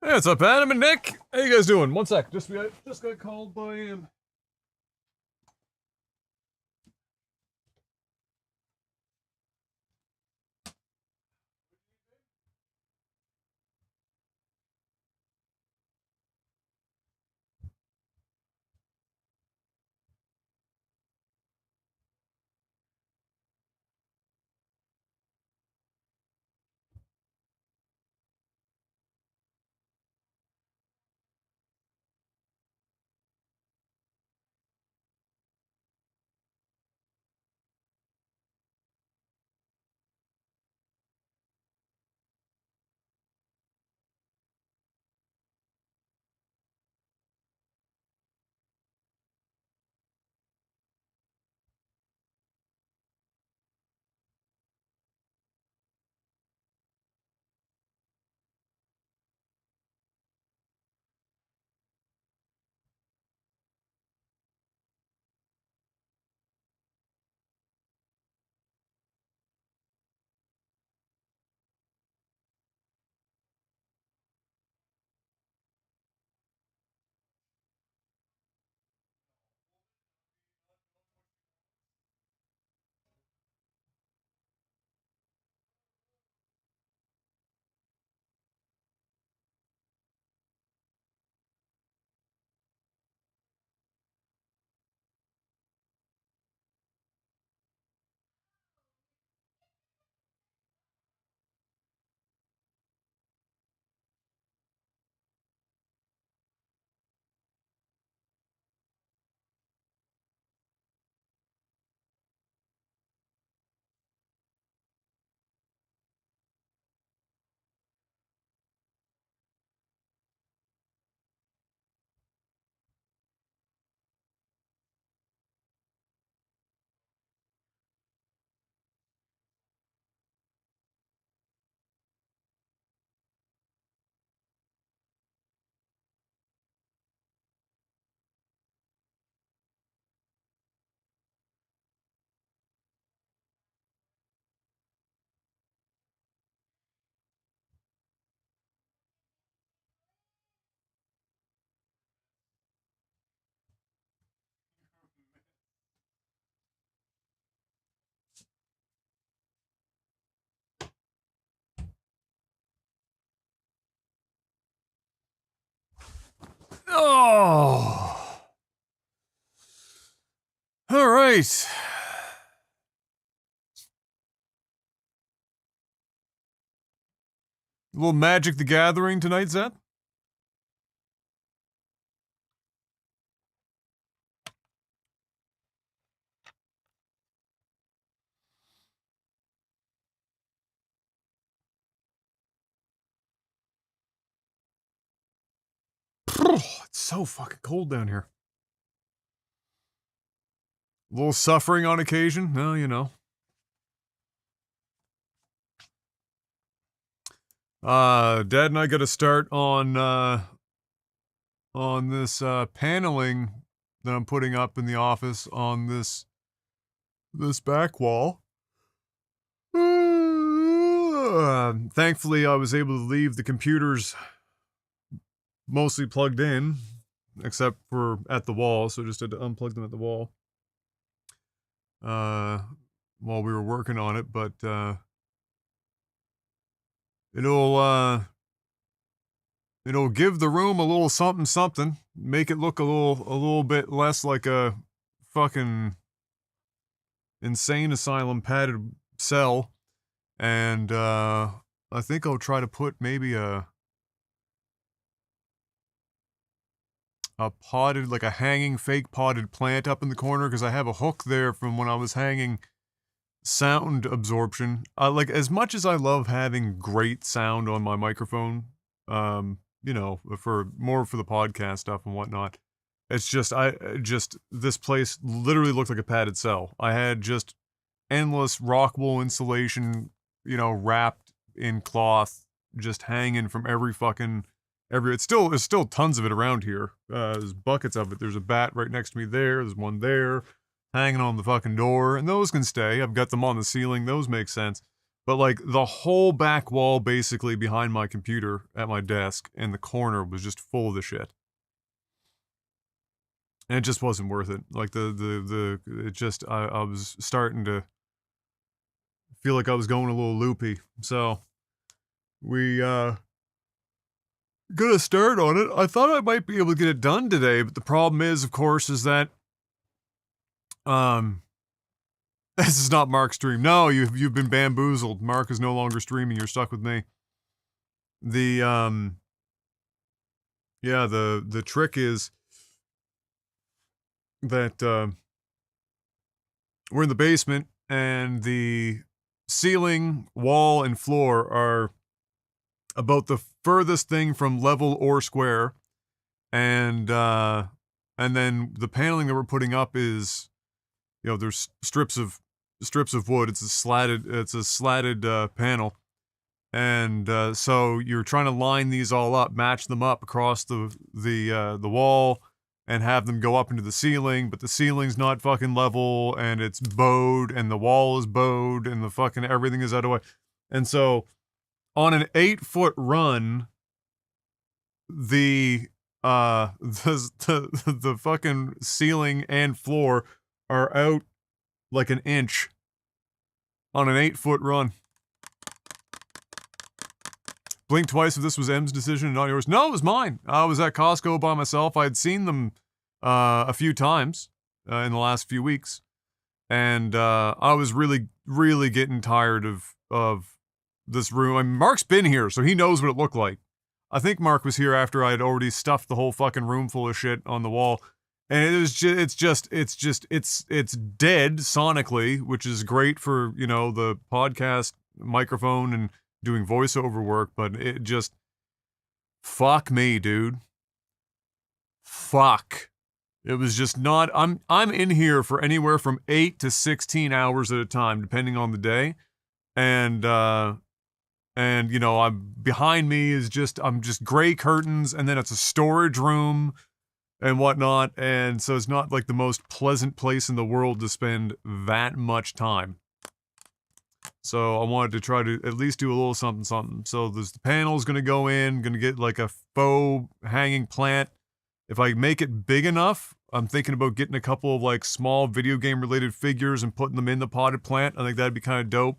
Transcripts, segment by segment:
Hey, what's up, Adam and Nick? How you guys doing? One sec. Just got called by Oh. All right. A little Magic the Gathering tonight, Zeth? It's so fucking cold down here. A little suffering on occasion. No, you know. Dad and I got to start on this paneling that I'm putting up in the office on this back wall. Thankfully, I was able to leave the computers mostly plugged in, except for at the wall, so just had to unplug them at the wall while we were working on it. But it'll give the room a little something something, make it look a little bit less like a fucking insane asylum padded cell. And I think I'll try to put maybe a potted, like a hanging fake potted plant up in the corner, because I have a hook there from when I was hanging sound absorption. Like, as much as I love having great sound on my microphone, you know, for the podcast stuff and whatnot, it's just this place literally looked like a padded cell. I had just endless rock wool insulation, you know, wrapped in cloth, just hanging from every. It's still tons of it around here. There's buckets of it. There's a bat right next to me there. There's one there, hanging on the fucking door, and those can stay. I've got them on the ceiling. Those make sense. But like the whole back wall basically behind my computer at my desk in the corner was just full of the shit. And it just wasn't worth it. Like it just, I was starting to feel like I was going a little loopy. So we, gonna start on it. I thought I might be able to get it done today, but the problem is, of course, is that, um, this is not Mark's stream. No, you've been bamboozled. Mark is no longer streaming. You're stuck with me. The, yeah, the trick is that, we're in the basement and the ceiling, wall, and floor are about the furthest thing from level or square. And then the paneling that we're putting up is, you know, there's strips of wood. It's a slatted panel. And so you're trying to line these all up, match them up across the wall, and have them go up into the ceiling. But the ceiling's not fucking level, and it's bowed, and the wall is bowed, and the fucking everything is out of way. And so, on an 8-foot run, the the fucking ceiling and floor are out like an inch on an 8-foot run. Blink twice if this was M's decision and not yours. No, it was mine. I was at Costco by myself. I had seen them a few times in the last few weeks, and I was really getting tired of this room. I mean, Mark's been here, so he knows what it looked like. I think Mark was here after I had already stuffed the whole fucking room full of shit on the wall. And it was just, it's dead sonically, which is great for, you know, the podcast microphone and doing voiceover work, but it just, fuck me, dude. Fuck. It was just not, I'm in here for anywhere from 8 to 16 hours at a time, depending on the day. And you know, behind me is I'm just gray curtains, and then it's a storage room and whatnot, and so it's not like the most pleasant place in the world to spend that much time. So I wanted to try to at least do a little something. So there's the panel's gonna go in, gonna get like a faux hanging plant. If I make it big enough, I'm thinking about getting a couple of like small video game related figures and putting them in the potted plant. I think that'd be kind of dope.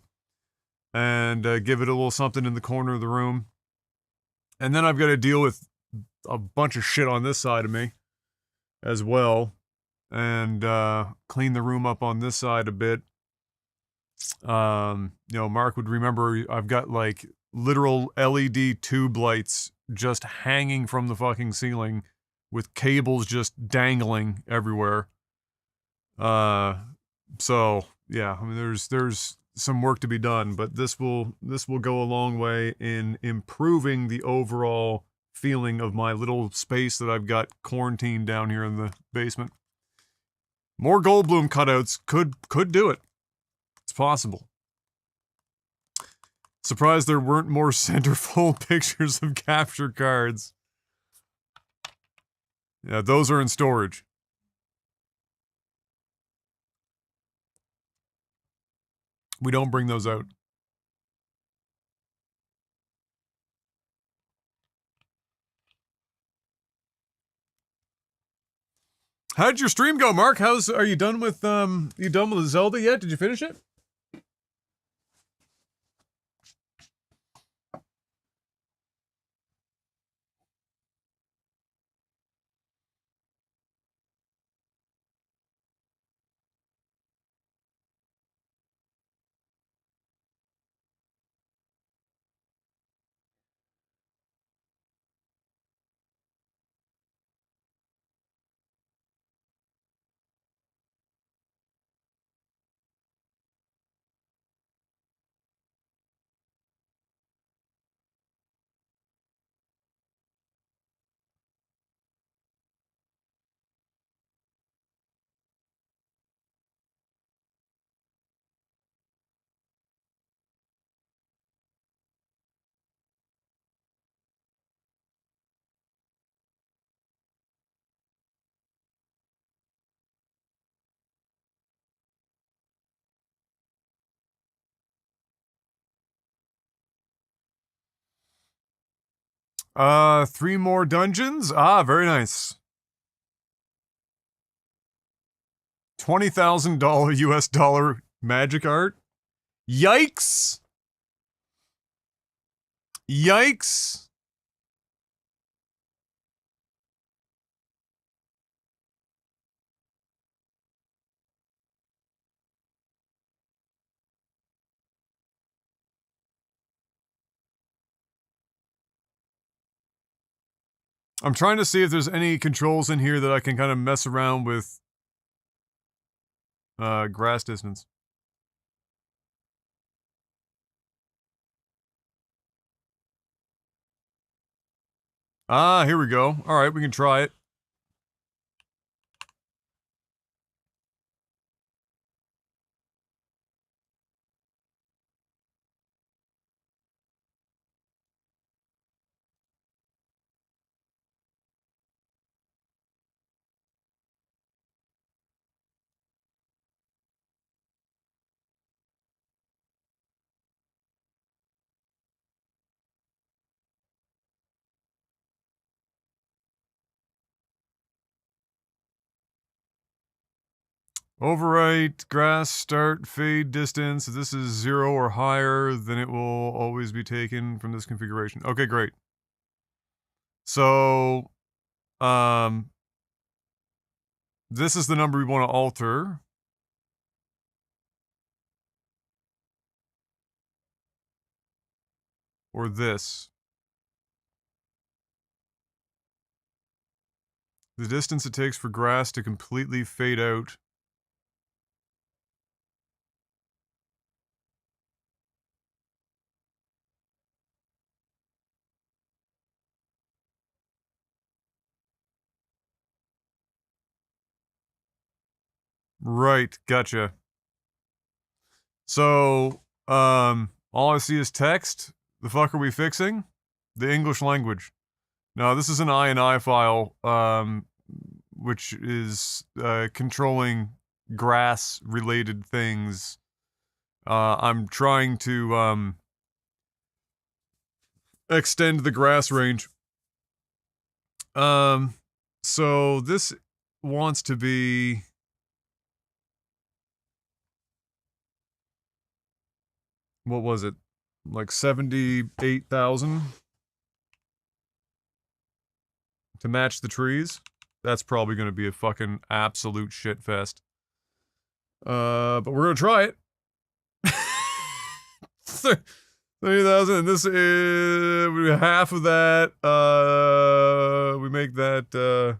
And give it a little something in the corner of the room. And then I've got to deal with a bunch of shit on this side of me as well, and clean the room up on this side a bit. You know, Mark would remember I've got like literal LED tube lights just hanging from the fucking ceiling with cables just dangling everywhere. So yeah, I mean, there's some work to be done, but this will go a long way in improving the overall feeling of my little space that I've got quarantined down here in the basement. More Goldblum cutouts could do it. It's possible. Surprised there weren't more centerfold pictures of capture cards. Yeah, those are in storage. We don't bring those out. How did your stream go, Mark? Are you done with Zelda yet? Did you finish it? 3 more dungeons? Ah, very nice. $20,000 US dollar magic art? Yikes! Yikes! I'm trying to see if there's any controls in here that I can kind of mess around with grass distance. Ah, here we go. Alright, we can try it. Overwrite, grass, start, fade, distance. If this is 0 or higher, then it will always be taken from this configuration. Okay, great. So, this is the number we want to alter. Or this. The distance it takes for grass to completely fade out. Right, gotcha. So, all I see is text. The fuck are we fixing? The English language. No, this is an INI file, which is, controlling grass-related things. I'm trying to, extend the grass range. So this wants to be... What was it? Like 78,000? To match the trees? That's probably gonna be a fucking absolute shit fest. But we're gonna try it. 30,000, and this is half of that. We make that,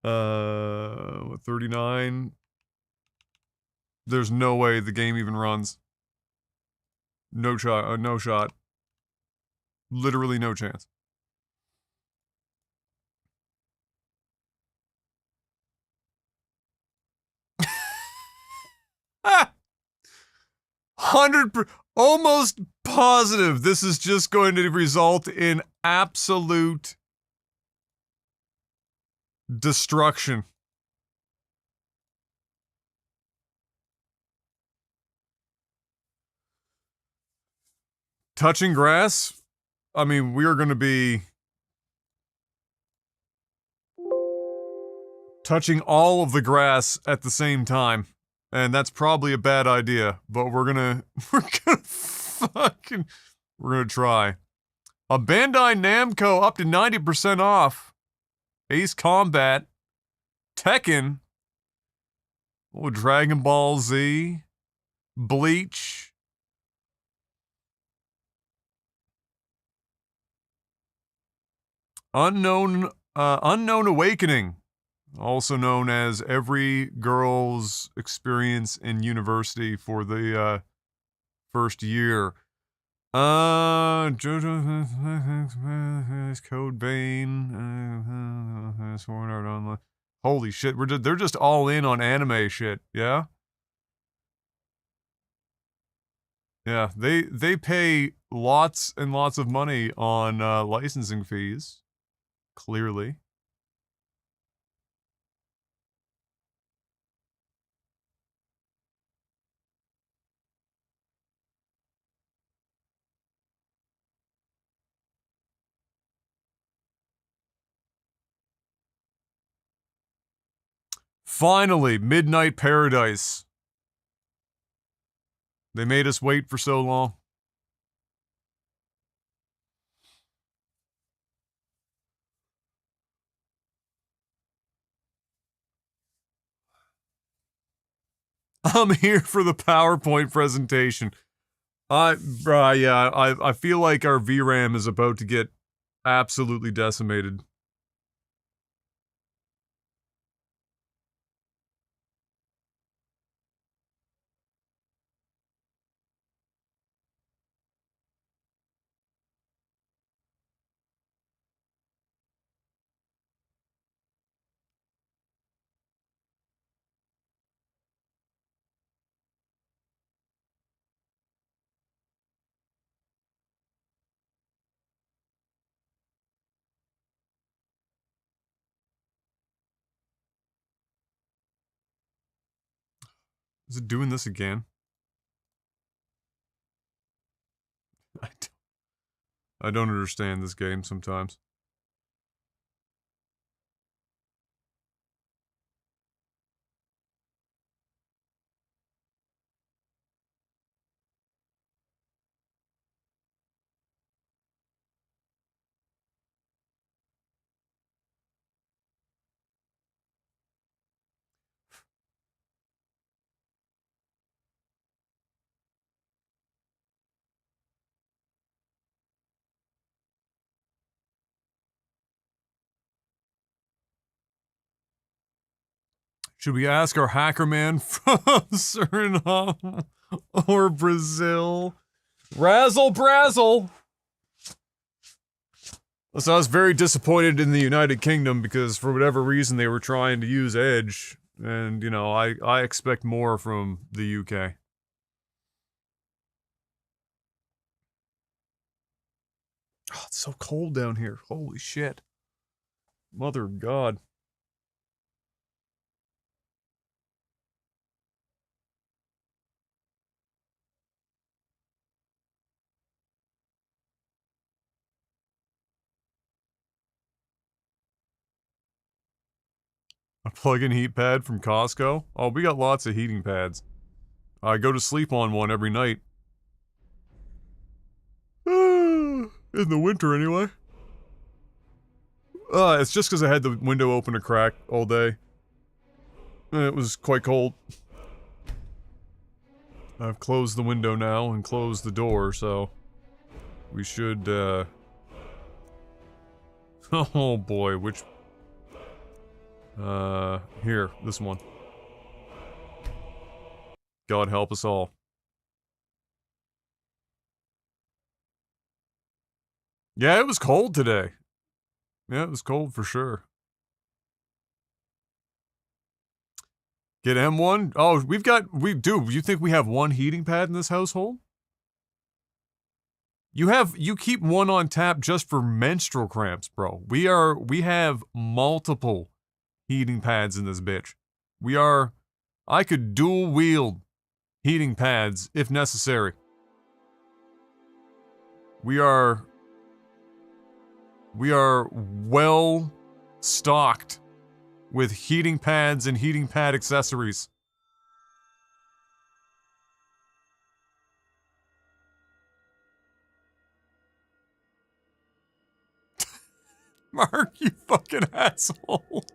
what, 39? There's no way the game even runs. No shot, no shot. Literally no chance. Ah! 100%, almost positive this is just going to result in absolute destruction. Touching grass? I mean, we are going to be touching all of the grass at the same time. And that's probably a bad idea, but we're gonna try. A Bandai Namco up to 90% off. Ace Combat. Tekken. Oh, Dragon Ball Z. Bleach. Unknown Awakening. Also known as every girl's experience in university for the, first year. JoJo Code Vein. Sword Art Online. Holy shit, they're just all in on anime shit, yeah? Yeah, they pay lots and lots of money on licensing fees. Clearly. Finally, Midnight Paradise. They made us wait for so long. I'm here for the PowerPoint presentation. I feel like our VRAM is about to get absolutely decimated. Is it doing this again? I don't understand this game sometimes. Should we ask our hacker man from Suriname or Brazil? Razzle brazzle! So I was very disappointed in the United Kingdom because for whatever reason they were trying to use Edge. And, you know, I expect more from the UK. Oh, it's so cold down here. Holy shit. Mother of God. A plug-in heat pad from Costco? Oh, we got lots of heating pads. I go to sleep on one every night. In the winter, anyway. It's just because I had the window open a crack all day. It was quite cold. I've closed the window now and closed the door, so... we should, oh boy, which... here, this one. God help us all. Yeah, it was cold today. Yeah, it was cold for sure. Get M1? Oh, you think we have one heating pad in this household? You keep one on tap just for menstrual cramps, bro. We have multiple heating pads in this bitch. I could dual wield heating pads if necessary. We are well stocked with heating pads and heating pad accessories. Mark, you fucking asshole.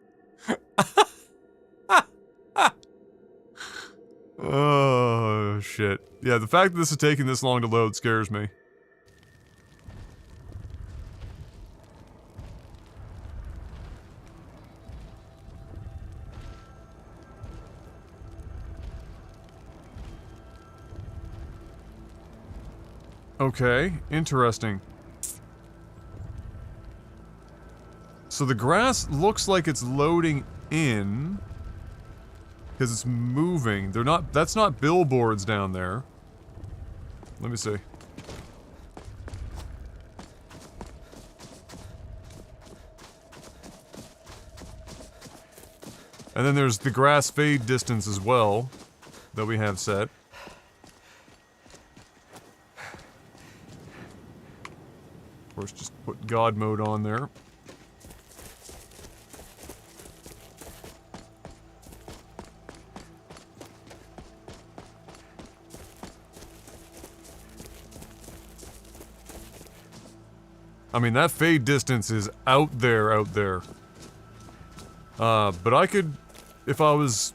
Oh, shit. Yeah, the fact that this is taking this long to load scares me. Okay, interesting. So the grass looks like it's loading in. Because it's moving. That's not billboards down there. Let me see. And then there's the grass fade distance as well, that we have set. Of course, just put God mode on there. I mean, that fade distance is out there, out there. But I could, if I was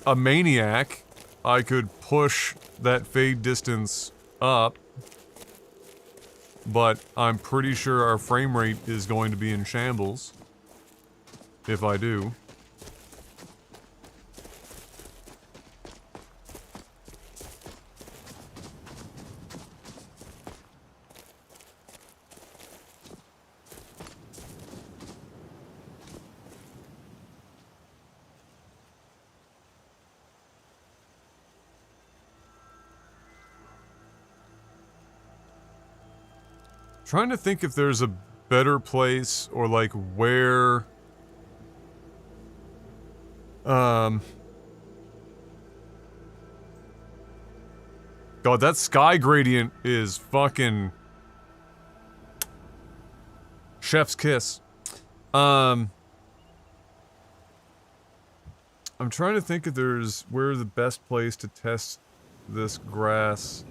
a maniac, I could push that fade distance up. But I'm pretty sure our frame rate is going to be in shambles. If I do. Trying to think if there's a better place or like where God, that sky gradient is fucking chef's kiss. I'm trying to think if there's where the best place to test this grass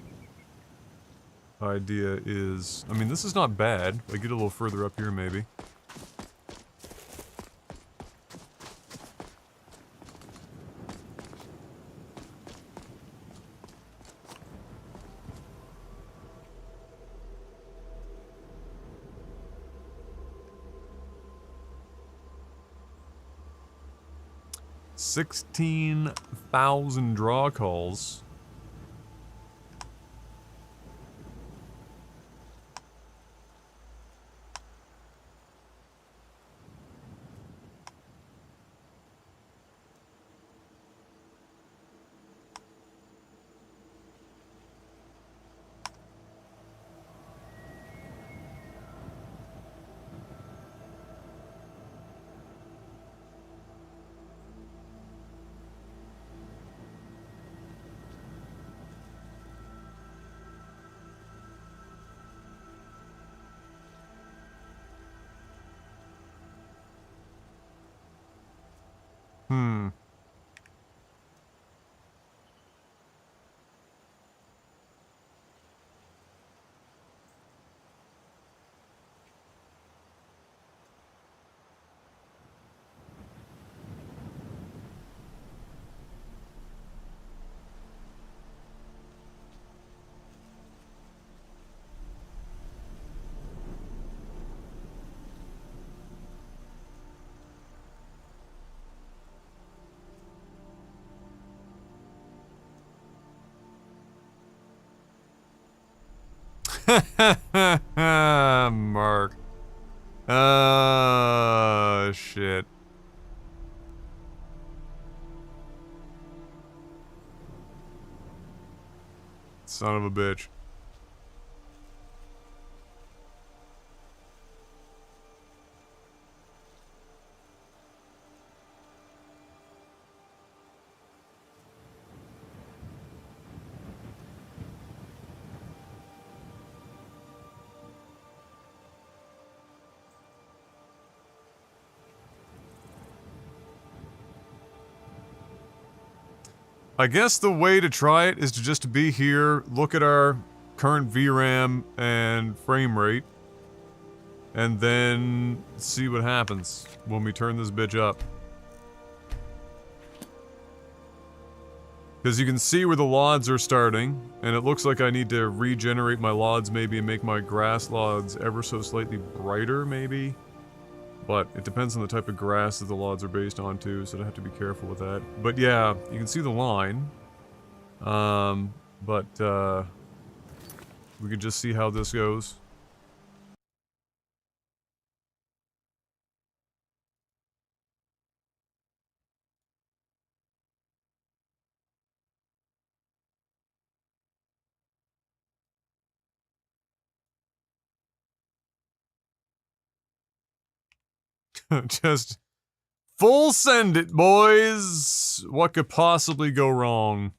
idea is. I mean, this is not bad. I get a little further up here, maybe. $16,000 draw calls. Mark. Shit. Son of a bitch. I guess the way to try it is to just be here, look at our current VRAM and frame rate, and then see what happens when we turn this bitch up. Because you can see where the LODs are starting, and it looks like I need to regenerate my LODs maybe and make my grass LODs ever so slightly brighter, maybe? But it depends on the type of grass that the LODs are based on too, so I have to be careful with that. But yeah, you can see the line. We could just see how this goes. Just full send it, boys! What could possibly go wrong?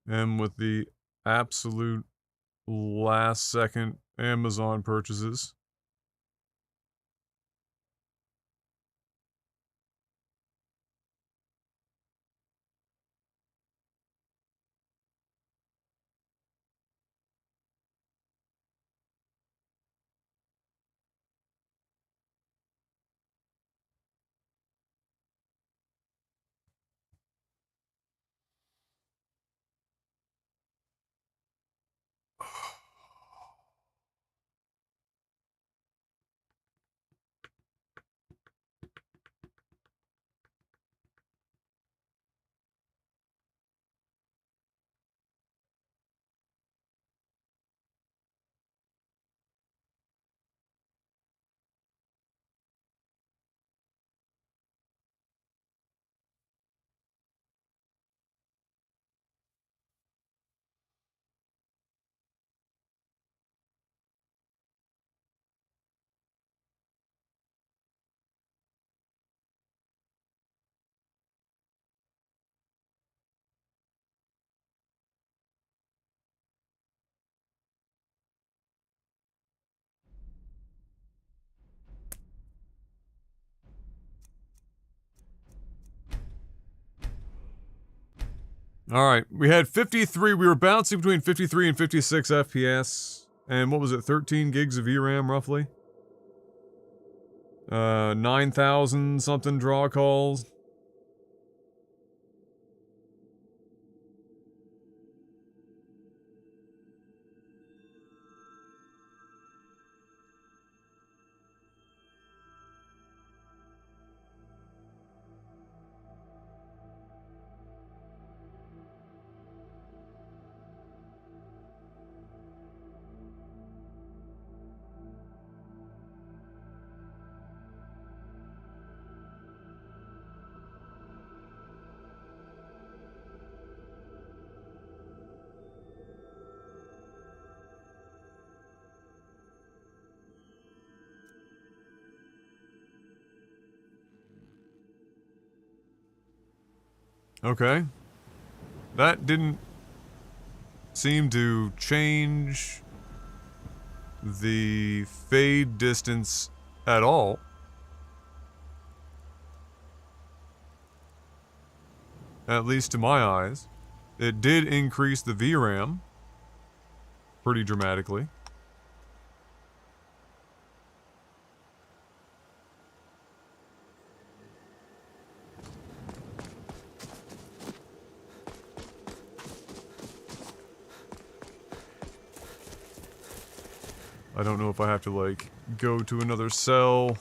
And with the absolute last second Amazon purchases. Alright, we had 53, we were bouncing between 53 and 56 FPS. And what was it, 13 gigs of VRAM roughly? 9,000 something draw calls. Okay. That didn't seem to change the fade distance at all. At least to my eyes. It did increase the VRAM pretty dramatically. I don't know if I have to, like, go to another cell.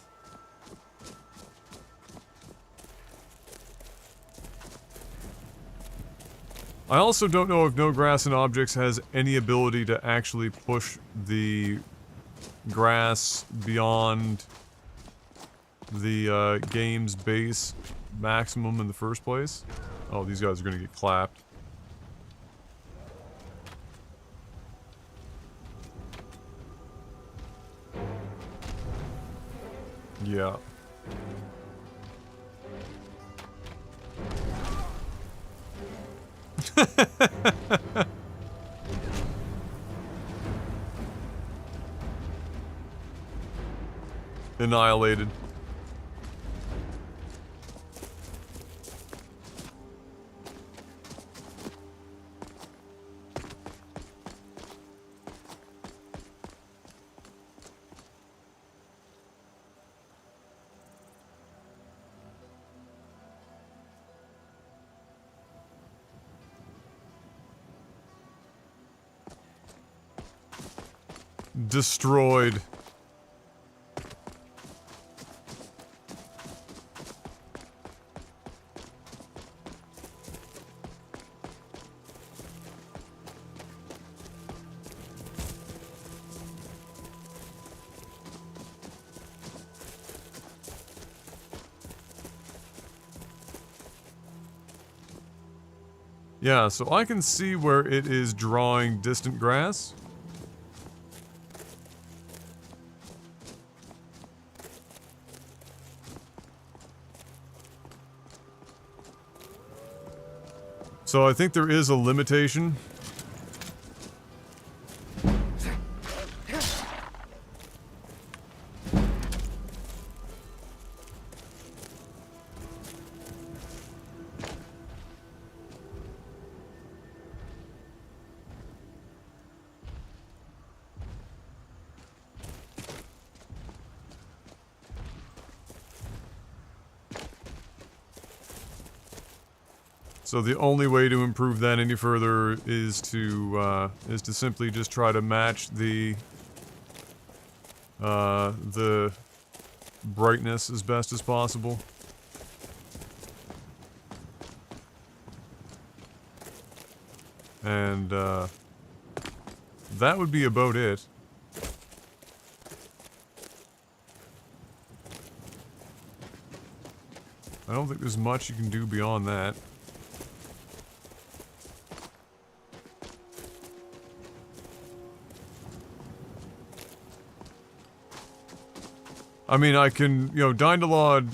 I also don't know if No Grass and Objects has any ability to actually push the grass beyond the game's base maximum in the first place. Oh, these guys are gonna get clapped. Yeah. Annihilated. Destroyed. Yeah, so I can see where it is drawing distant grass. So I think there is a limitation. So the only way to improve that any further is to simply just try to match the brightness as best as possible. And that would be about it. I don't think there's much you can do beyond that. I mean, I can, you know, Dynalod,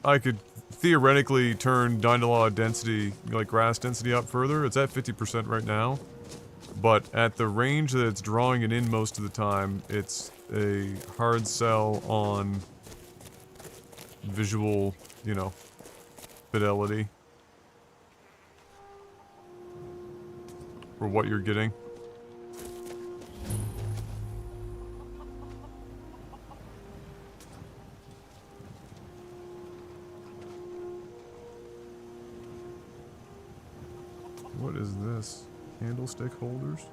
I could theoretically turn Dynalod density, like grass density up further. It's at 50% right now. But at the range that it's drawing it in most of the time, it's a hard sell on visual, you know, fidelity for what you're getting. What is this? Candlestick holders?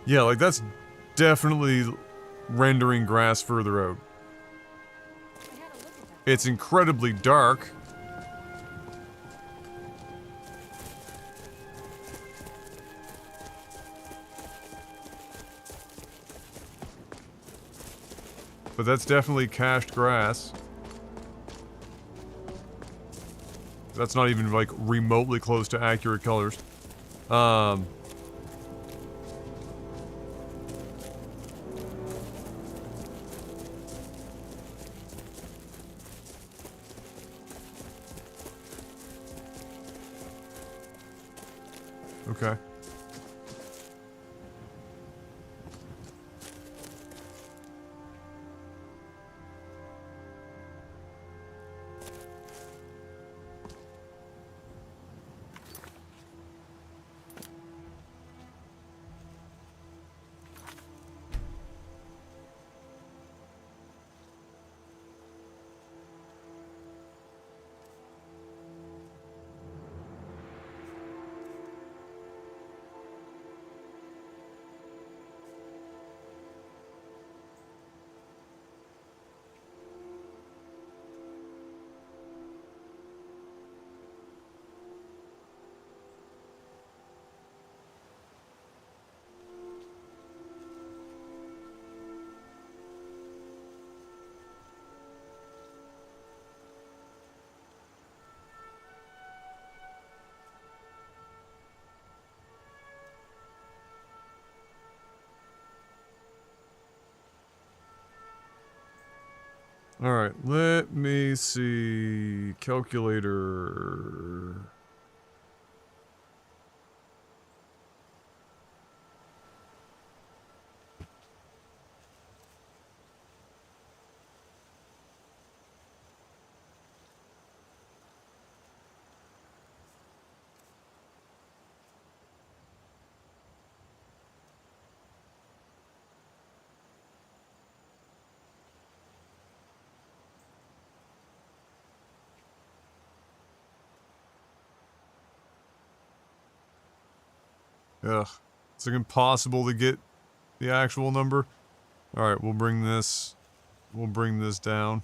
Yeah, like that's definitely rendering grass further out. It's incredibly dark. But that's definitely cached grass. That's not even like remotely close to accurate colors. Okay. Alright, let me see. Calculator. Ugh. It's like impossible to get the actual number. Alright, we'll bring this down.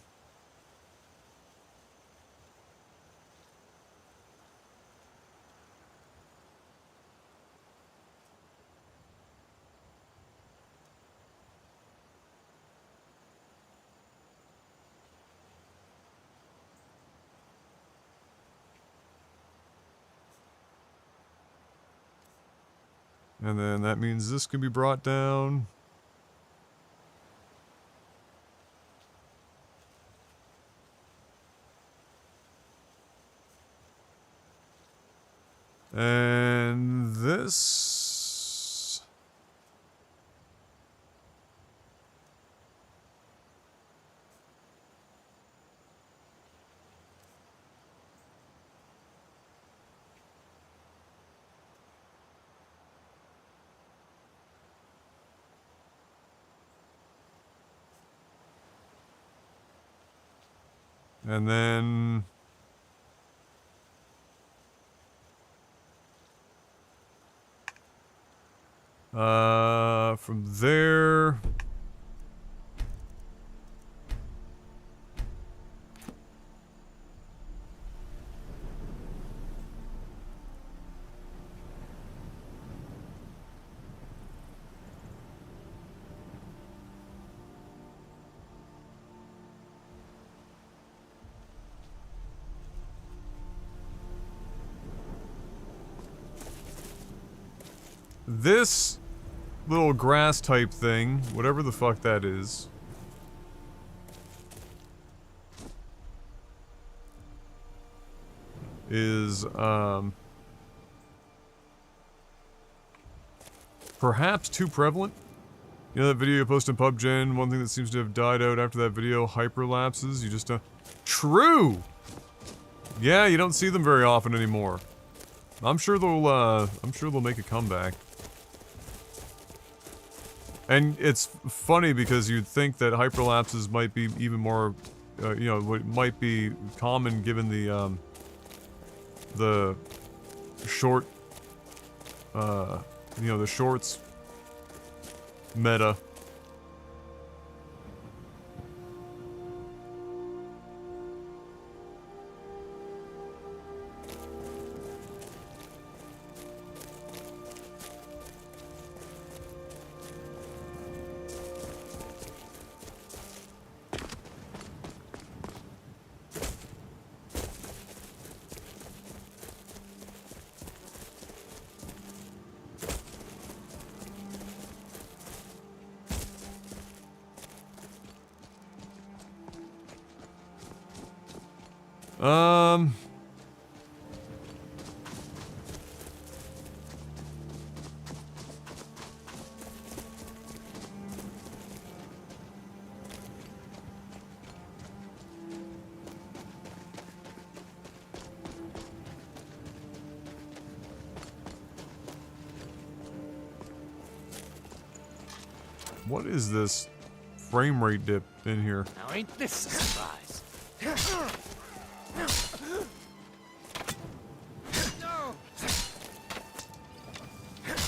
And then that means this can be brought down. And this... And then... from there... This little grass type thing, whatever the fuck that is perhaps too prevalent. You know that video you posted in PubGen, one thing that seems to have died out after that video, hyperlapses, you just True! Yeah, you don't see them very often anymore. I'm sure they'll make a comeback. And it's funny because you'd think that hyperlapses might be even more, you know, might be common given the short, you know, the shorts meta. What is this frame rate dip in here? Now ain't this a surprise?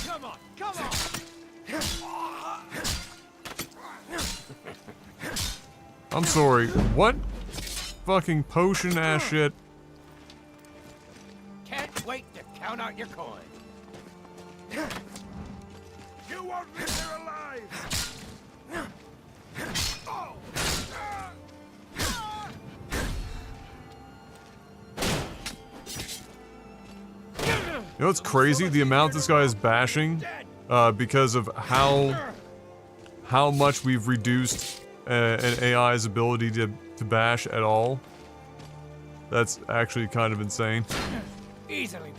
Come on, come on! I'm sorry, what? Fucking potion ass shit. Can't wait to count out your coin. You won't live here alive! You know what's crazy? The amount this guy is bashing, because of how much we've reduced an AI's ability to bash at all. That's actually kind of insane. Easily.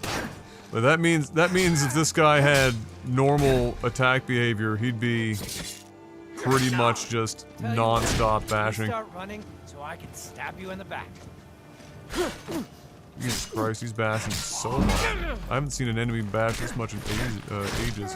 But that means if this guy had normal attack behavior, he'd be pretty much just non-stop bashing. Start running so I can stab you in the back. Jesus Christ, he's bashing so much. I haven't seen an enemy bash this much in ages.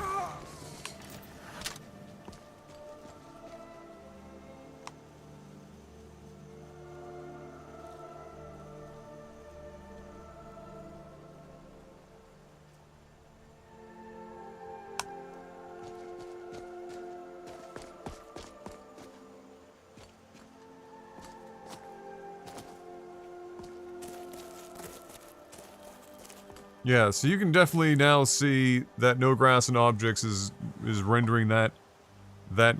Yeah, so you can definitely now see that no grass and objects is rendering that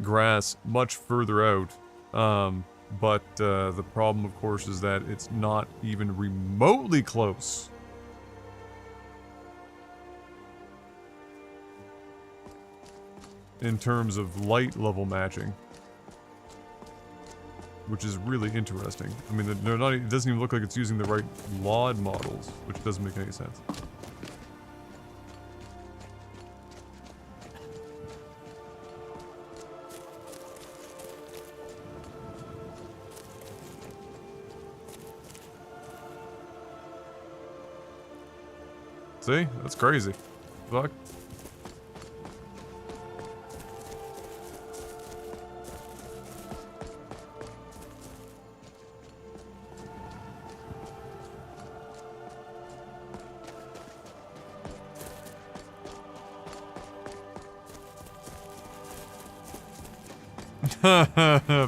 grass much further out. But the problem, of course, is that it's not even remotely close. in terms of light level matching, which is really interesting. I mean, they're not. It doesn't even look like it's using the right LOD models, which doesn't make any sense. See? That's crazy. Fuck.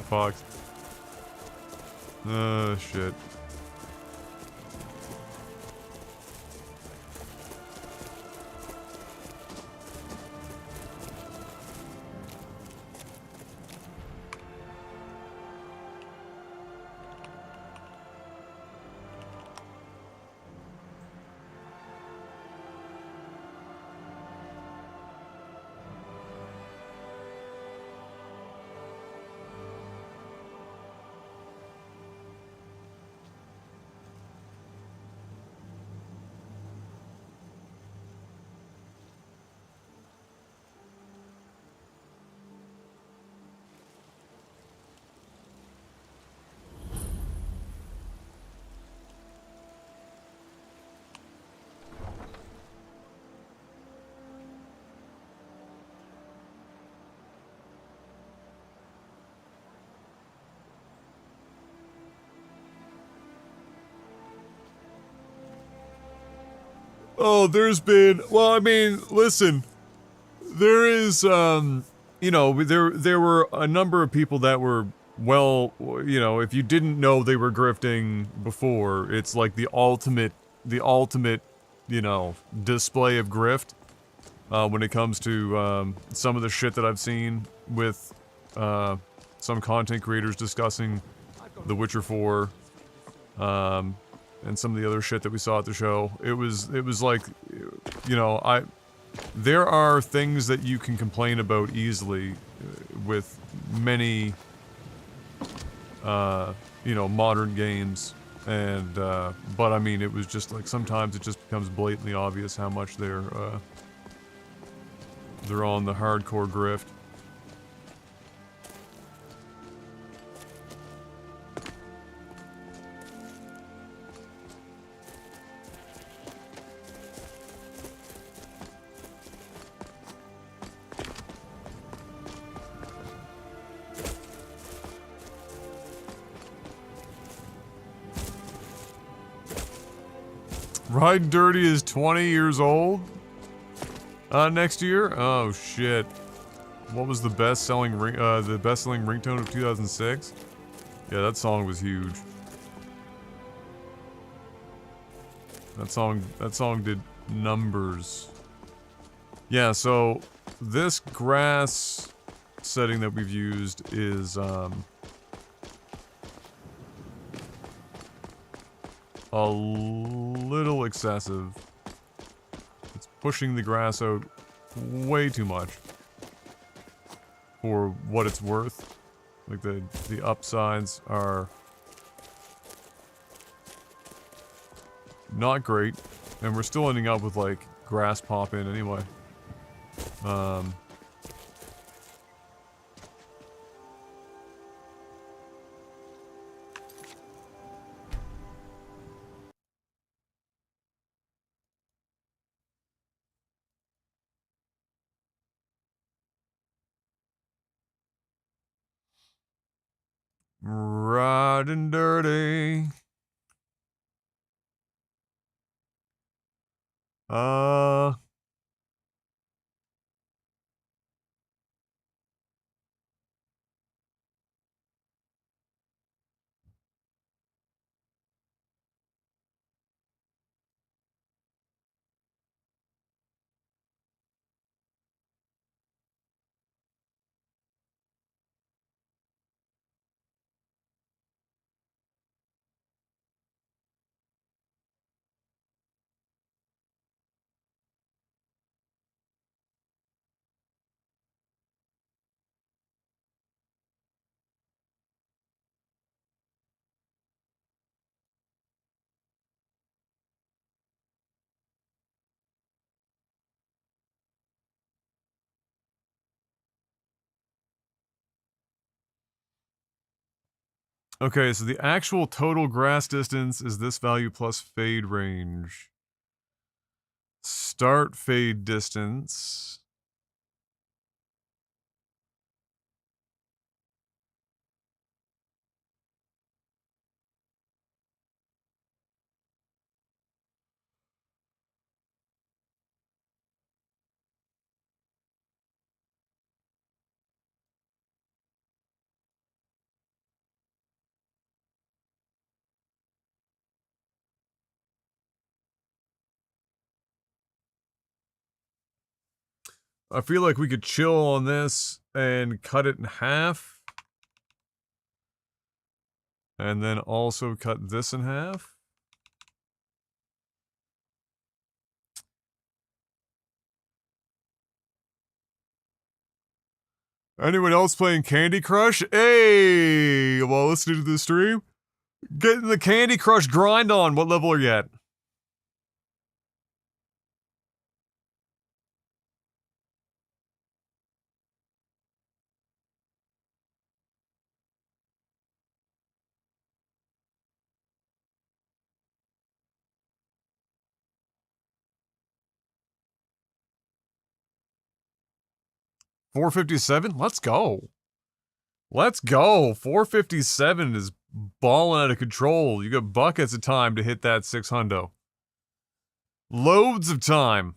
Fox. Oh, shit. Oh, there's been, well, I mean, listen, there is, you know, there were a number of people that were, well, you know, if you didn't know they were grifting before, it's like the ultimate, you know, display of grift, when it comes to, some of the shit that I've seen with, some content creators discussing The Witcher 4, and some of the other shit that we saw at the show. It was like, you know, there are things that you can complain about easily with many, you know, modern games, and, but I mean, it was just like, sometimes it just becomes blatantly obvious how much they're on the hardcore grift. Ride Dirty is 20 years old? Next year? Oh shit. What was the best-selling ringtone of 2006? Yeah, that song was huge. That song did numbers. Yeah, so this grass setting that we've used is a little excessive. It's pushing the grass out way too much for what it's worth. Like the upsides are not great, and we're still ending up with like grass pop in anyway. Riding dirty. Okay, so the actual total grass distance is this value plus fade range. Start fade distance. I feel like we could chill on this and cut it in half. And then also cut this in half. Anyone else playing Candy Crush? Hey, while listening to this stream, getting the Candy Crush grind on. What level are you at? $457? Let's go. Let's go. 457 is balling out of control. You got buckets of time to hit that 600. Loads of time.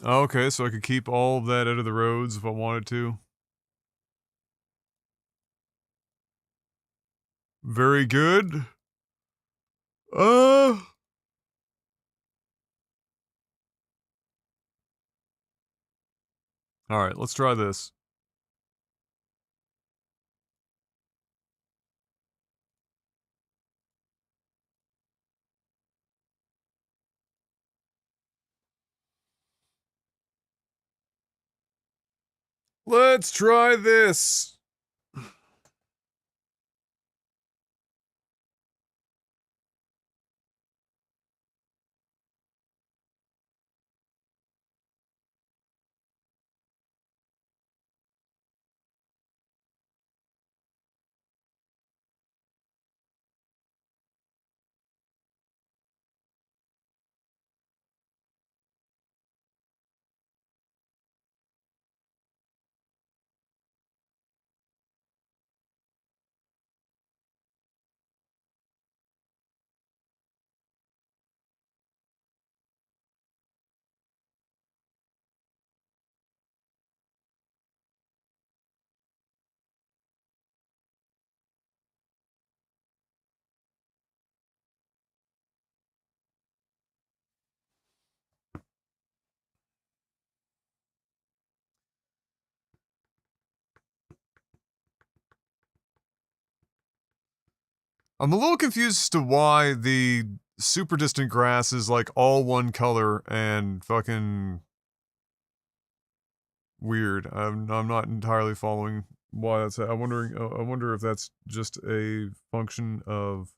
Okay, so I could keep all of that out of the roads if I wanted to. Very good. Uh... Alright, let's try this. Let's try this. I'm a little confused as to why the super distant grass is like all one color and fucking weird. I'm not entirely following why that's. I wonder if that's just a function of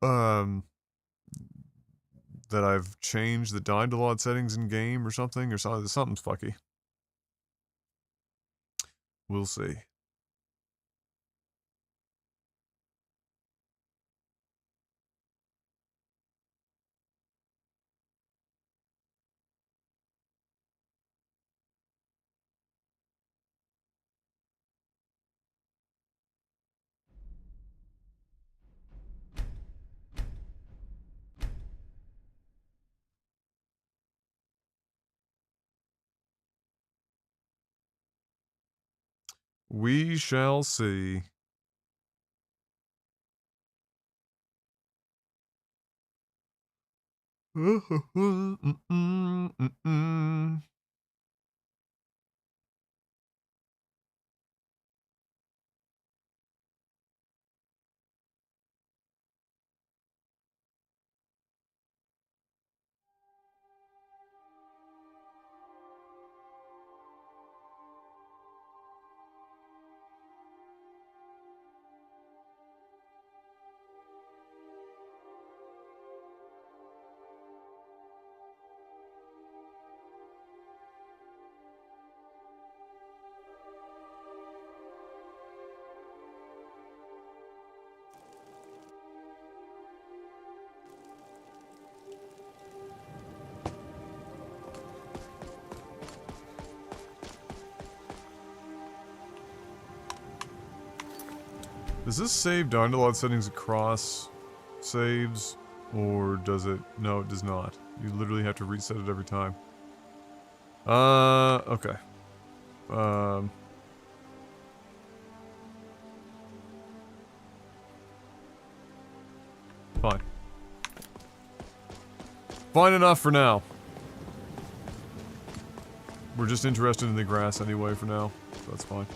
um that I've changed the dynalog settings in game or something, or something's fucky. We'll see. We shall see. Does this save download settings across saves? Or does it? No, it does not. You literally have to reset it every time. Okay. Fine. Fine enough for now. We're just interested in the grass anyway for now, so that's fine.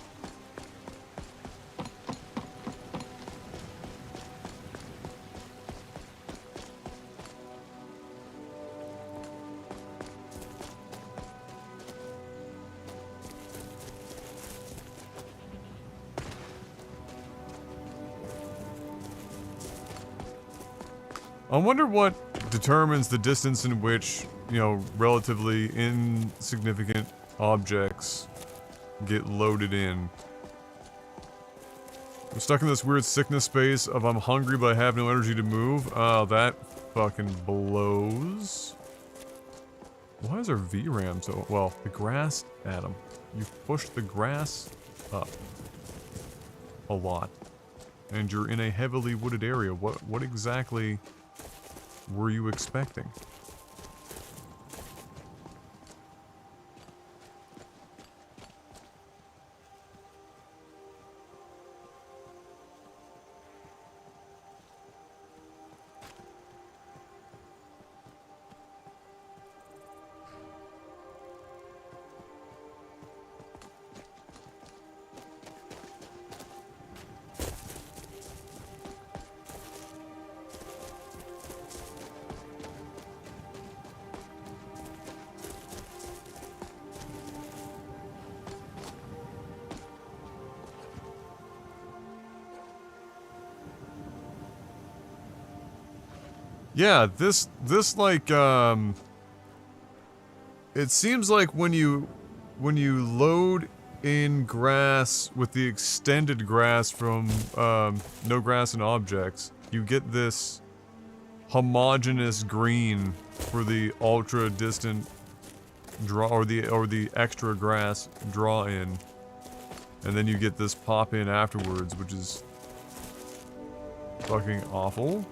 I wonder what determines the distance in which, you know, relatively insignificant objects get loaded in. I'm stuck in this weird sickness space of I'm hungry but I have no energy to move. Oh, that fucking blows. Why is our VRAM so... Well, the grass, Adam. You've pushed the grass up. A lot. And you're in a heavily wooded area. What exactly were you expecting? Yeah, this like, it seems like when you load in grass with the extended grass from, no grass and objects, you get this homogeneous green for the ultra distant draw, or the extra grass draw in. And then you get this pop in afterwards, which is fucking awful.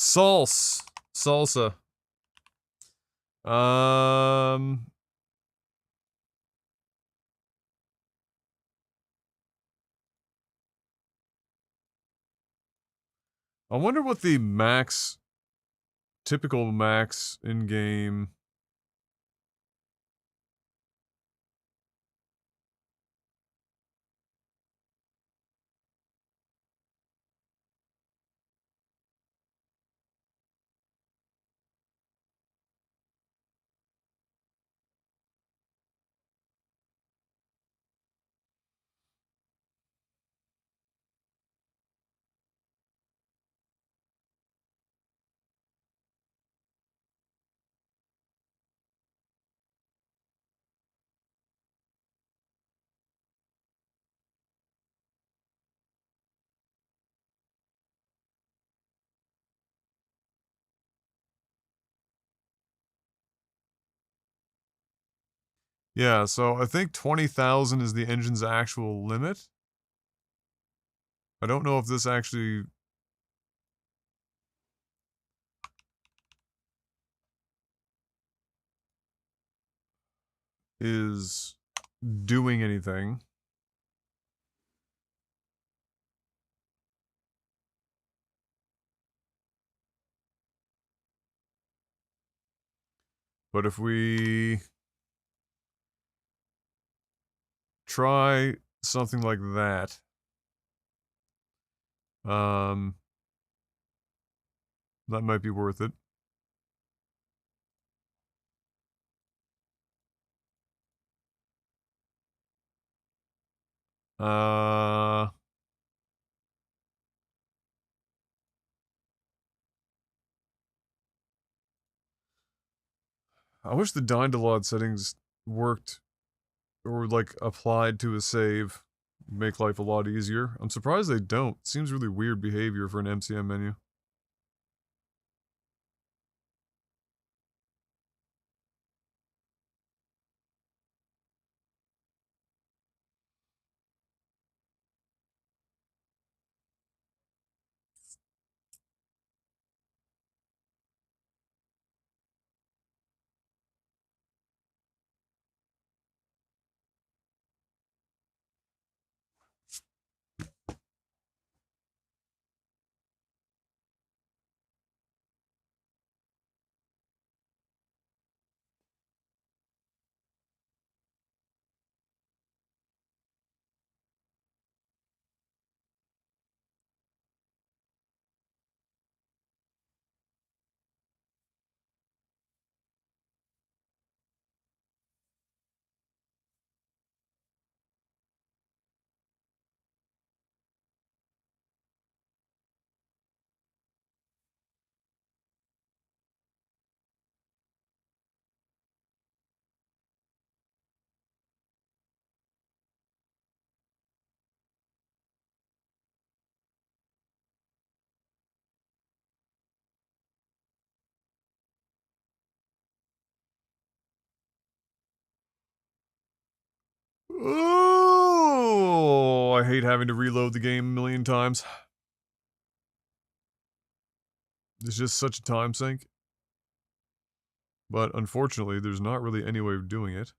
Salsa. I wonder what the typical max in-game... Yeah, so I think 20,000 is the engine's actual limit. I don't know if this actually... is doing anything. But if we try something like that, that might be worth it. I wish the Dyndelod settings worked or like applied to a save. Make life a lot easier. I'm surprised they don't. Seems really weird behavior for an MCM menu. Oh, I hate having to reload the game a million times. It's just such a time sink. But unfortunately, there's not really any way of doing it.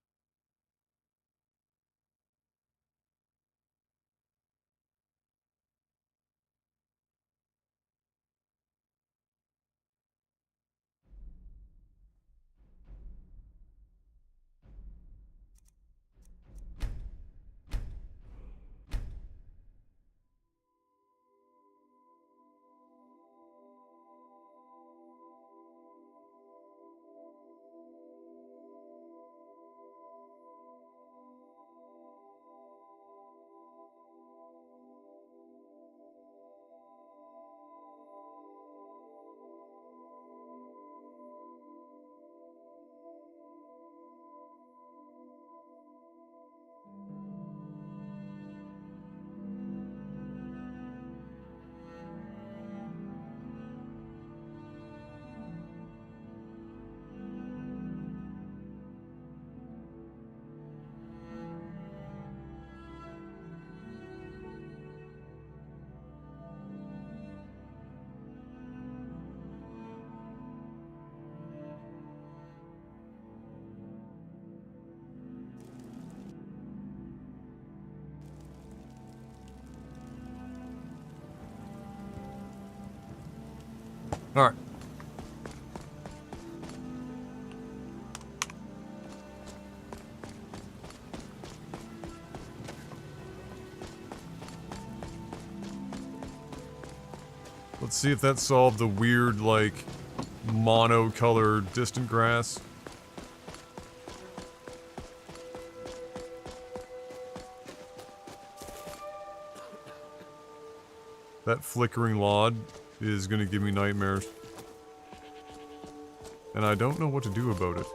Alright. Let's see if that solved the weird, like, mono-color distant grass. That flickering LOD is gonna give me nightmares. And I don't know what to do about it.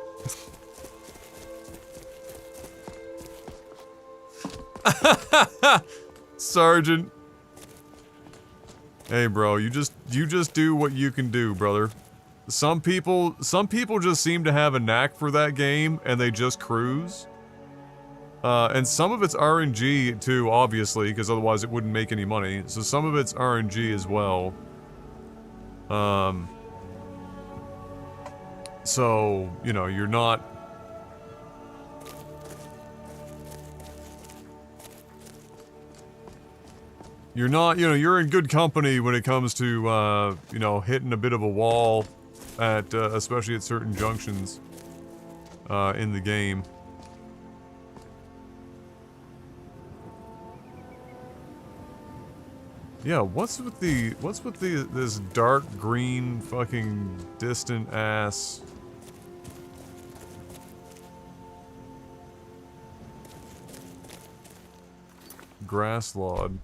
Sergeant. Hey bro, you just do what you can do, brother. Some people just seem to have a knack for that game and they just cruise. And some of it's RNG too, obviously, because otherwise it wouldn't make any money. So some of it's RNG as well. So, you know, you're not... You're not, you know, you're in good company when it comes to, you know, hitting a bit of a wall at, especially at certain junctions, in the game. Yeah, what's with this dark green fucking distant ass... grass lod?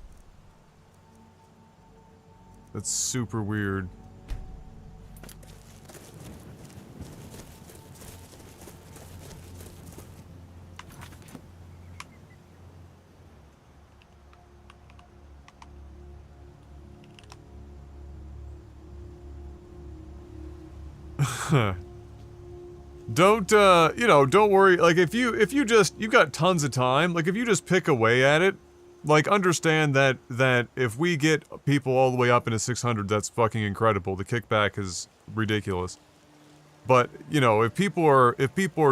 That's super weird. Don't, you know, don't worry, like, if you just, you've got tons of time, like, if you just pick away at it, like, understand that if we get people all the way up into 600, that's fucking incredible. The kickback is ridiculous. But, you know, if people are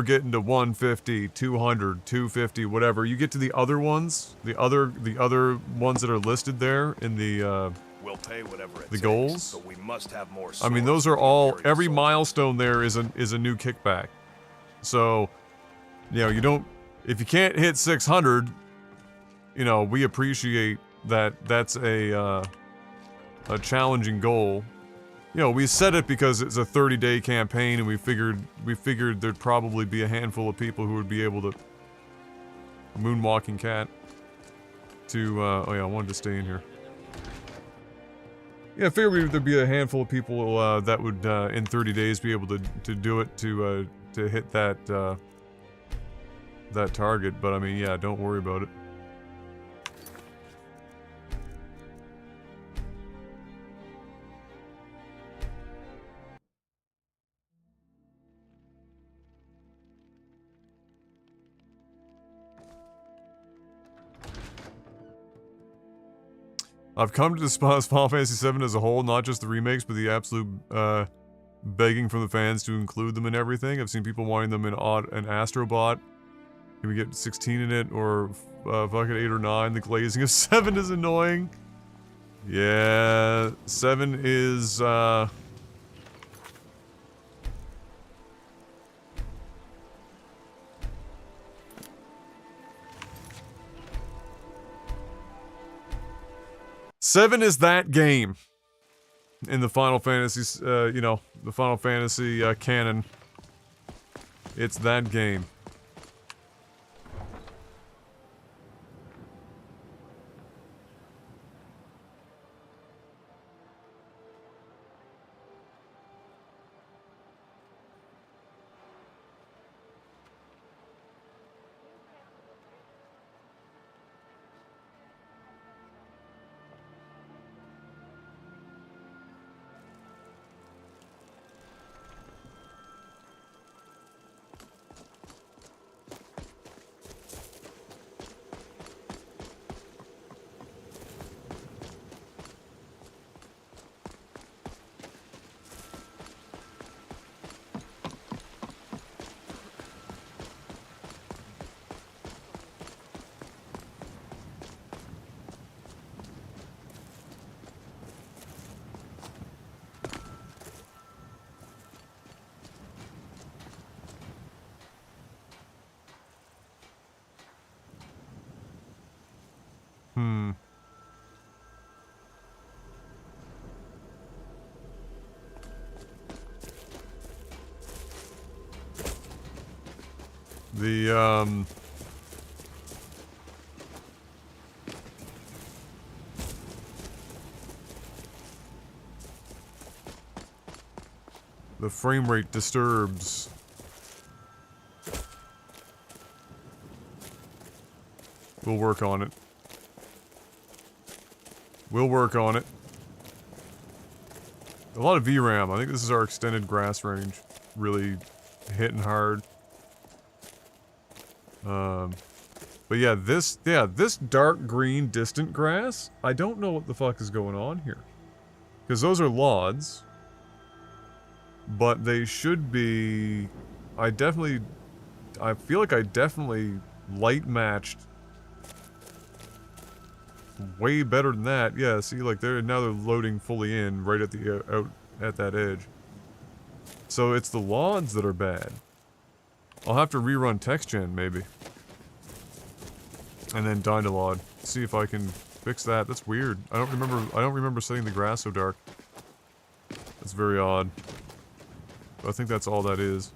getting to 150, 200, 250, whatever, you get to the other ones, the other ones that are listed there in the, We'll pay whatever it the takes, goals. but we must have more I mean, those are all, every milestone there is a new kickback. So, you know, you don't, if you can't hit 600, you know, we appreciate that that's a challenging goal. You know, we set it because it's a 30-day campaign and we figured there'd probably be a handful of people who would be able to moonwalking cat to, oh yeah, I wanted to stay in here. Yeah, I figured there'd be a handful of people that would in 30 days be able to do it to hit that that target. But I mean, yeah, don't worry about it. I've come to despise Final Fantasy VII as a whole, not just the remakes, but the absolute begging from the fans to include them in everything. I've seen people wanting them in an Astrobot. Can we get 16 in it, or fucking 8 or 9? The glazing of 7 is annoying. Yeah, 7 is, Seven is that game in the Final Fantasy, you know, the Final Fantasy canon. It's that game. The frame rate disturbs. We'll work on it. We'll work on it. A lot of VRAM. I think this is our extended grass range. Really hitting hard. But yeah, this dark green distant grass, I don't know what the fuck is going on here. Because those are Lauds. But they should be... I feel like I definitely light matched way better than that. Yeah, see, like now they're loading fully in right at the out at that edge. So it's the Lauds that are bad. I'll have to rerun TextGen maybe. And then Dynalod. See if I can fix that. That's weird. I don't remember setting the grass so dark. That's very odd. But I think that's all that is.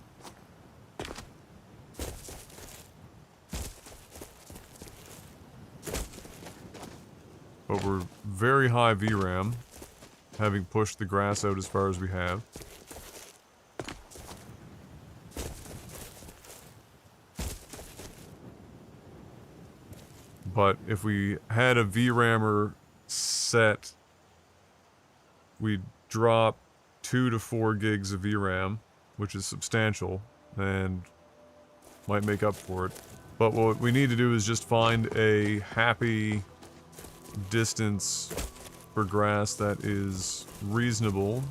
But we're very high VRAM, having pushed the grass out as far as we have. But if we had a VRAMer set, we'd drop 2 to 4 gigs of VRAM, which is substantial, and might make up for it. But what we need to do is just find a happy distance for grass that is reasonable.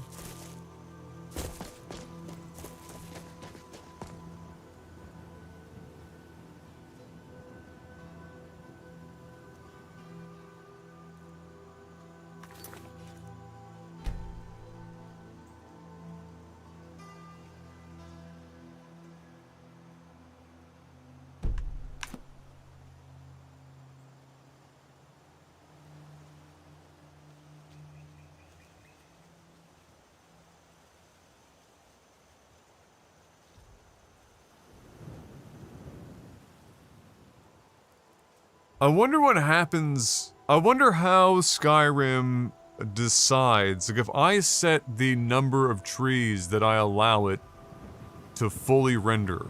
I wonder what happens. I wonder how Skyrim decides. Like, if I set the number of trees that I allow it to fully render,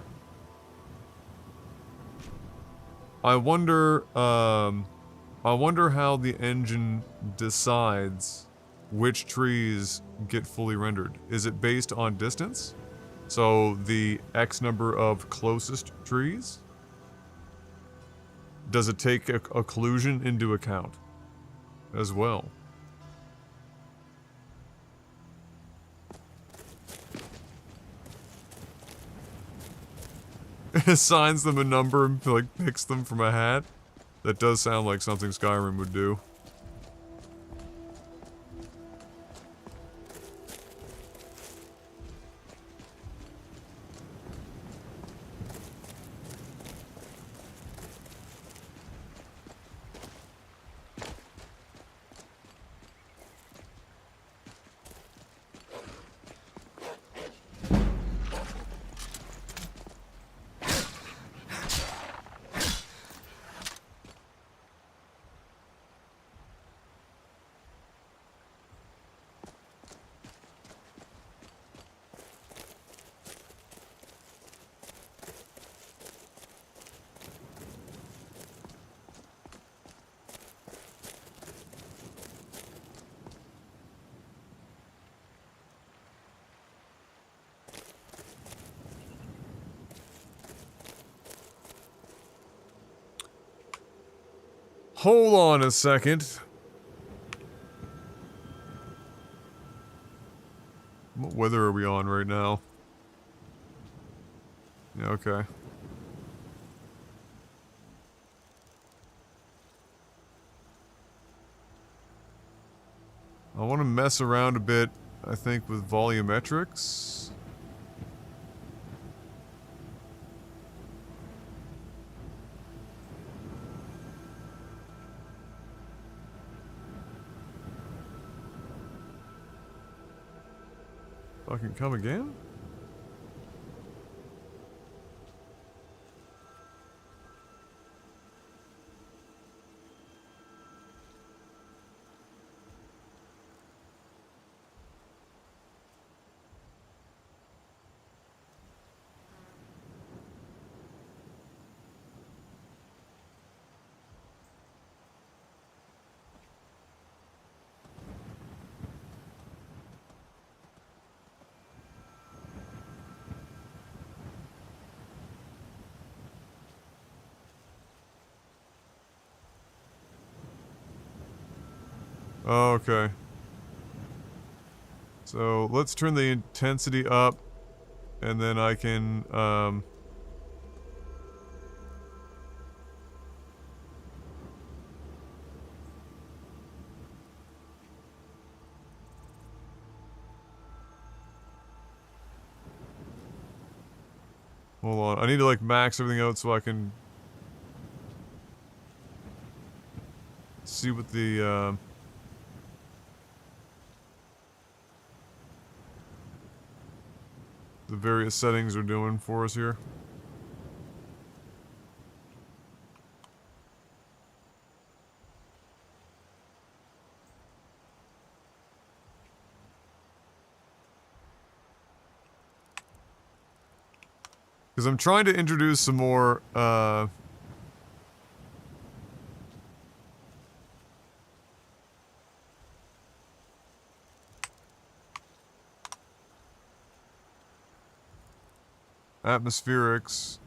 I wonder how the engine decides which trees get fully rendered. Is it based on distance? So the X number of closest trees? Does it take occlusion into account as well? It assigns them a number and like picks them from a hat? That does sound like something Skyrim would do. Hold on a second. What weather are we on right now? Yeah, okay. I want to mess around a bit, I think, with volumetrics. Fucking come again? Okay. So let's turn the intensity up, and then I can, hold on. I need to, like, max everything out so I can see what the various settings are doing for us here. Because I'm trying to introduce some more, atmospherics.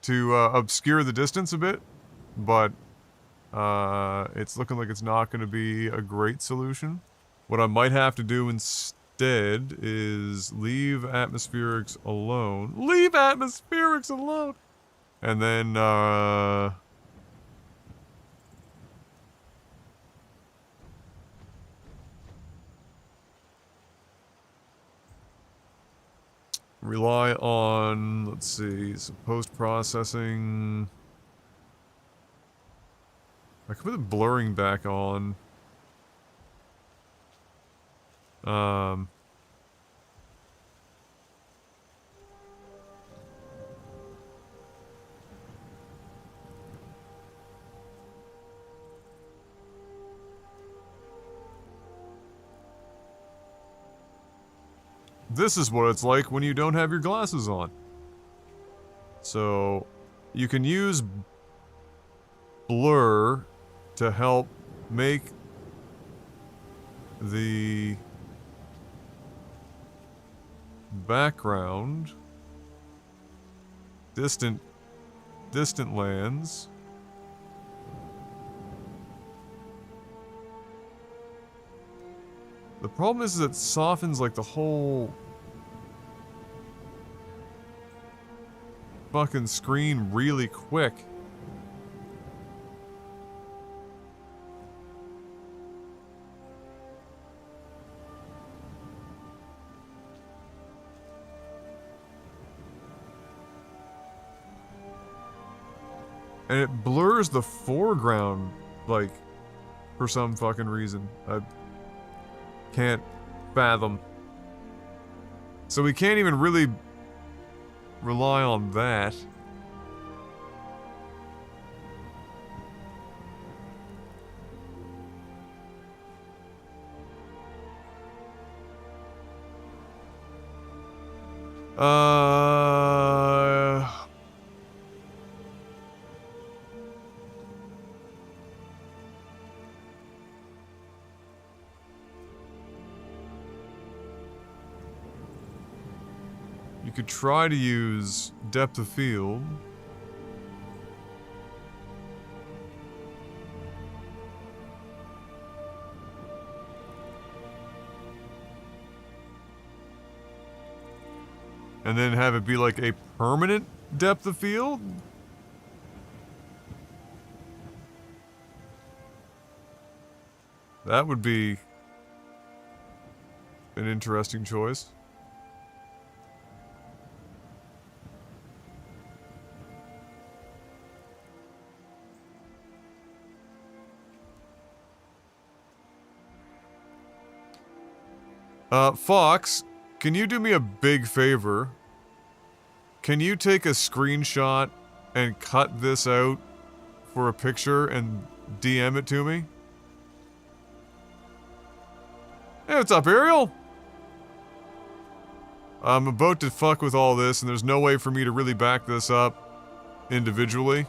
To obscure the distance a bit, but it's looking like it's not going to be a great solution. What I might have to do instead is leave atmospherics alone. Leave atmospherics alone! And then, rely on, let's see, some post-processing. I could put the blurring back on. This is what it's like when you don't have your glasses on. So, you can use blur to help make the background distant lands. The problem is that it softens like the whole fucking screen really quick. And it blurs the foreground, like, for some fucking reason. I can't fathom. So we can't even really rely on that. You could try to use depth of field. And then have it be like a permanent depth of field? That would be an interesting choice. Fox, can you do me a big favor? Can you take a screenshot and cut this out for a picture and DM it to me? Hey, what's up, Ariel? I'm about to fuck with all this, and there's no way for me to really back this up individually.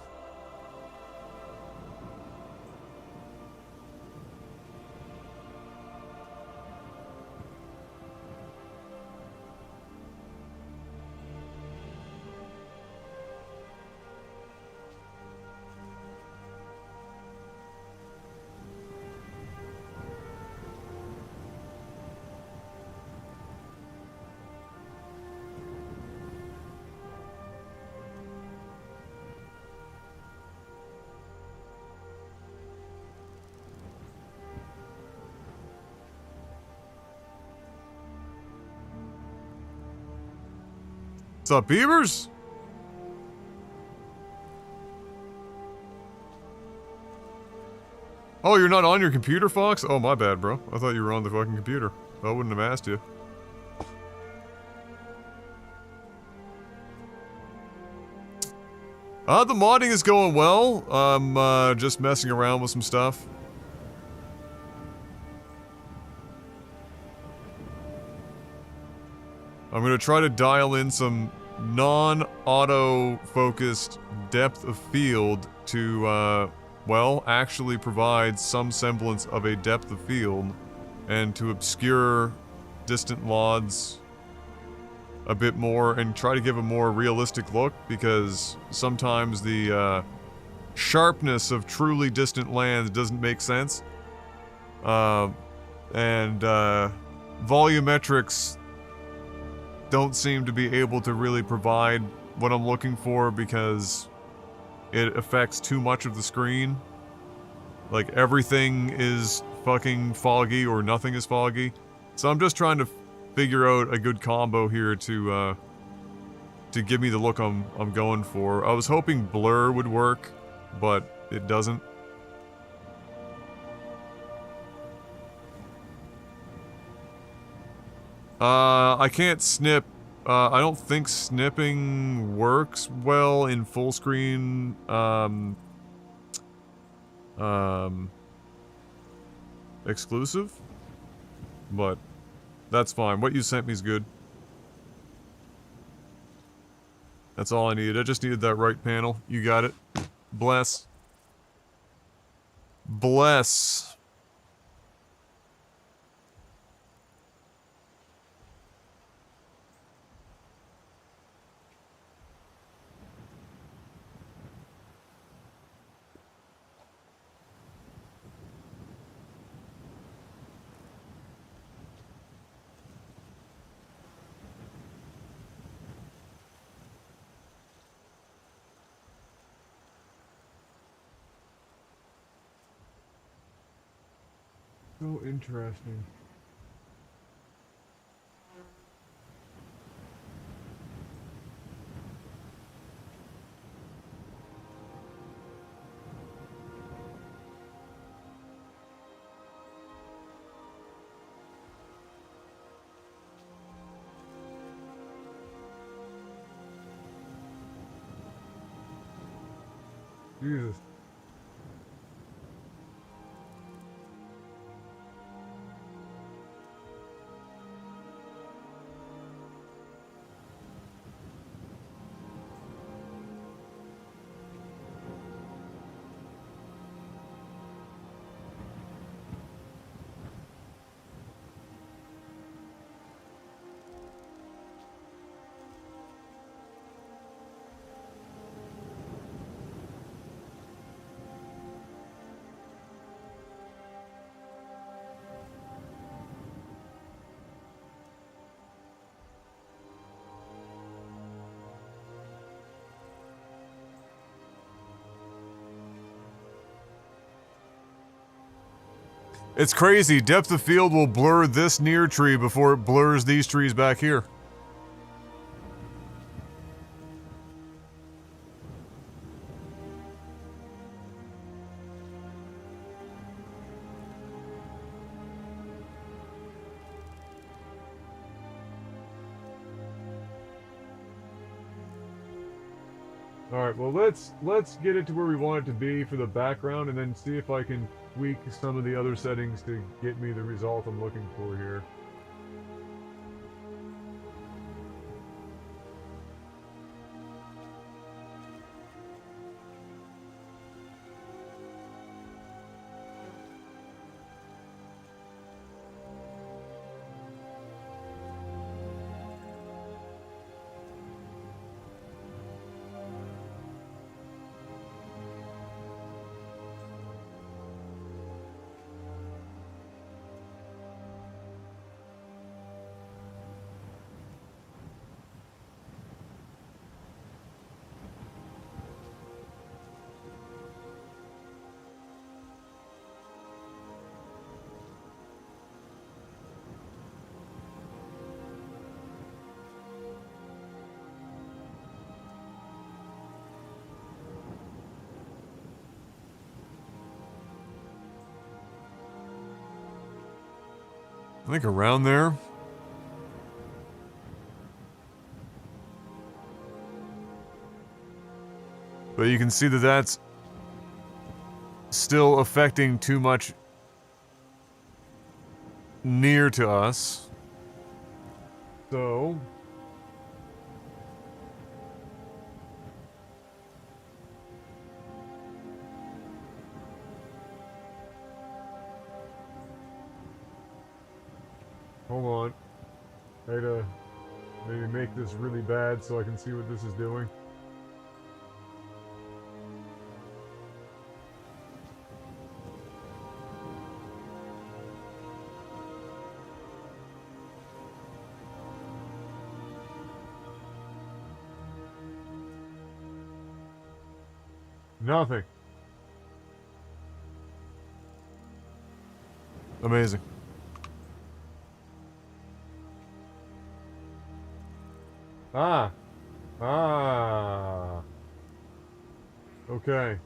What's up, beavers? Oh, you're not on your computer, Fox? Oh, my bad, bro. I thought you were on the fucking computer. I wouldn't have asked you. The modding is going well. I'm, just messing around with some stuff. I'm gonna try to dial in some non-auto-focused depth of field to, well, actually provide some semblance of a depth of field and to obscure distant LODs a bit more and try to give a more realistic look, because sometimes the, sharpness of truly distant lands doesn't make sense. Volumetrics don't seem to be able to really provide what I'm looking for because it affects too much of the screen. Like, everything is fucking foggy or nothing is foggy. So I'm just trying to figure out a good combo here to give me the look I'm going for. I was hoping blur would work, but it doesn't. I can't snip. I don't think snipping works well in full screen, exclusive, but that's fine. What you sent me is good. That's all I needed. I just needed that right panel. You got it. Bless. Bless. So interesting. Jesus. It's crazy. Depth of field will blur this near tree before it blurs these trees back here. Alright, well let's get it to where we want it to be for the background and then see if I can tweak some of the other settings to get me the result I'm looking for here. I think around there. But you can see that that's still affecting too much near to us. So... hold on. I gotta maybe make this really bad so I can see what this is doing. Nothing. Amazing. Ah. Ah. Okay.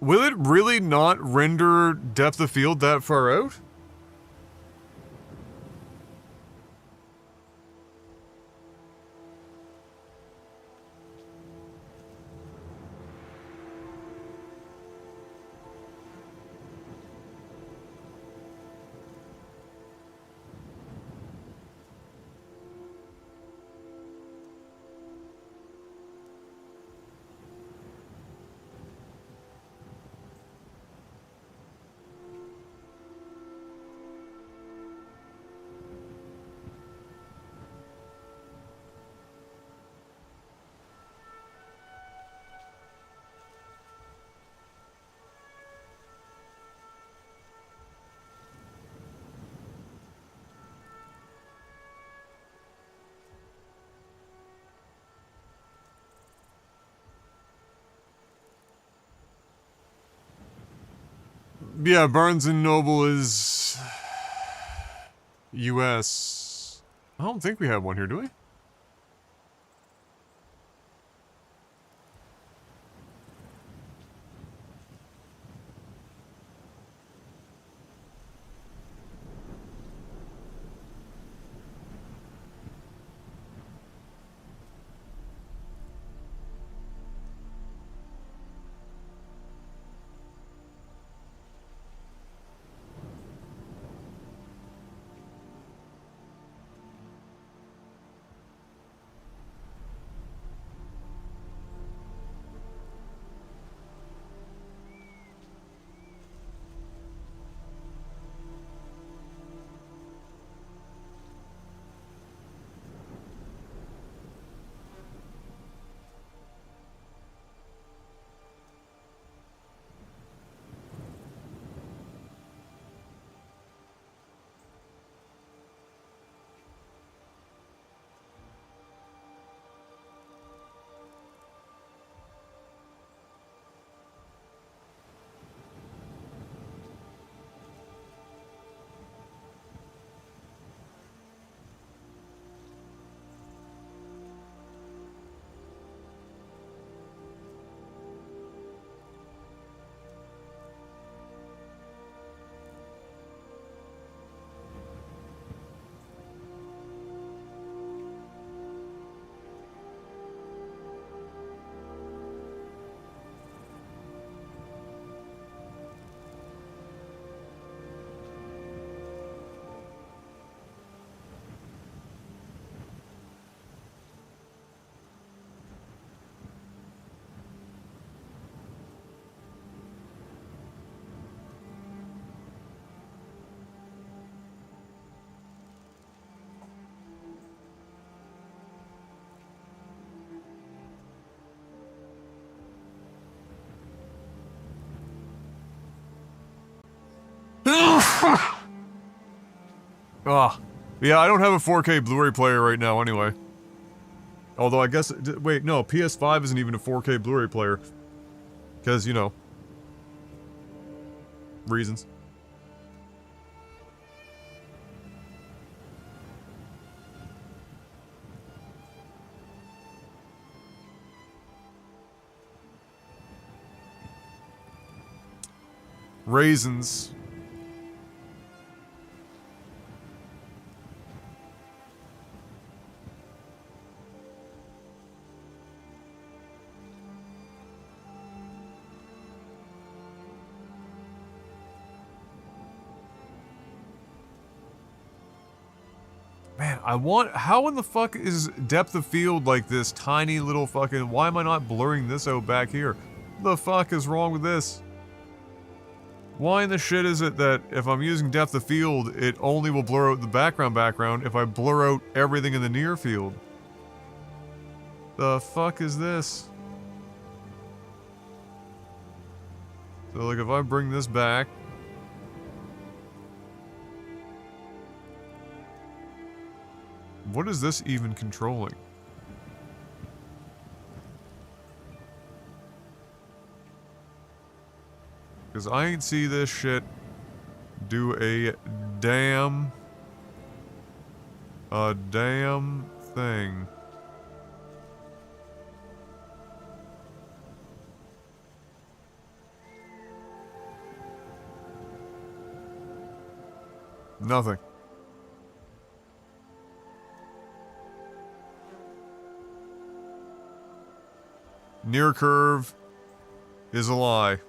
Will it really not render depth of field that far out? Yeah, Barnes and Noble is US. I don't think we have one here, do we? Ah. Yeah, I don't have a 4K Blu-ray player right now anyway. Although I guess... Wait, no, PS5 isn't even a 4K Blu-ray player. Because, you know... reasons. Raisins. Man, I want... How in the fuck is depth of field like this tiny little fucking... Why am I not blurring this out back here? What the fuck is wrong with this? Why in the shit is it that if I'm using depth of field, it only will blur out the background if I blur out everything in the near field? The fuck is this? So like if I bring this back... What is this even controlling? Because I ain't see this shit do a damn thing. Nothing. Near curve is a lie.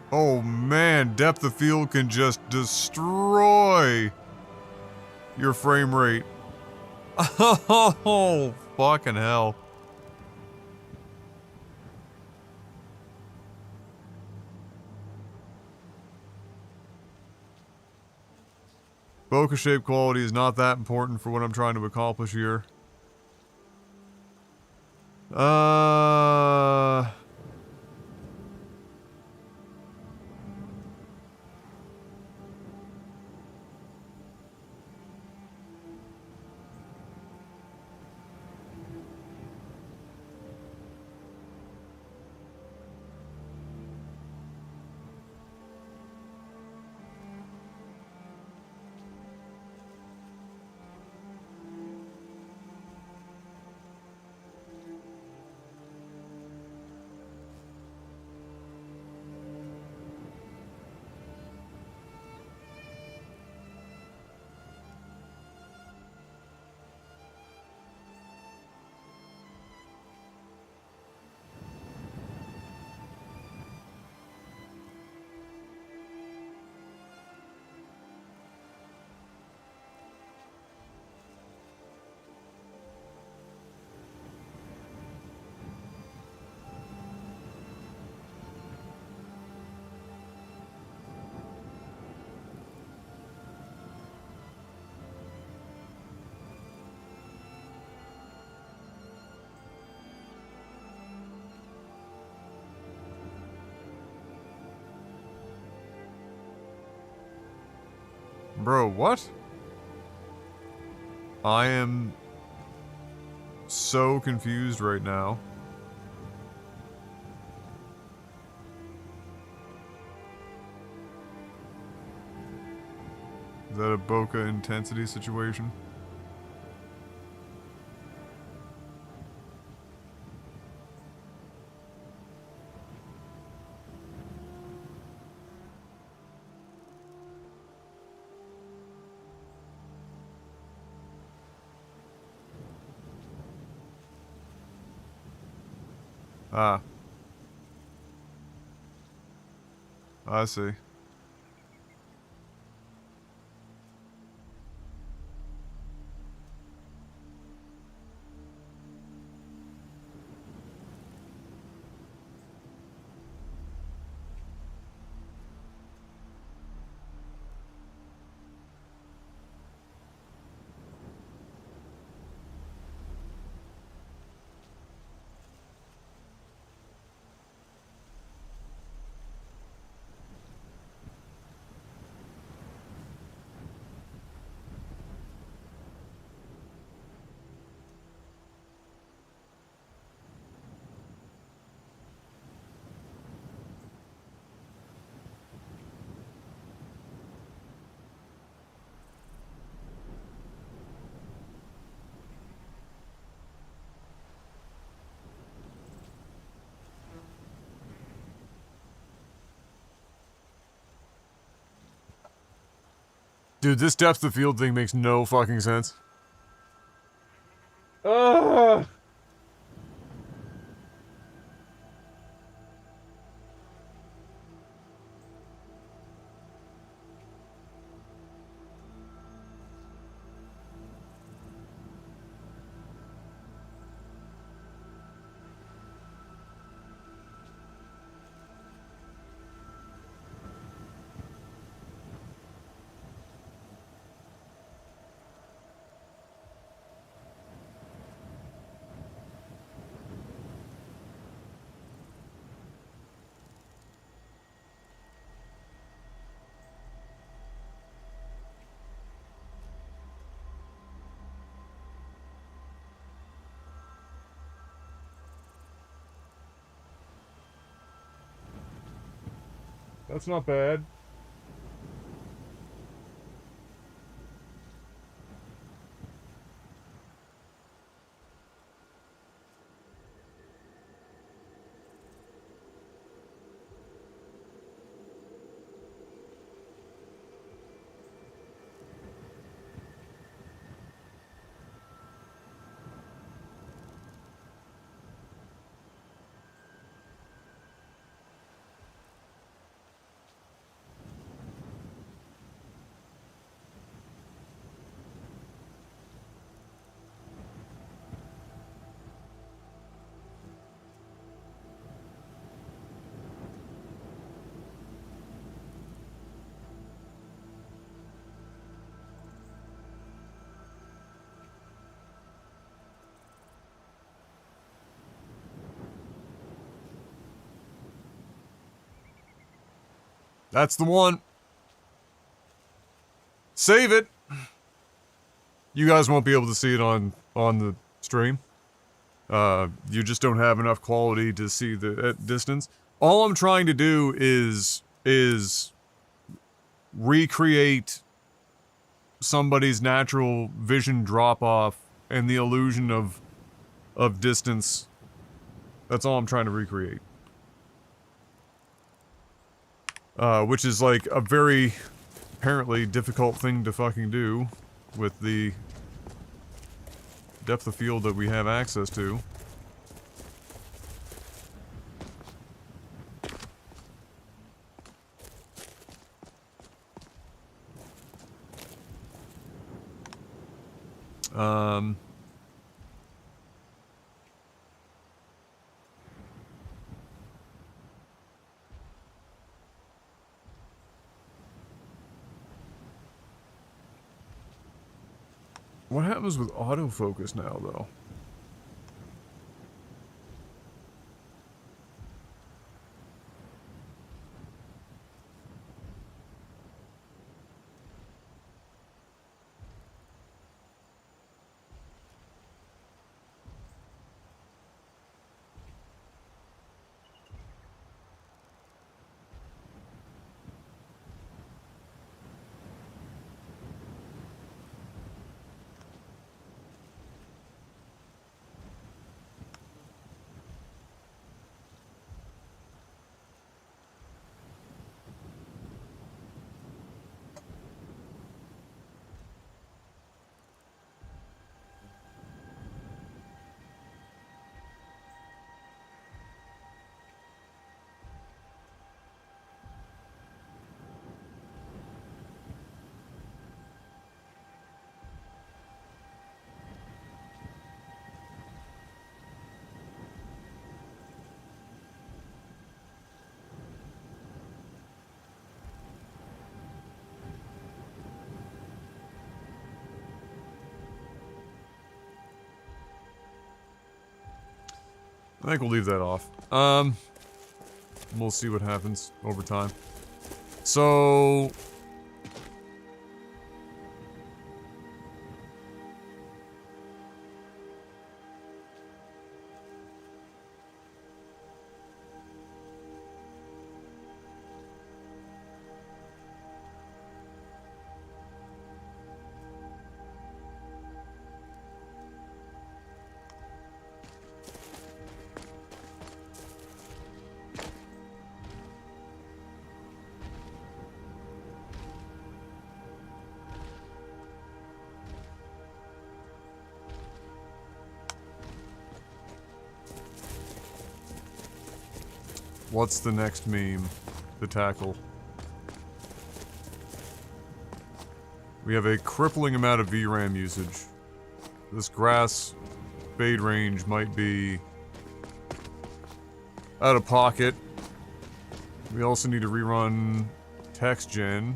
Oh man, depth of field can just destroy your frame rate. Oh, fucking hell. Bokeh shape quality is not that important for what I'm trying to accomplish here. Bro, what? I am so confused right now. Is that a bokeh intensity situation? Ah. I see. Dude, this depth of field thing makes no fucking sense. Ugh. That's not bad. That's the one. Save it. You guys won't be able to see it on the stream. You just don't have enough quality to see the distance. All I'm trying to do is recreate somebody's natural vision drop off and the illusion of distance. That's all I'm trying to recreate. Which is like a very apparently difficult thing to fucking do with the depth of field that we have access to. What happens with autofocus now, though? I think we'll leave that off. We'll see what happens over time. So... What's the next meme to tackle? We have a crippling amount of VRAM usage. This grass fade range might be out of pocket. We also need to rerun text gen.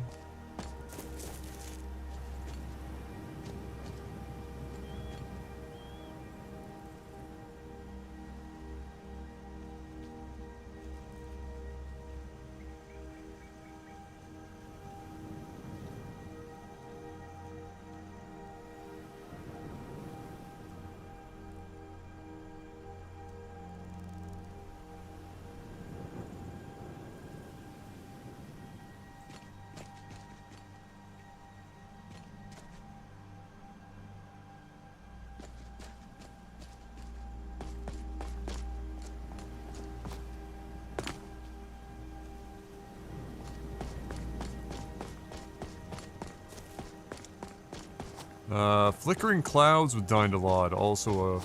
Flickering clouds with Dindalod, also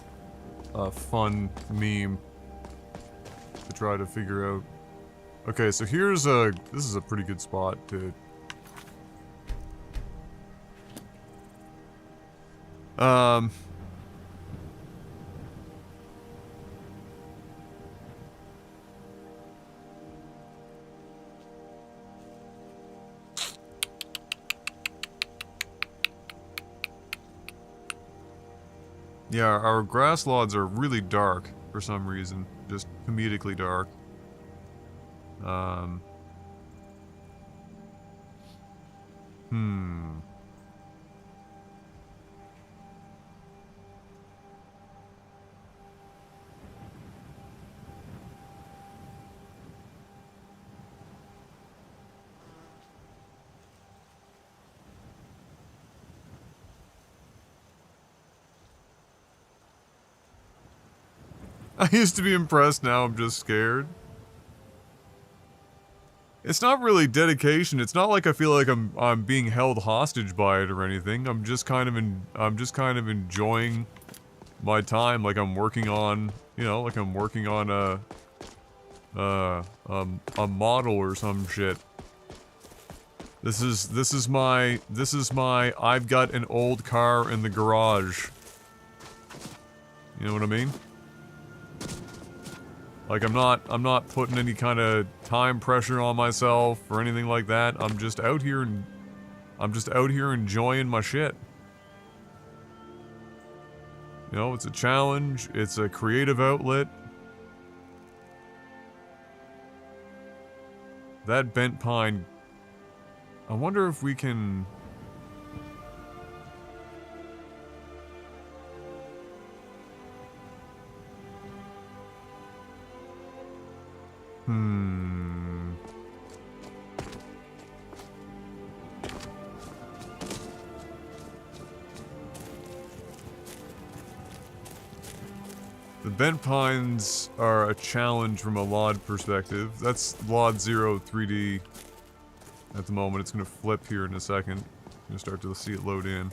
a fun meme to try to figure out. Okay, so this is a pretty good spot to... Yeah, our grass lods are really dark for some reason. Just comedically dark. I used to be impressed, now I'm just scared. It's not really dedication. It's not like I feel like I'm being held hostage by it or anything. I'm just kind of enjoying my time, like I'm working on, you know, like I'm working on a model or some shit. This is my I've got an old car in the garage. You know what I mean? Like I'm not putting any kind of time pressure on myself or anything like that. I'm just out here enjoying my shit. You know, it's a challenge, it's a creative outlet. That bent pine, I wonder if we can... The bent pines are a challenge from a LOD perspective. That's LOD 0 3D at the moment. It's gonna flip here in a second. I'm gonna start to see it load in.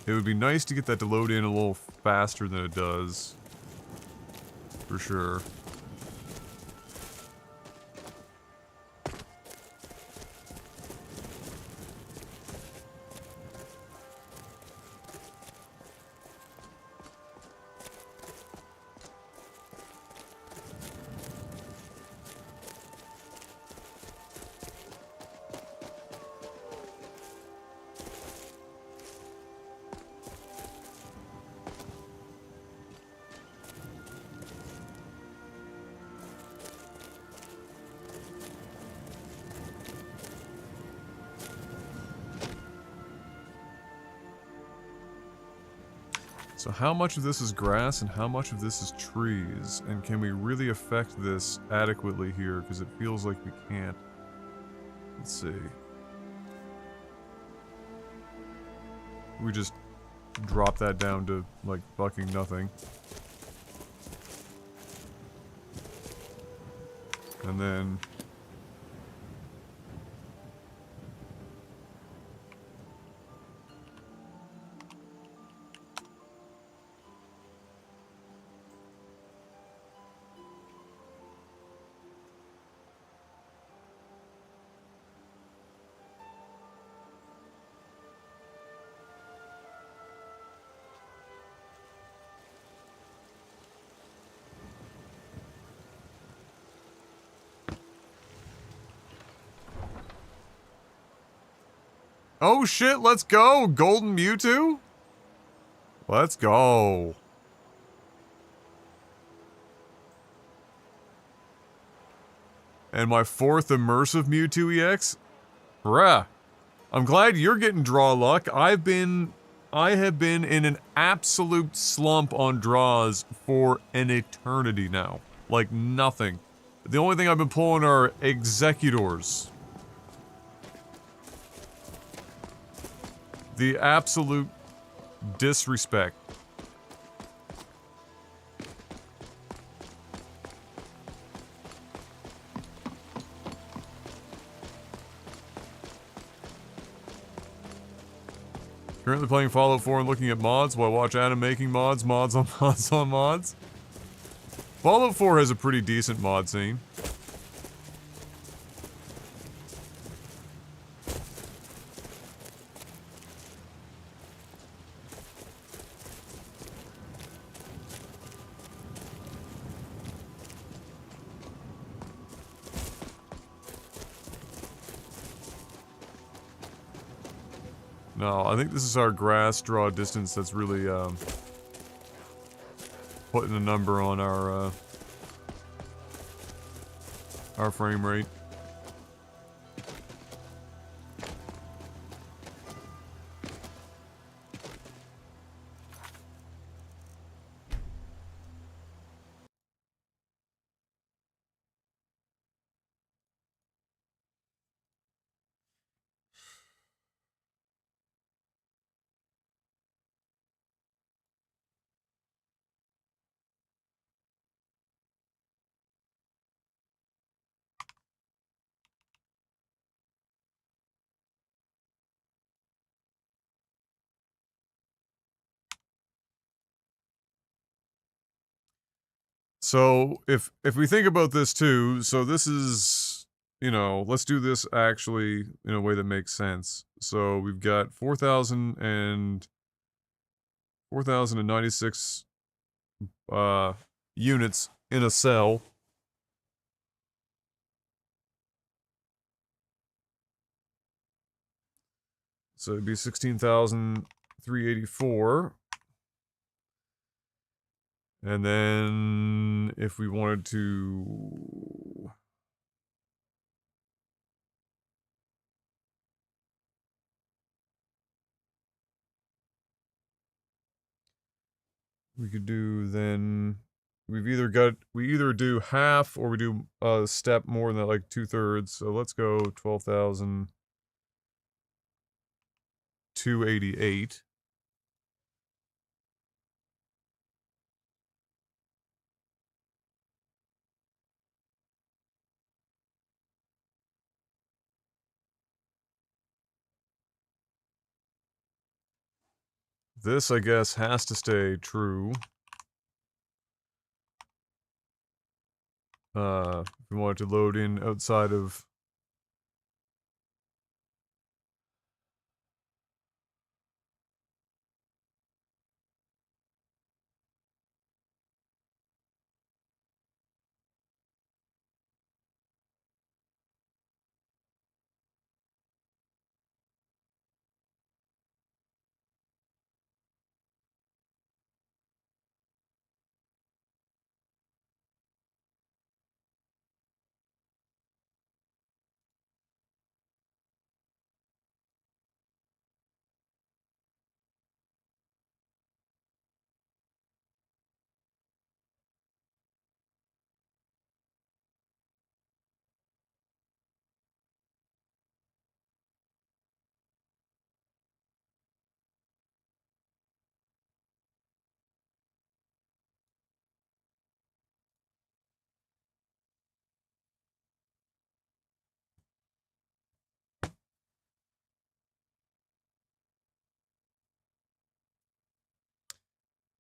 It would be nice to get that to load in a little faster than it does. For sure. So how much of this is grass and how much of this is trees? And can we really affect this adequately here? Because it feels like we can't. Let's see. We just drop that down to, like, fucking nothing. And then... Oh shit, let's go! Golden Mewtwo? Let's go. And my 4th immersive Mewtwo EX? Bruh. I'm glad you're getting draw luck. I have been in an absolute slump on draws for an eternity now. Like nothing. The only thing I've been pulling are Executors. The absolute disrespect. Currently playing Fallout 4 and looking at mods while I watch Adam making mods on mods on mods. Fallout 4 has a pretty decent mod scene. No, I think this is our grass draw distance that's really, putting a number on our frame rate. So, if we think about this too, so this is, you know, let's do this actually in a way that makes sense. So, we've got 4,096 units in a cell. So it'd be 16,384. And then if we wanted to... we could do then... we either do half or we do a step more than like 2/3. So let's go 12,288. This, I guess, has to stay true. If we wanted to load in outside of...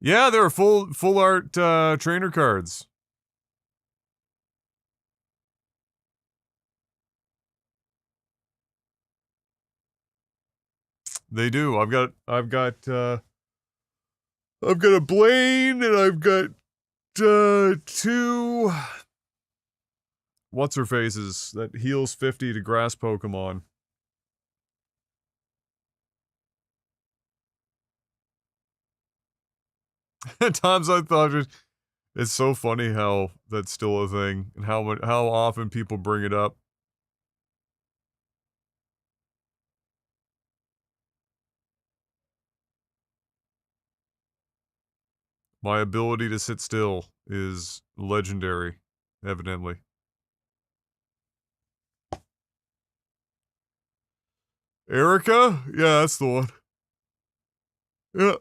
Yeah, there are full art trainer cards. They do. I've got a Blaine and I've got 2 what's her faces that heals 50 to grass Pokemon. At times I thought it's so funny how that's still a thing and how often people bring it up. My ability to sit still is legendary, evidently. Erica? Yeah, that's the one. Yeah.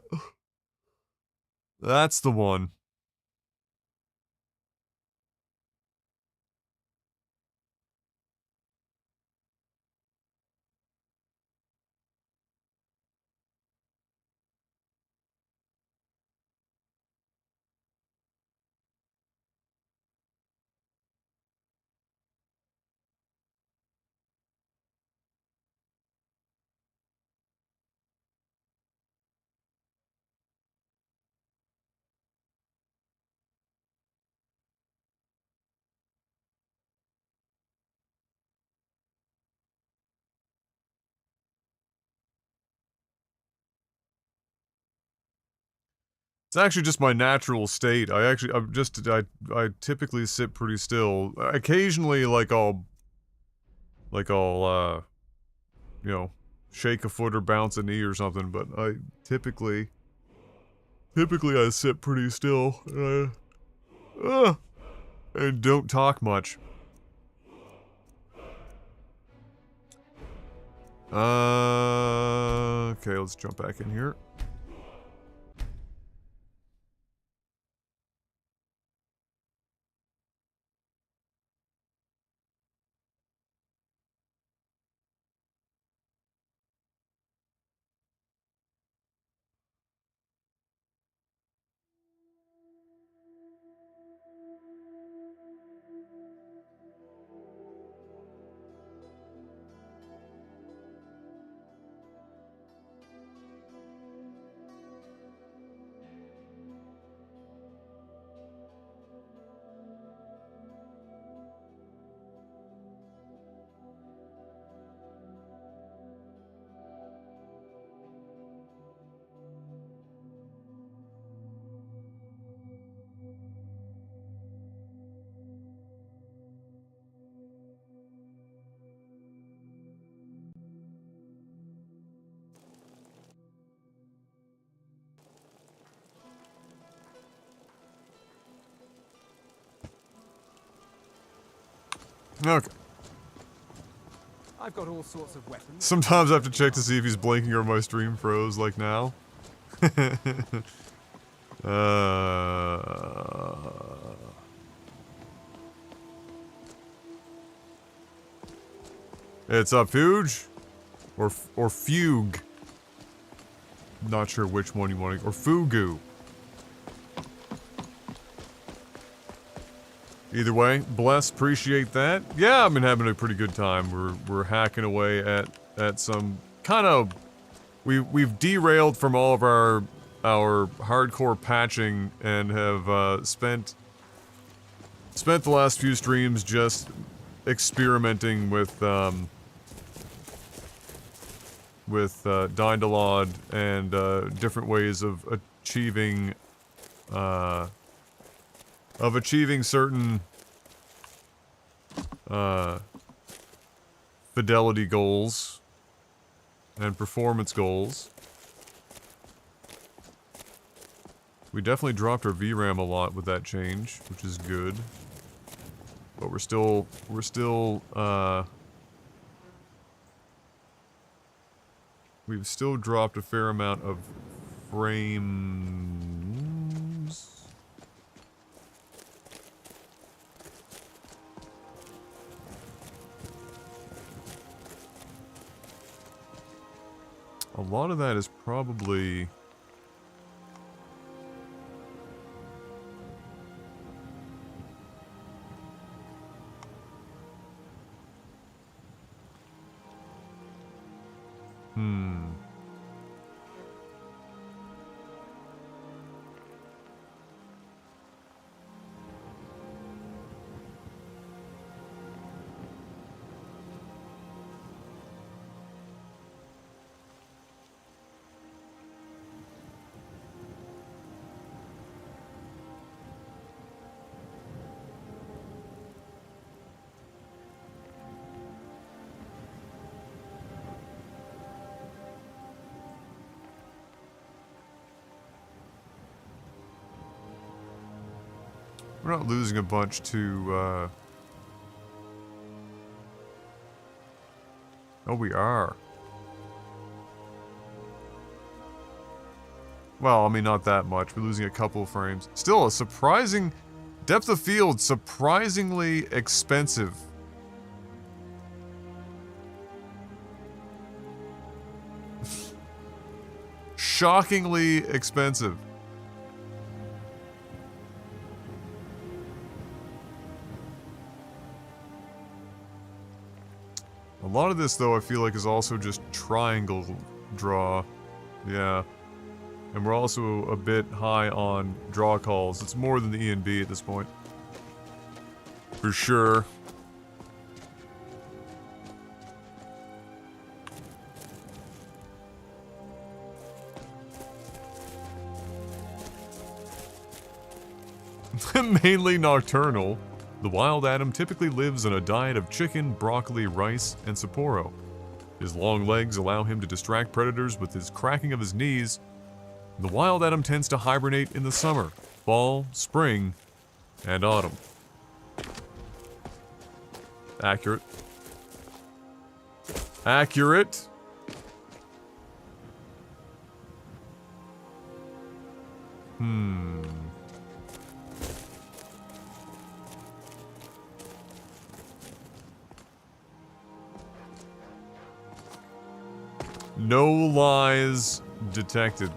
That's the one. It's actually just my natural state. I typically sit pretty still. Occasionally, I'll you know, shake a foot or bounce a knee or something, but I typically I sit pretty still. And don't talk much. Okay, let's jump back in here. Okay. I've got all sorts of weapons. Sometimes I have to check to see if he's blinking or my stream froze, like now. It's up, Fuge? Or Fugue. Not sure which one you want to... Or Fugu. Either way, bless, appreciate that. Yeah, I've been having a pretty good time. We're hacking away at some kind of... We've derailed from all of our hardcore patching and have spent the last few streams just experimenting with Dindalod and different ways of achieving certain fidelity goals and performance goals. We definitely dropped our VRAM a lot with that change, which is good. But we've still dropped a fair amount of frames. A lot of that is probably Hmm. We're not losing a bunch to, Oh, we are. Well, I mean, not that much. We're losing a couple of frames. Still, a surprising... Depth of field, surprisingly expensive. Shockingly expensive. A lot of this, though, I feel like is also just triangle draw. Yeah. And we're also a bit high on draw calls. It's more than the E and B at this point. For sure. Mainly nocturnal, the wild atom typically lives on a diet of chicken, broccoli, rice, and Sapporo. His long legs allow him to distract predators with his cracking of his knees. The wild atom tends to hibernate in the summer, fall, spring, and autumn. Accurate. Accurate. No lies detected.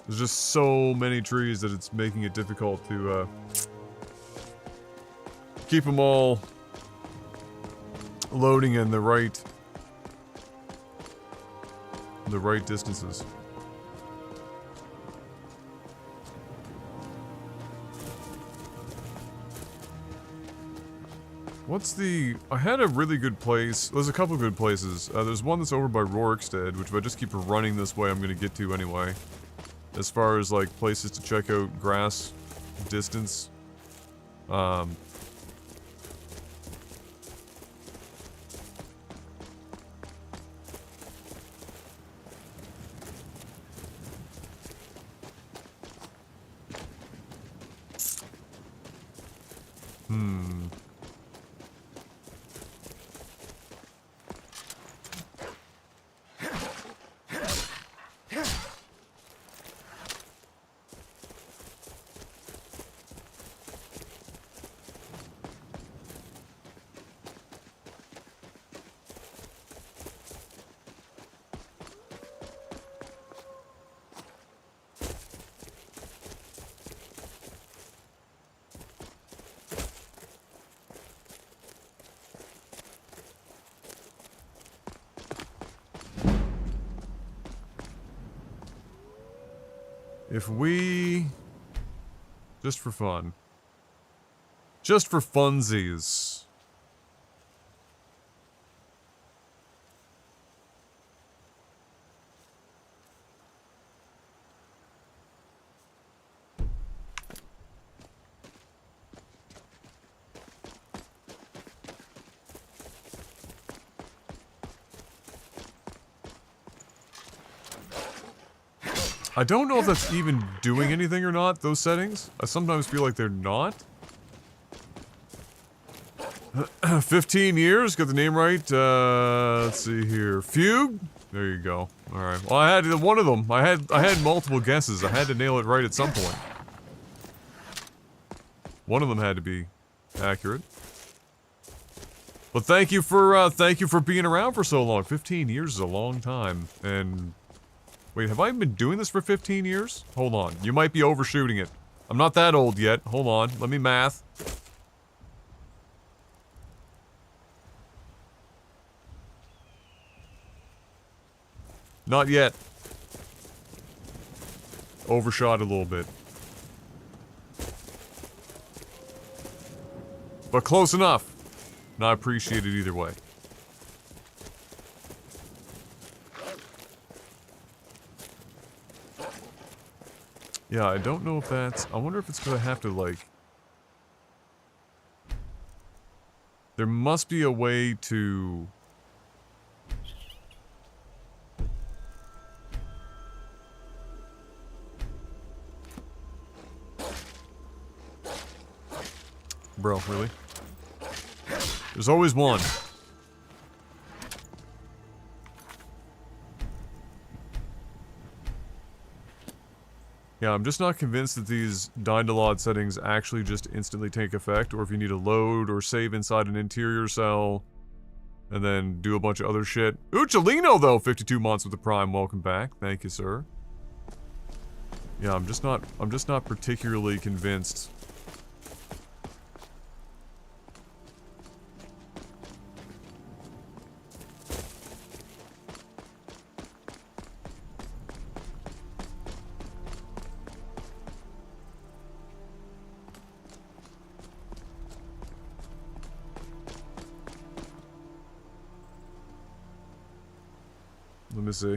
There's just so many trees that it's making it difficult to, keep them all loading in the right distances. What's the... I had a really good place. There's a couple good places. There's one that's over by Rorikstead, which if I just keep running this way, I'm gonna get to anyway. As far as, like, places to check out grass distance. If we... Just for fun. Just for funsies. I don't know if that's even doing anything or not, those settings. I sometimes feel like they're not. 15 years, got the name right. Let's see here. Fugue? There you go. Alright. Well, I had one of them. I had multiple guesses. I had to nail it right at some point. One of them had to be accurate. But thank you for being around for so long. 15 years is a long time. And wait, have I been doing this for 15 years? Hold on. You might be overshooting it. I'm not that old yet. Hold on. Let me math. Not yet. Overshot a little bit. But close enough. And I appreciate it either way. Yeah, I don't know if that's... I wonder if it's because I have to, like... There must be a way to... Bro, really? There's always one. Yeah, I'm just not convinced that these Dynalod settings actually just instantly take effect, or if you need to load or save inside an interior cell, and then do a bunch of other shit. Uchalino, though, 52 months with the Prime, welcome back. Thank you, sir. Yeah, I'm just not particularly convinced. Let me see.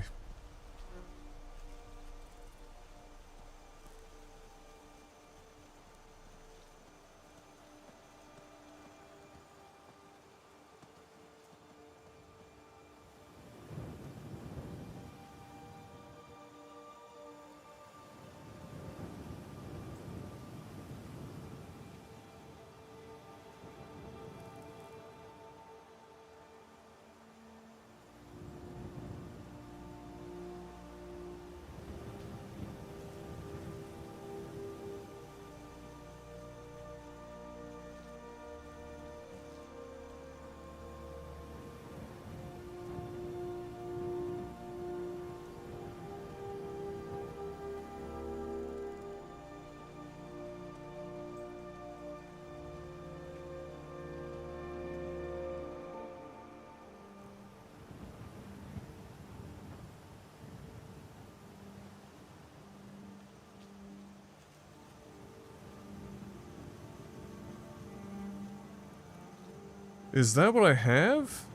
Is that what I have?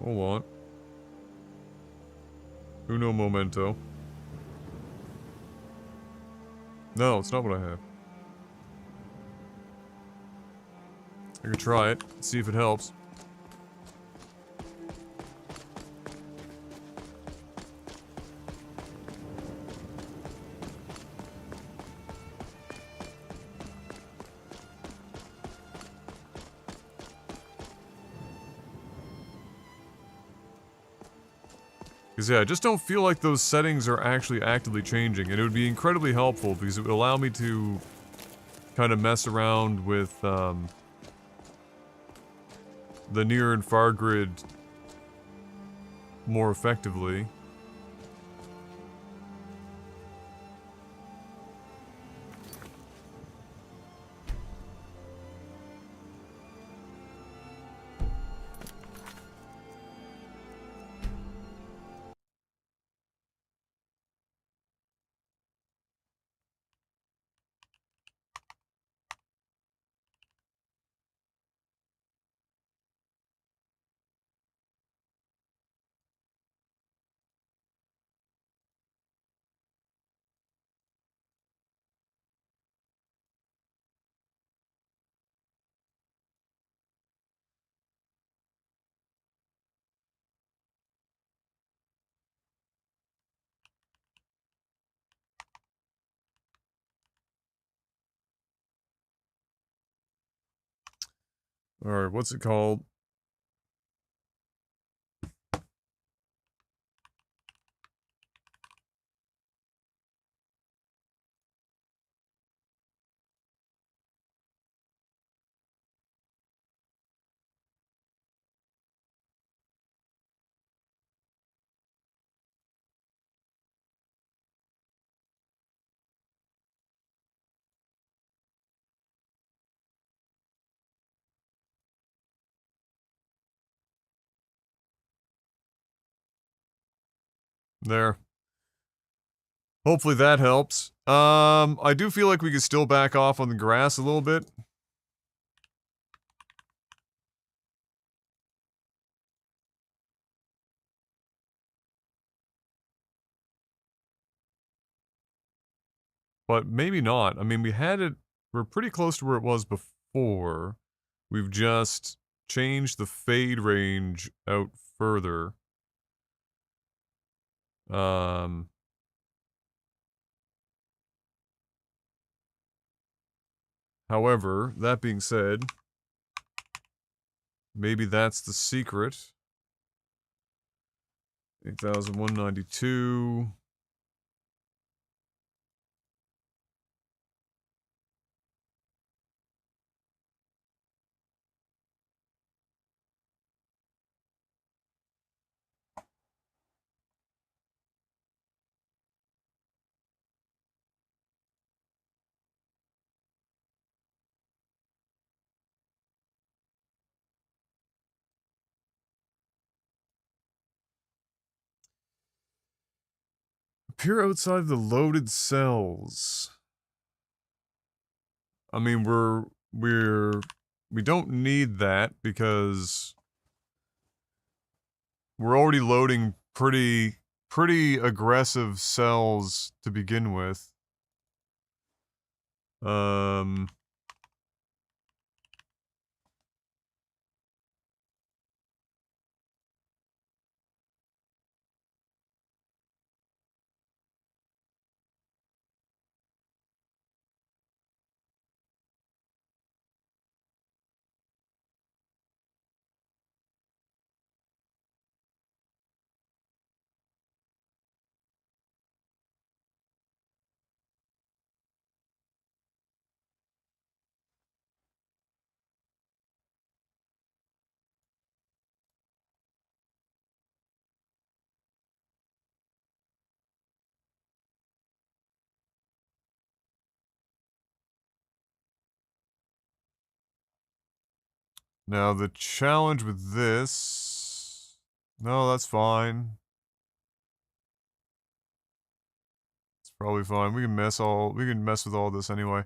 Hold on. Uno momento. No, it's not what I have. I can try it, see if it helps. Because yeah, I just don't feel like those settings are actually actively changing, and it would be incredibly helpful because it would allow me to kind of mess around with the near and far grid more effectively. Alright, what's it called? There. Hopefully that helps. I do feel like we could still back off on the grass a little bit. But maybe not. I mean, we're pretty close to where it was before. We've just changed the fade range out further. Um, However, that being said, maybe that's the secret. 8,192. Appear outside the loaded cells. I mean, we don't need that because we're already loading pretty aggressive cells to begin with. Now the challenge with this, no, that's fine. It's probably fine. We can mess with all this anyway.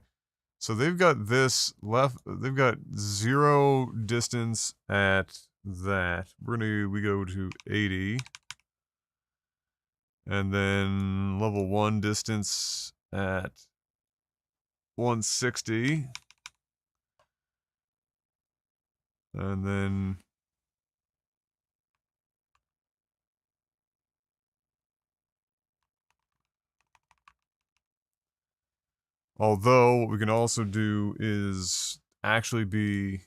So they've got this left, they've got 0 distance at that. We go to 80. And then level 1 distance at 160. And then although what we can also do is actually be,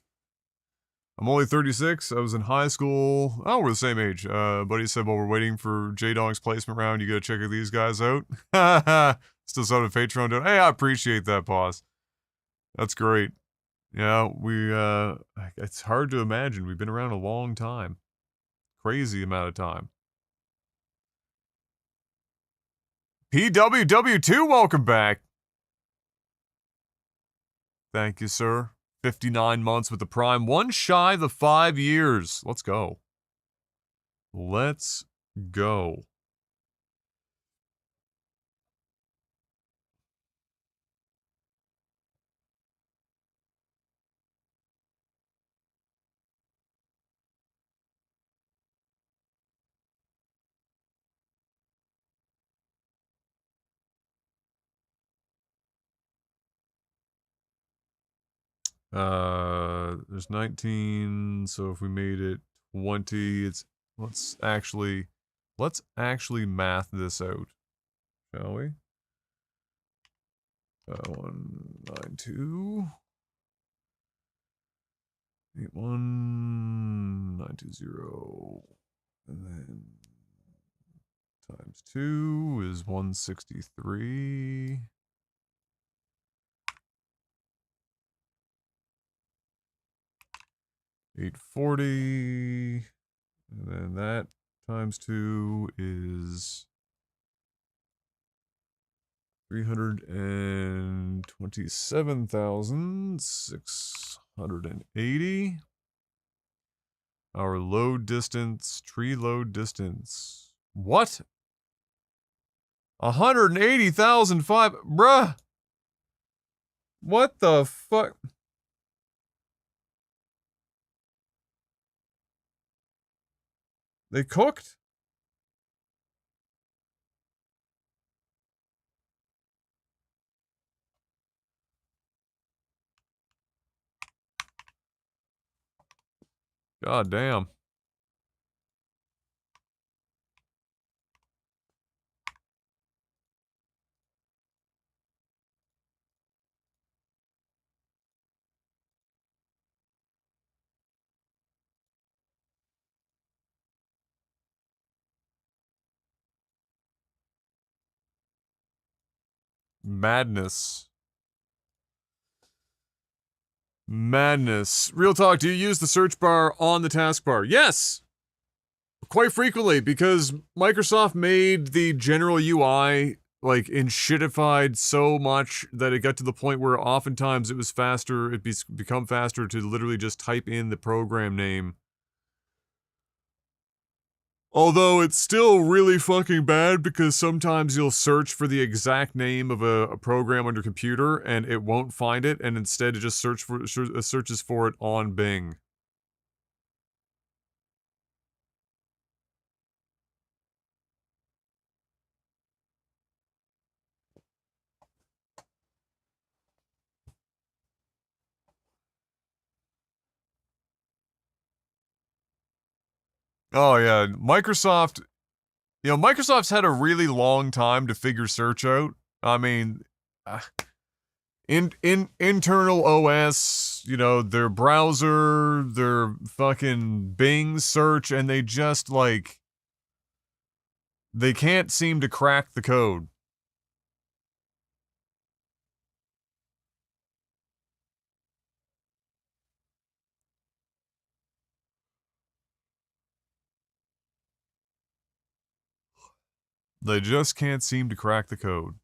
I'm only 36. I was in high school. Oh, we're the same age. Buddy said while we're waiting for J-Dong's placement round, you gotta check these guys out. Still sounded Patreon doing. Hey, I appreciate that, boss. That's great. Yeah, it's hard to imagine. We've been around a long time. Crazy amount of time. PWW2, welcome back. Thank you, sir. 59 months with the Prime. One shy the 5 years. Let's go. Let's go. There's 19, so if we made it 20, let's actually math this out, shall we? 192 81920. And then times 2 is 163. $840. And then that times 2 is 327,680. Our load distance, tree load distance. What? 180,005. Bruh. What the fuck? They cooked? God damn. Madness. Madness. Real talk, do you use the search bar on the taskbar? Yes! Quite frequently, because Microsoft made the general UI, like, enshittified so much that it got to the point where oftentimes it was faster, become faster to literally just type in the program name. Although it's still really fucking bad because sometimes you'll search for the exact name of a program on your computer and it won't find it, and instead it just searches for it on Bing. Oh yeah, Microsoft, Microsoft's had a really long time to figure search out. I mean, internal OS, their browser, their fucking Bing search, and they just like they can't seem to crack the code. They just can't seem to crack the code.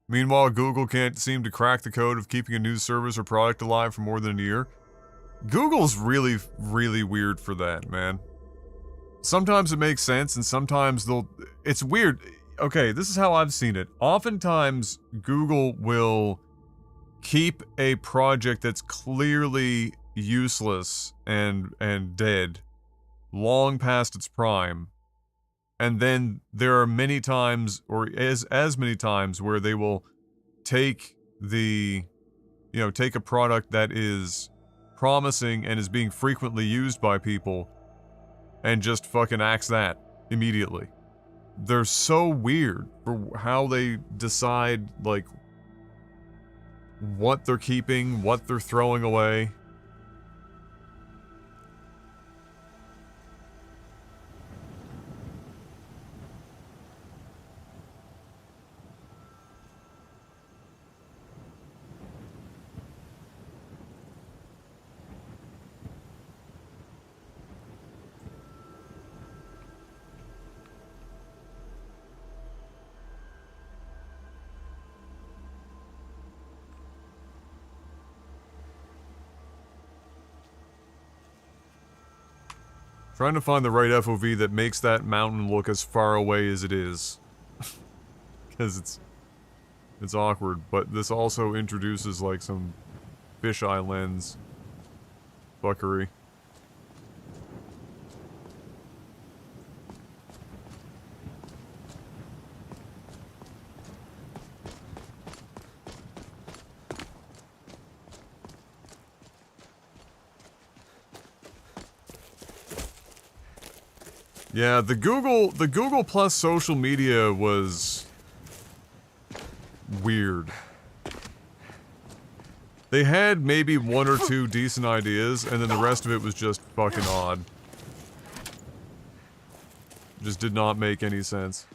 Meanwhile, Google can't seem to crack the code of keeping a news service or product alive for more than a year. Google's really, really weird for that, man. Sometimes it makes sense, and sometimes it's weird. Okay, this is how I've seen it. Oftentimes, Google will keep a project that's clearly useless and dead long past its prime. And then there are many times, or as many times, where they will take take a product that is promising and is being frequently used by people and just fucking axe that immediately. They're so weird for how they decide, like, what they're keeping, what they're throwing away. Trying to find the right FOV that makes that mountain look as far away as it is. Because it's awkward, but this also introduces like some fisheye lens fuckery. Yeah, the Google Plus social media was weird. They had maybe one or two decent ideas, and then the rest of it was just fucking odd. Just did not make any sense.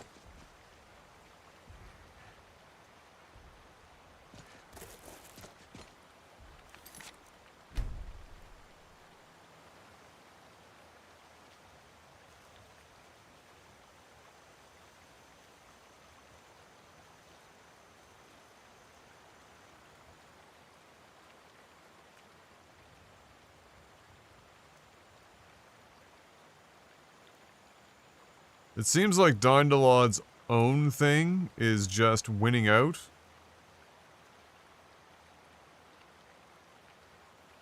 It seems like Dindalod's own thing is just winning out.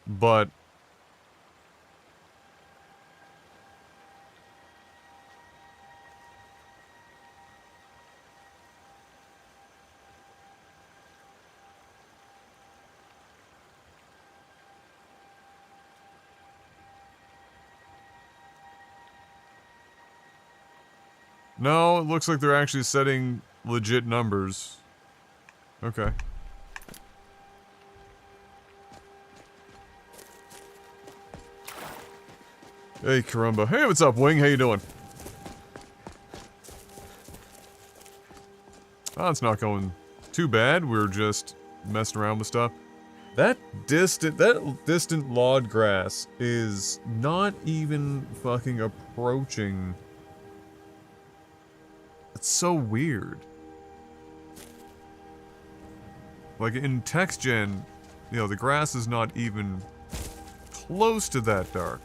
But no, it looks like they're actually setting legit numbers. Okay. Hey, Karumba. Hey, what's up, Wing? How you doing? Oh, it's not going too bad. We're just messing around with stuff. That distant lawn grass is not even fucking approaching. It's so weird. Like in text gen, you know, the grass is not even close to that dark.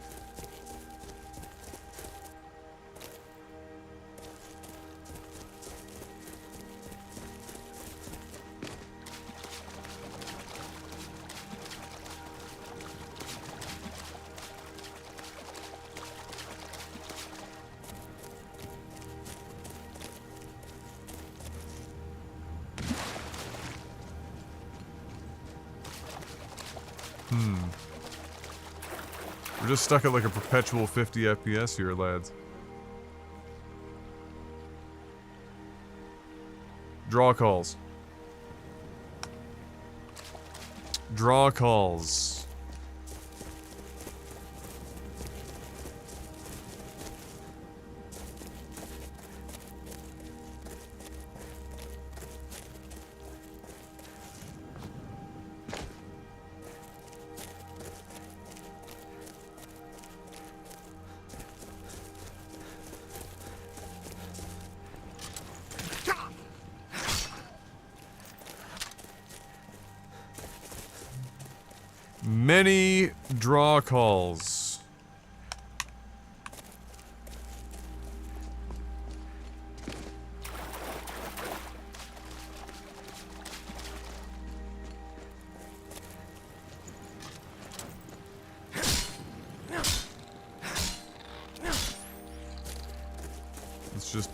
We're just stuck at like a perpetual 50 FPS here, lads. Draw calls. Draw calls. Many draw calls. Let's just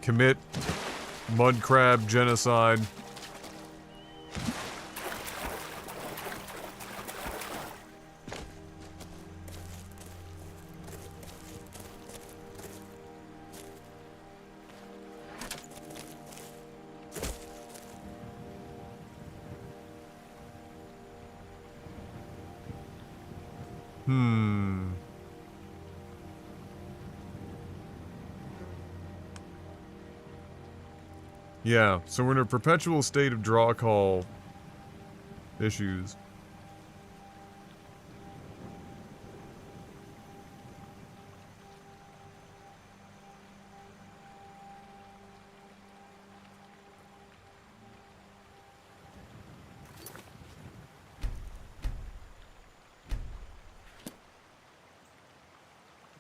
commit mud crab genocide. Yeah, so we're in a perpetual state of draw call issues.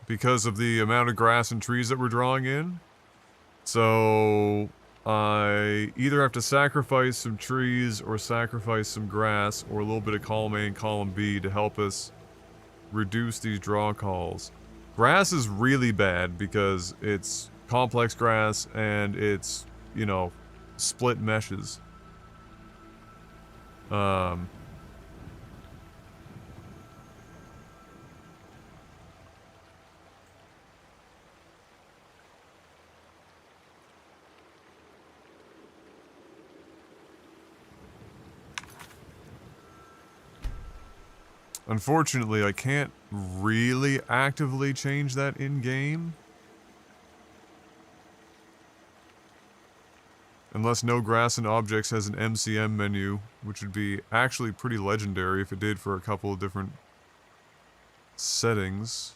because of the amount of grass and trees that we're drawing in. So I either have to sacrifice some trees or sacrifice some grass or a little bit of column A and column B to help us reduce these draw calls. Grass is really bad because it's complex grass and it's, you know, split meshes. Unfortunately, I can't really actively change that in-game. Unless No Grass and Objects has an MCM menu, which would be actually pretty legendary if it did for a couple of different settings.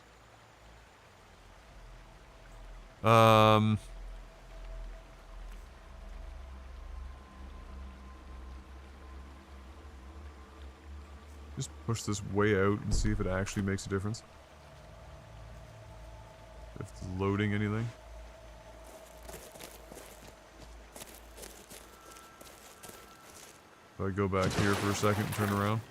Just push this way out and see if it actually makes a difference. If it's loading anything. If I go back here for a second and turn around.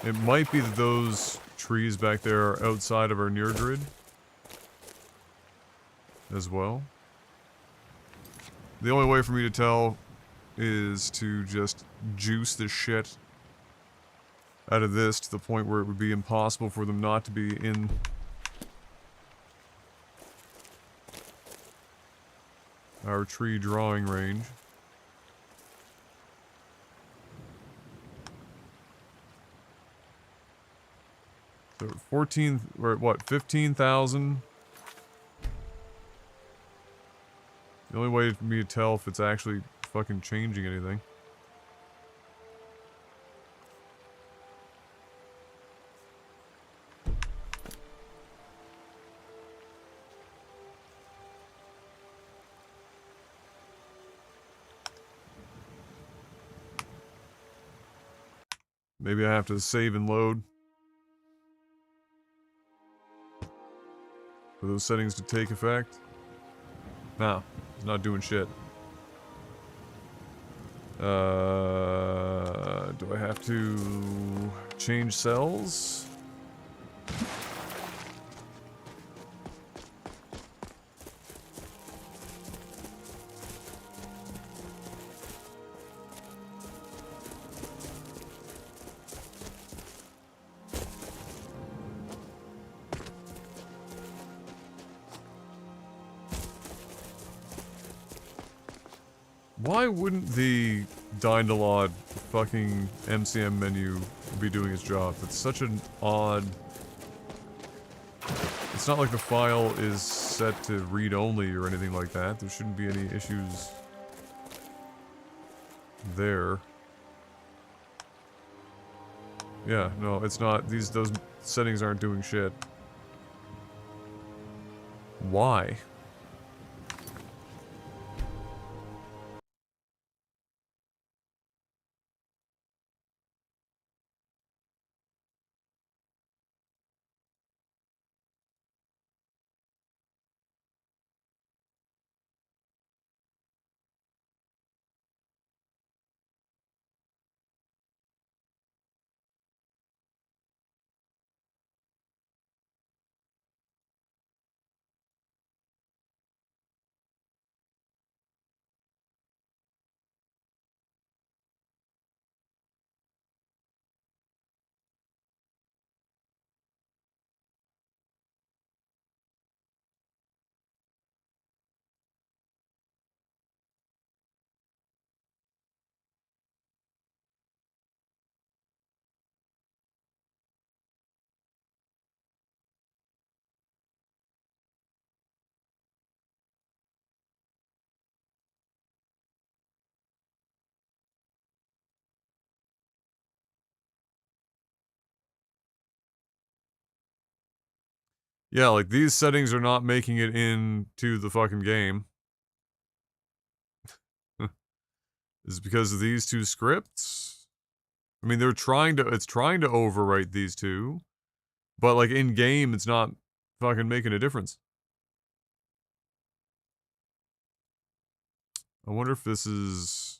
It might be that those trees back there are outside of our near grid as well. The only way for me to tell is to just juice the shit out of this to the point where it would be impossible for them not to be in our tree drawing range. So 14, we're at what, 15,000? The only way for me to tell if it's actually fucking changing anything. Maybe I have to save and load for those settings to take effect. No, it's not doing shit. Do I have to change cells? Why wouldn't the Dynalod fucking MCM menu be doing its job? It's such an odd... It's not like the file is set to read-only or anything like that. There shouldn't be any issues there. Yeah, no, it's not. Those settings aren't doing shit. Why? Yeah, like, these settings are not making it into the fucking game. Is it because of these two scripts? I mean, it's trying to overwrite these two, but, like, in-game, it's not fucking making a difference. I wonder if this is...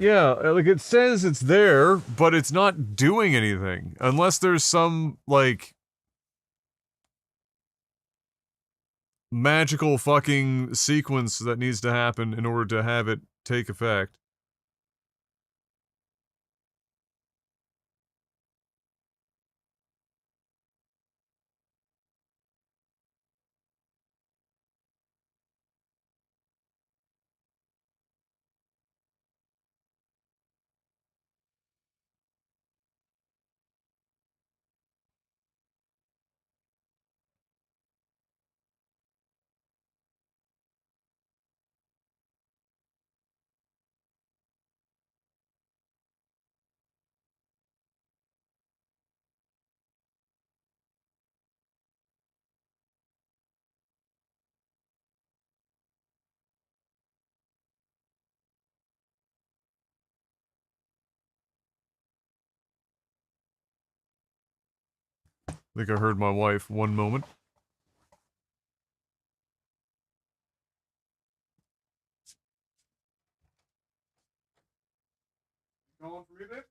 Yeah, like, it says it's there, but it's not doing anything. Unless there's some, like, magical fucking sequence that needs to happen in order to have it take effect. I think I heard my wife. One moment. Calling for me, babe?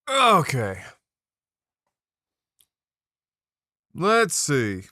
Okay. Let's see.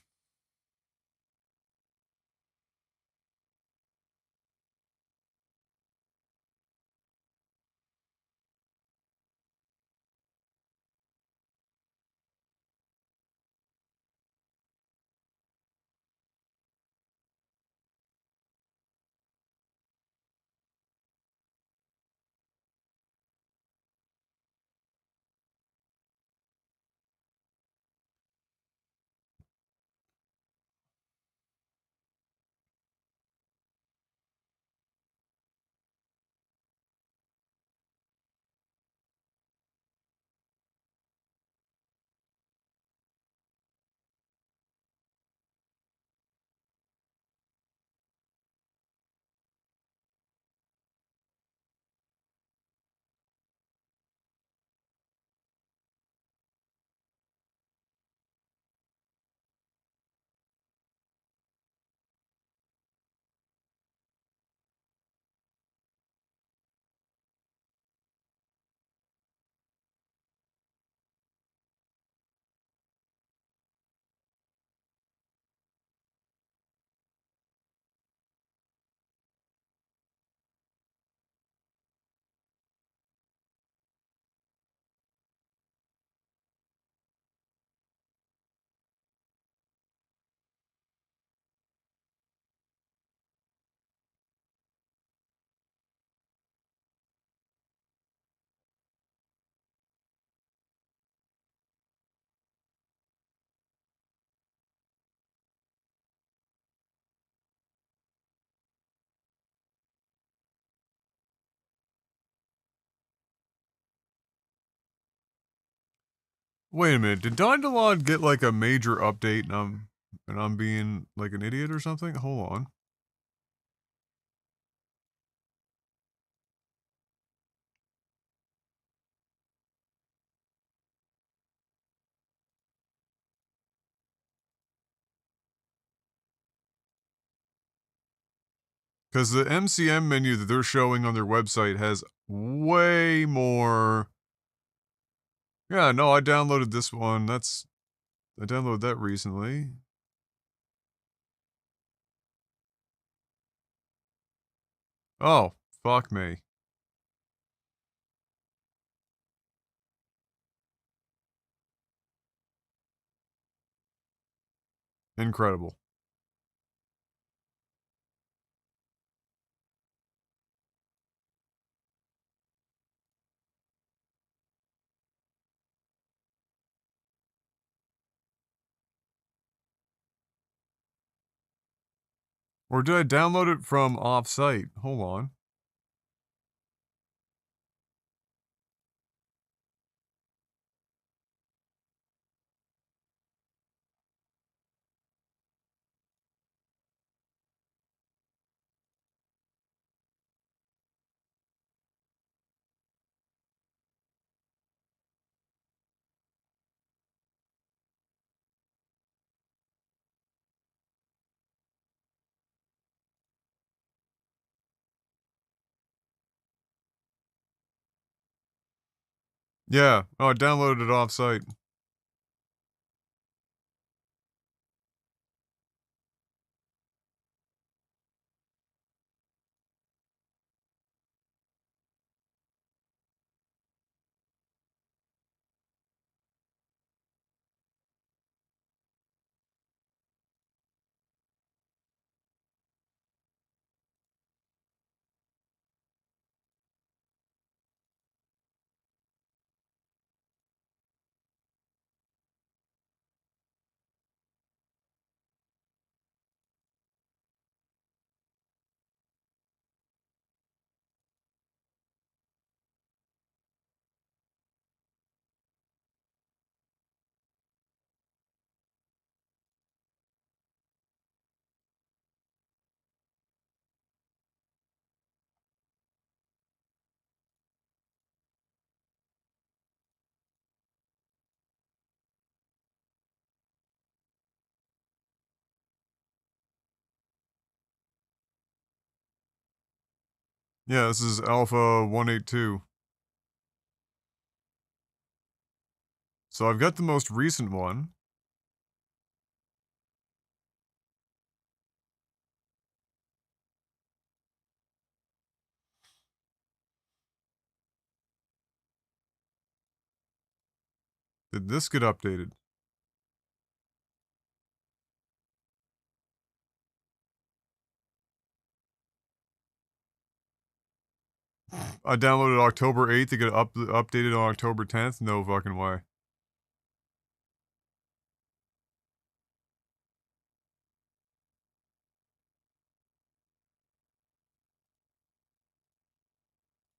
Wait a minute. Did Dandelion get like a major update and I'm being like an idiot or something? Hold on. Because the MCM menu that they're showing on their website has way more. Yeah, no, I downloaded this one. I downloaded that recently. Oh, fuck me. Incredible. Or did I download it from off-site? Hold on. Yeah. Oh, I downloaded it off-site. Yeah, this is Alpha 182. So I've got the most recent one. Did this get updated? I downloaded October 8th to get updated on October 10th? No fucking way.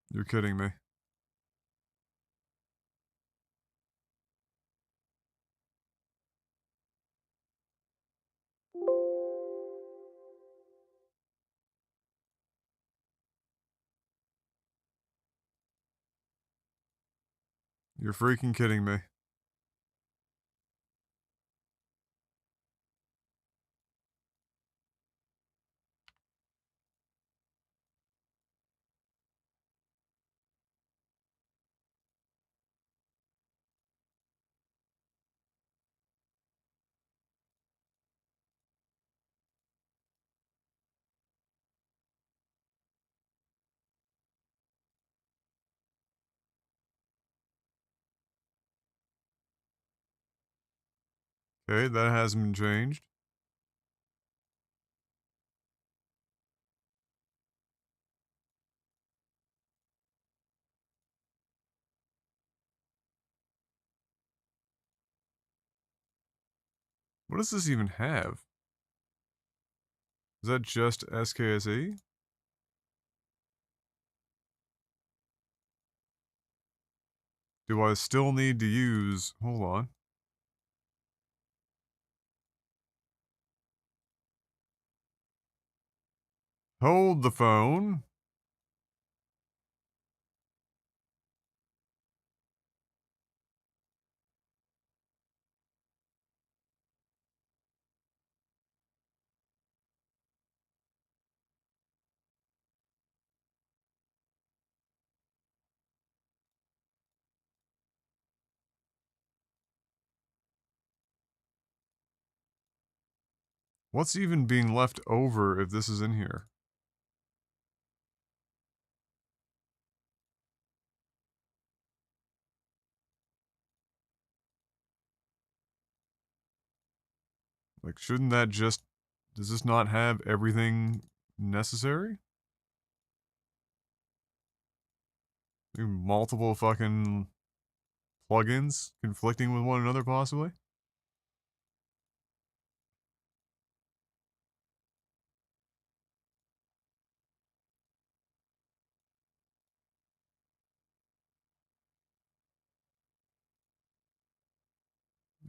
You're kidding me. You're freaking kidding me. Okay, that hasn't been changed. What does this even have? Is that just SKSE? Do I still need to use... Hold on. Hold the phone. What's even being left over if this is in here? Like, shouldn't that just... Does this not have everything necessary? Multiple fucking plugins conflicting with one another, possibly?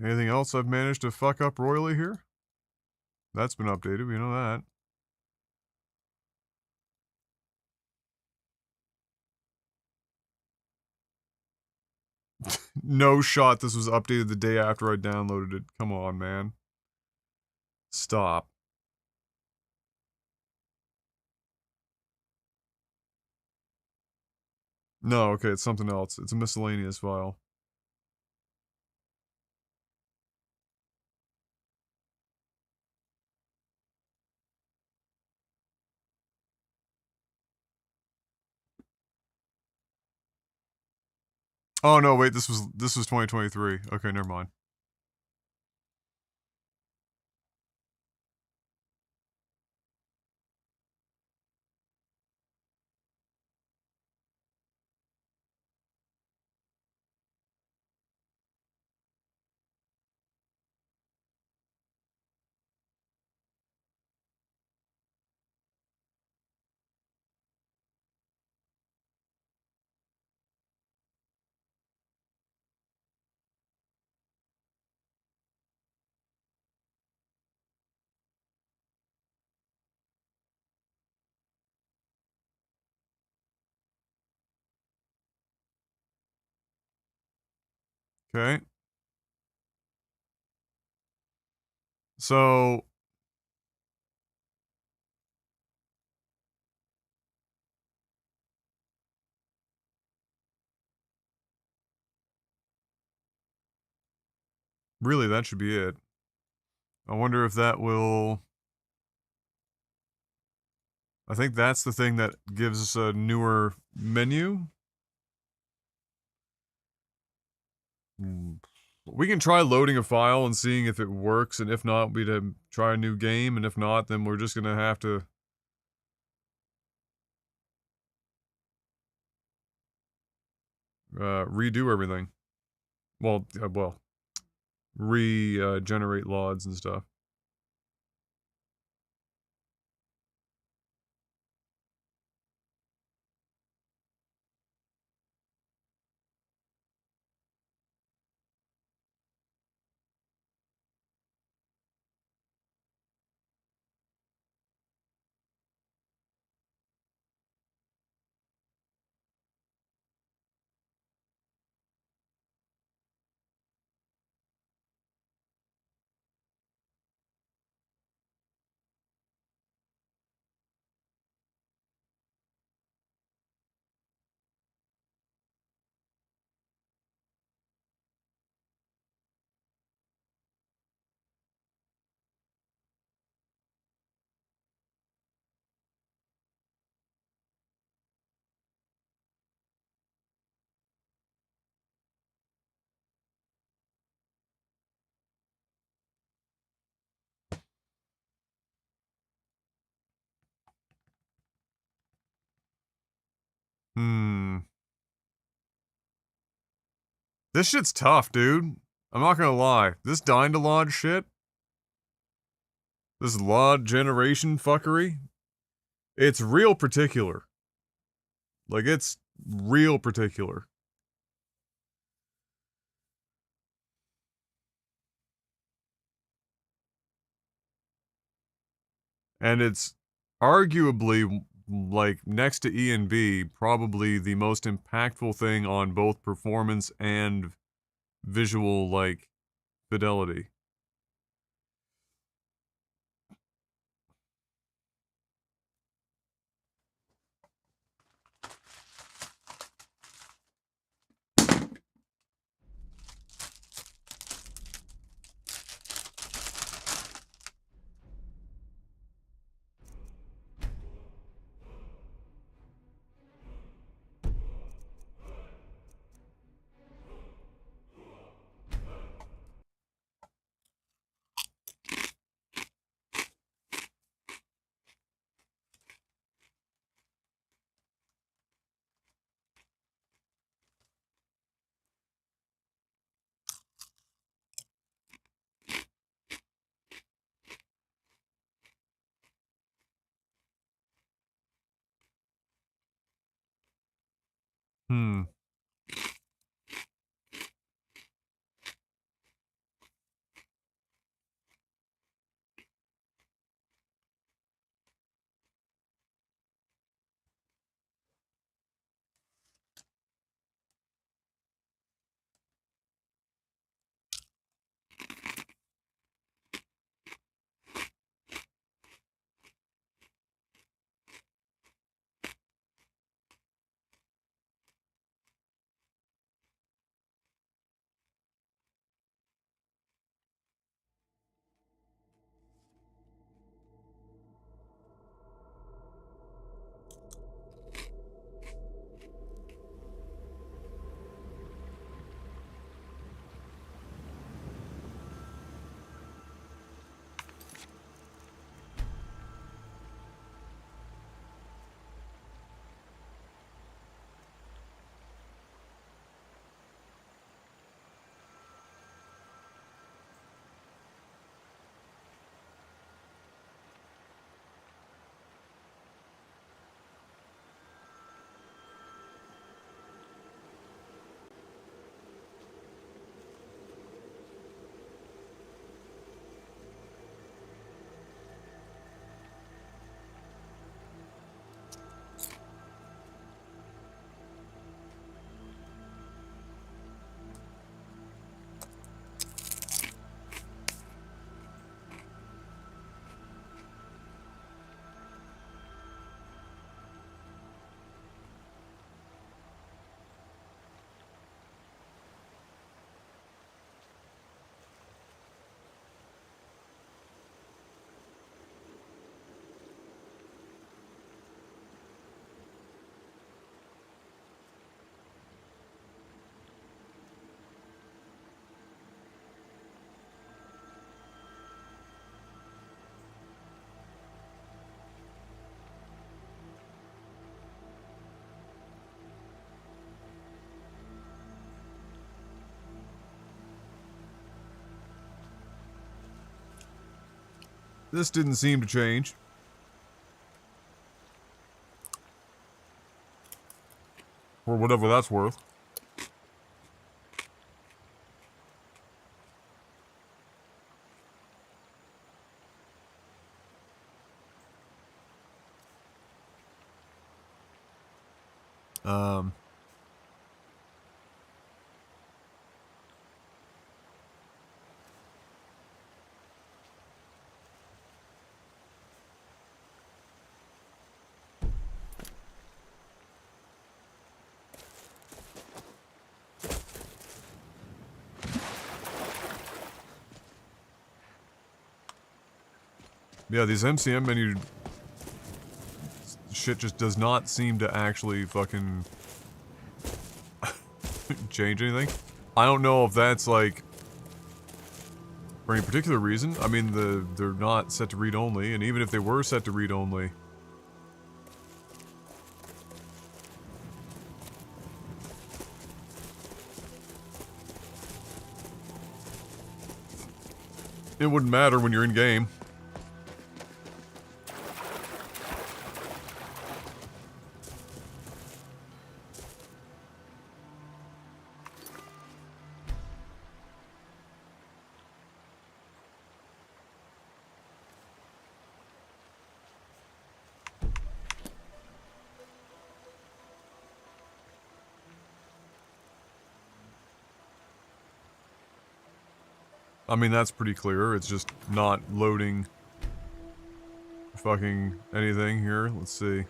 Anything else I've managed to fuck up royally here? That's been updated, we know that. No shot this was updated the day after I downloaded it. Come on, man. Stop. No, okay, it's something else. It's a miscellaneous file. Oh no, wait, this was 2023. Okay, never mind. Okay. So Really, that should be it. I wonder if that will... I think that's the thing that gives us a newer menu. We can try loading a file and seeing if it works, and if not, we'd try a new game, and if not, then we're just gonna have to... redo everything. Well, regenerate LODs and stuff. This shit's tough, dude. I'm not gonna lie. This dying to lodge shit, this LOD generation fuckery, it's real particular. Like, it's real particular. And it's arguably, like, next to E and B, probably the most impactful thing on both performance and visual, like, fidelity. Hmm. This didn't seem to change. Or whatever that's worth. Yeah, these MCM menu shit just does not seem to actually fucking change anything. I don't know if that's like for any particular reason. I mean, they're not set to read only, and even if they were set to read only, it wouldn't matter when you're in game. I mean, that's pretty clear. It's just not loading fucking anything here. Let's see.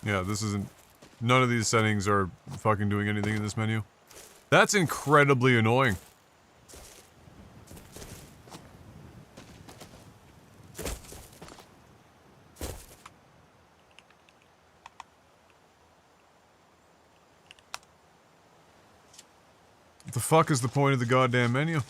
Yeah, this isn't... None of these settings are fucking doing anything in this menu. That's incredibly annoying. What the fuck is the point of the goddamn menu?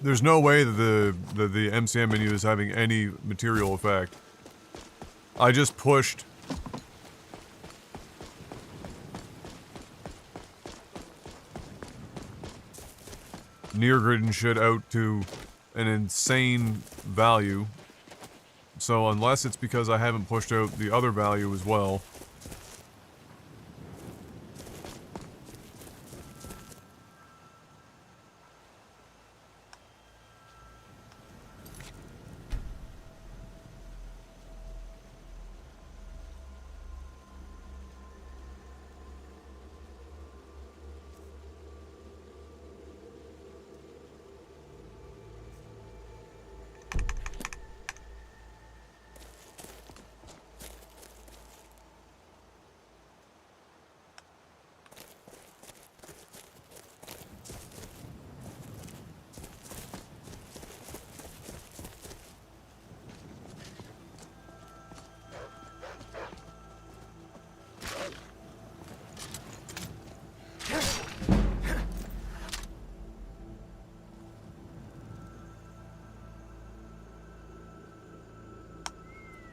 There's no way that the MCM menu is having any material effect. I just pushed near grid and shit out to an insane value. So unless it's because I haven't pushed out the other value as well.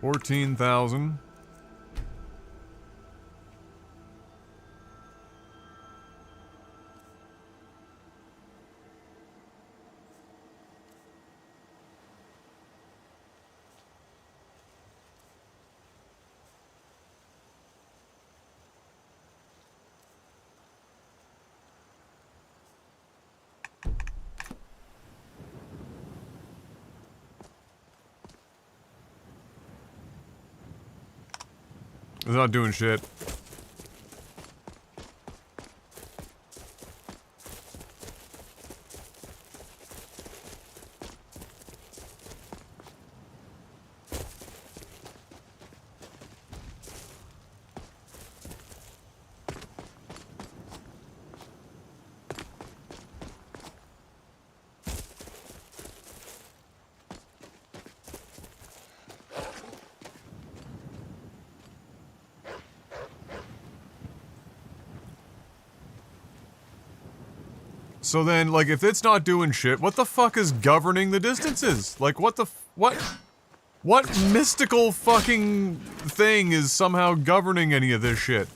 14,000. It's not doing shit. So then, like, if it's not doing shit, what the fuck is governing the distances? Like, what the what mystical fucking thing is somehow governing any of this shit?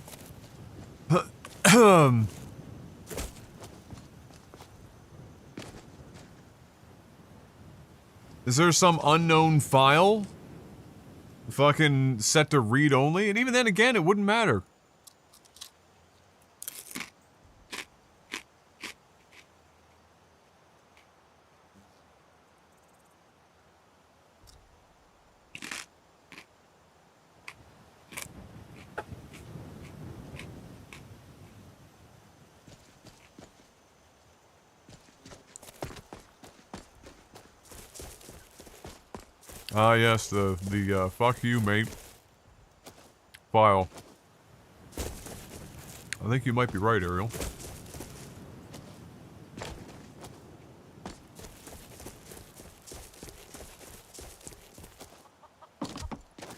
Is there some unknown file? Fucking set to read only? And even then again, it wouldn't matter. Ah, yes, the fuck you, mate file. I think you might be right, Ariel.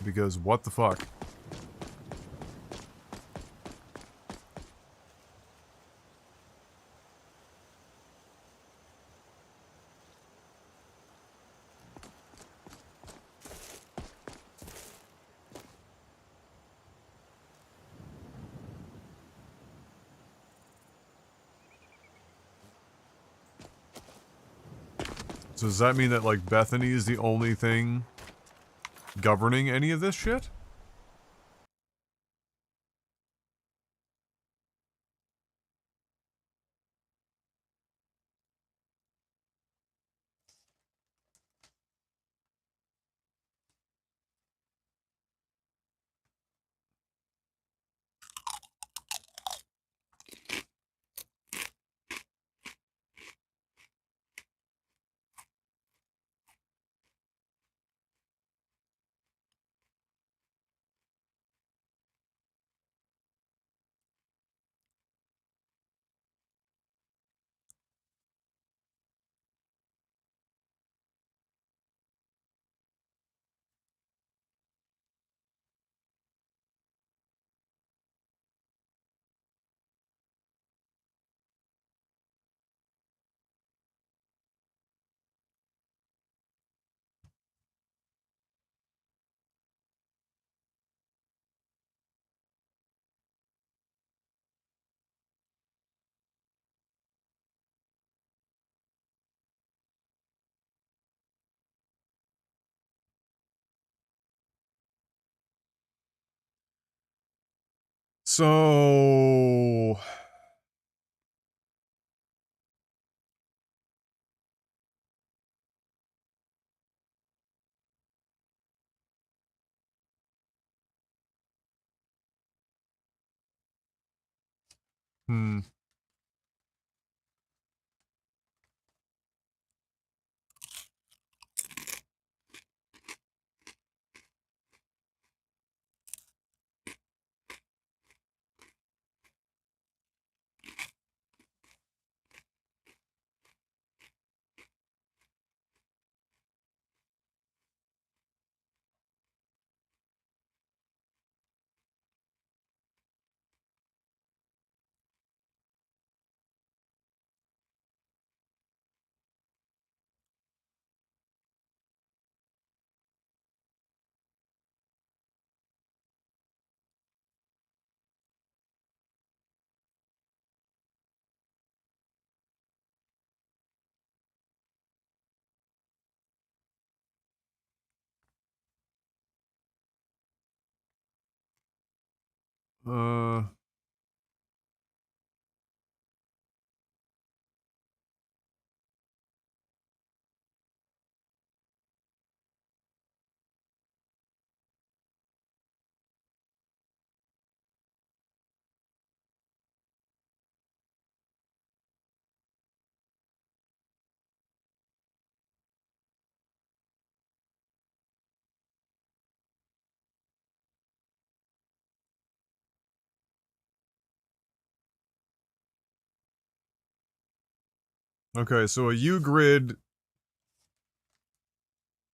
Because what the fuck? So does that mean that, like, Bethany is the only thing governing any of this shit? So... Hmm. Uh... Okay, so a U-grid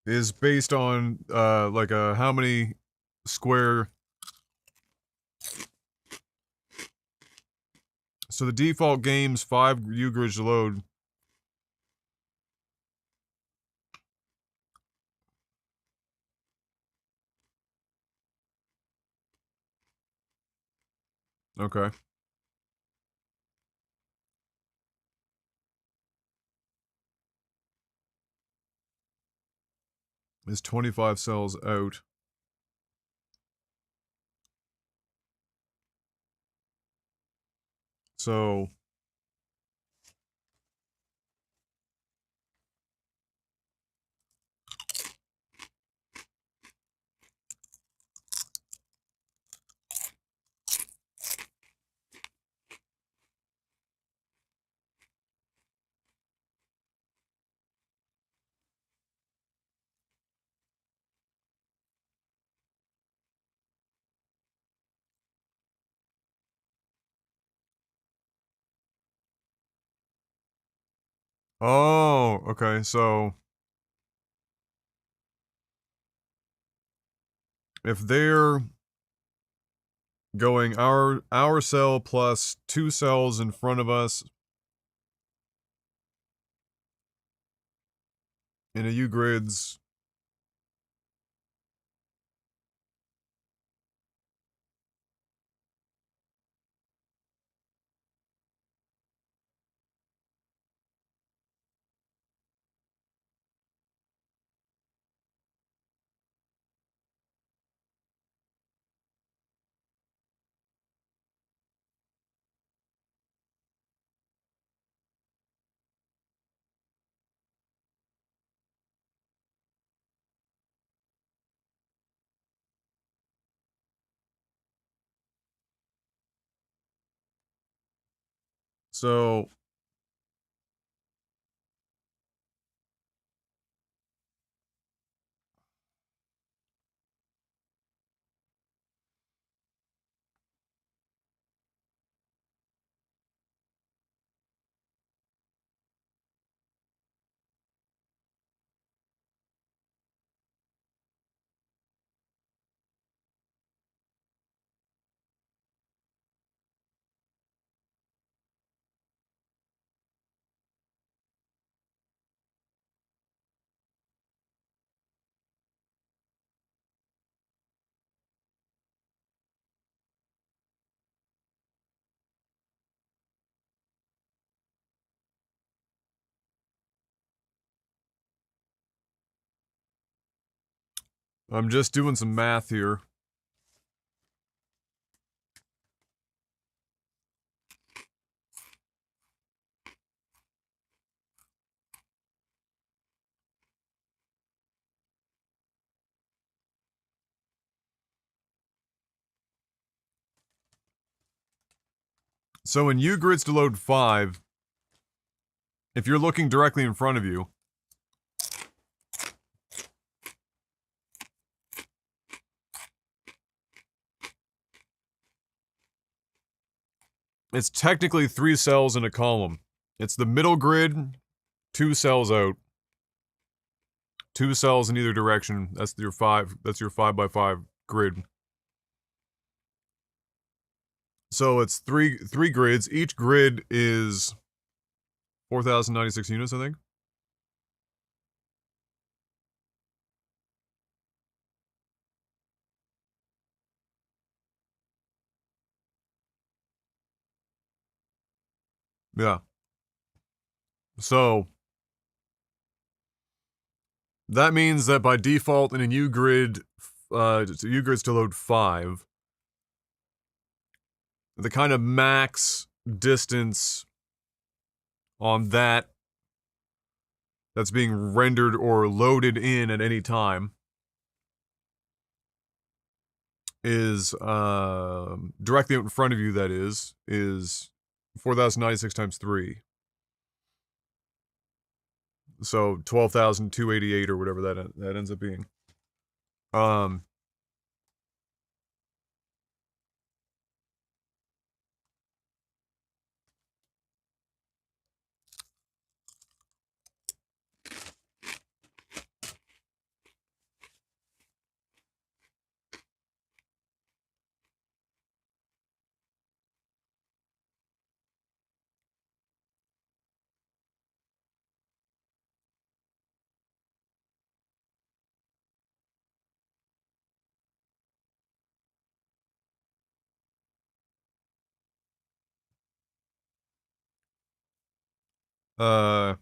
is based on, like a how many square... So the default game's 5 U-grids to load. Okay. Is 25 cells out. So... Oh, okay, so... If they're going our cell plus 2 cells in front of us in a U-grids... So... I'm just doing some math here. So in U-grids to load 5, if you're looking directly in front of you, it's technically 3 cells in a column. It's the middle grid, 2 cells out. 2 cells in either direction. That's your 5 by 5 grid. So it's three grids. Each grid is 4,096 units, I think. Yeah. So that means that by default in a U-grid, U-grids to load 5, the kind of max distance on that's being rendered or loaded in at any time is directly out in front of you, that is 4096 times 3. So 12,288 or whatever that ends up being. Uh,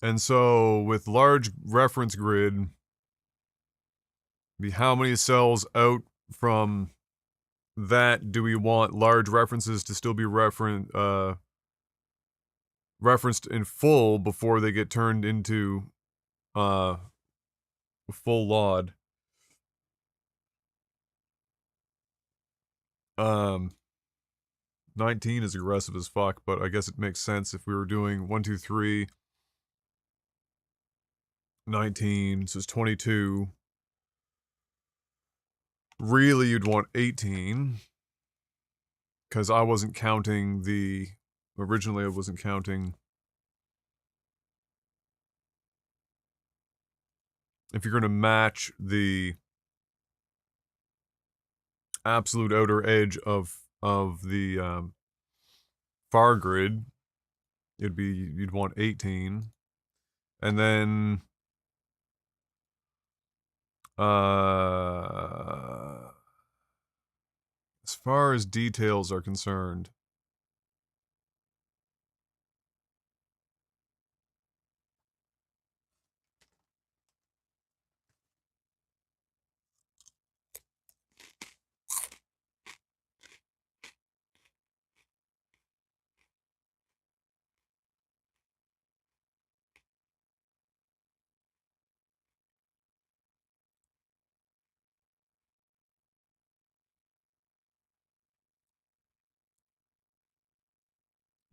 and so with large reference grid, be how many cells out from that do we want large references to still be referenced in full before they get turned into full LOD? 19 is aggressive as fuck, but I guess it makes sense if we were doing 1, 2, 3, 19, so it's 22. Really, you'd want 18, because I wasn't counting originally I wasn't counting, if you're going to match the absolute outer edge of the far grid, you'd want 18, and then as far as details are concerned,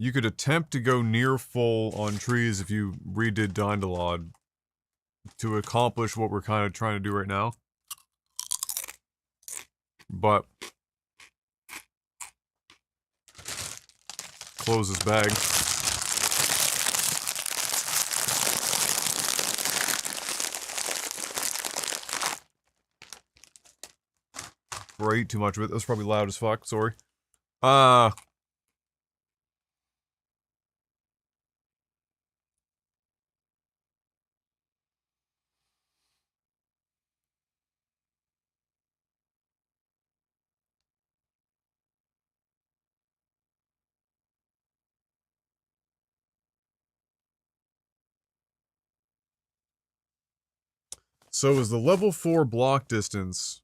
you could attempt to go near full on trees if you redid Dindalod to accomplish what we're kind of trying to do right now. But close this bag. Right, too much of it. That was probably loud as fuck, sorry. So is the level 4 block distance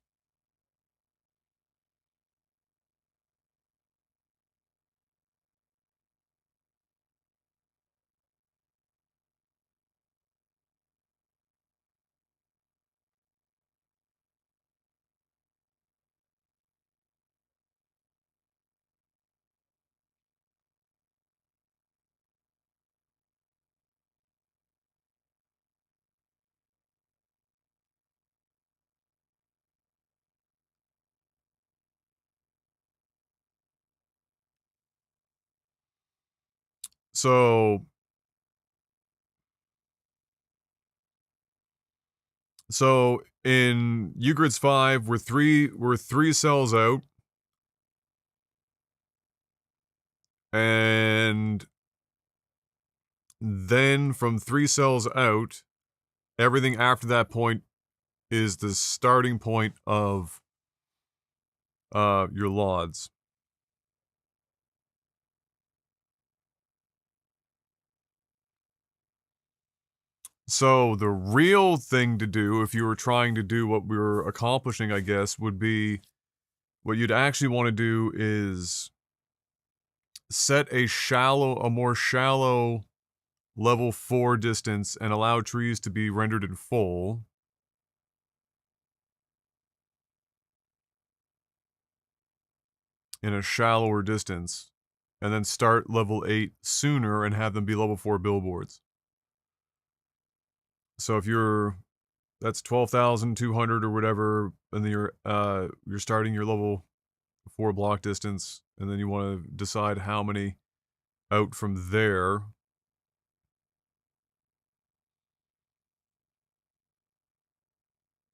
so in Euclid's 5, we're three cells out, and then from 3 cells out, everything after that point is the starting point of your LODs. So the real thing to do, if you were trying to do what we were accomplishing, I guess, would be what you'd actually want to do is set a more shallow level 4 distance and allow trees to be rendered in full. In a shallower distance. And then start level 8 sooner and have them be level 4 billboards. So if that's 12,200 or whatever, and then you're starting your level 4 block distance, and then you want to decide how many out from there.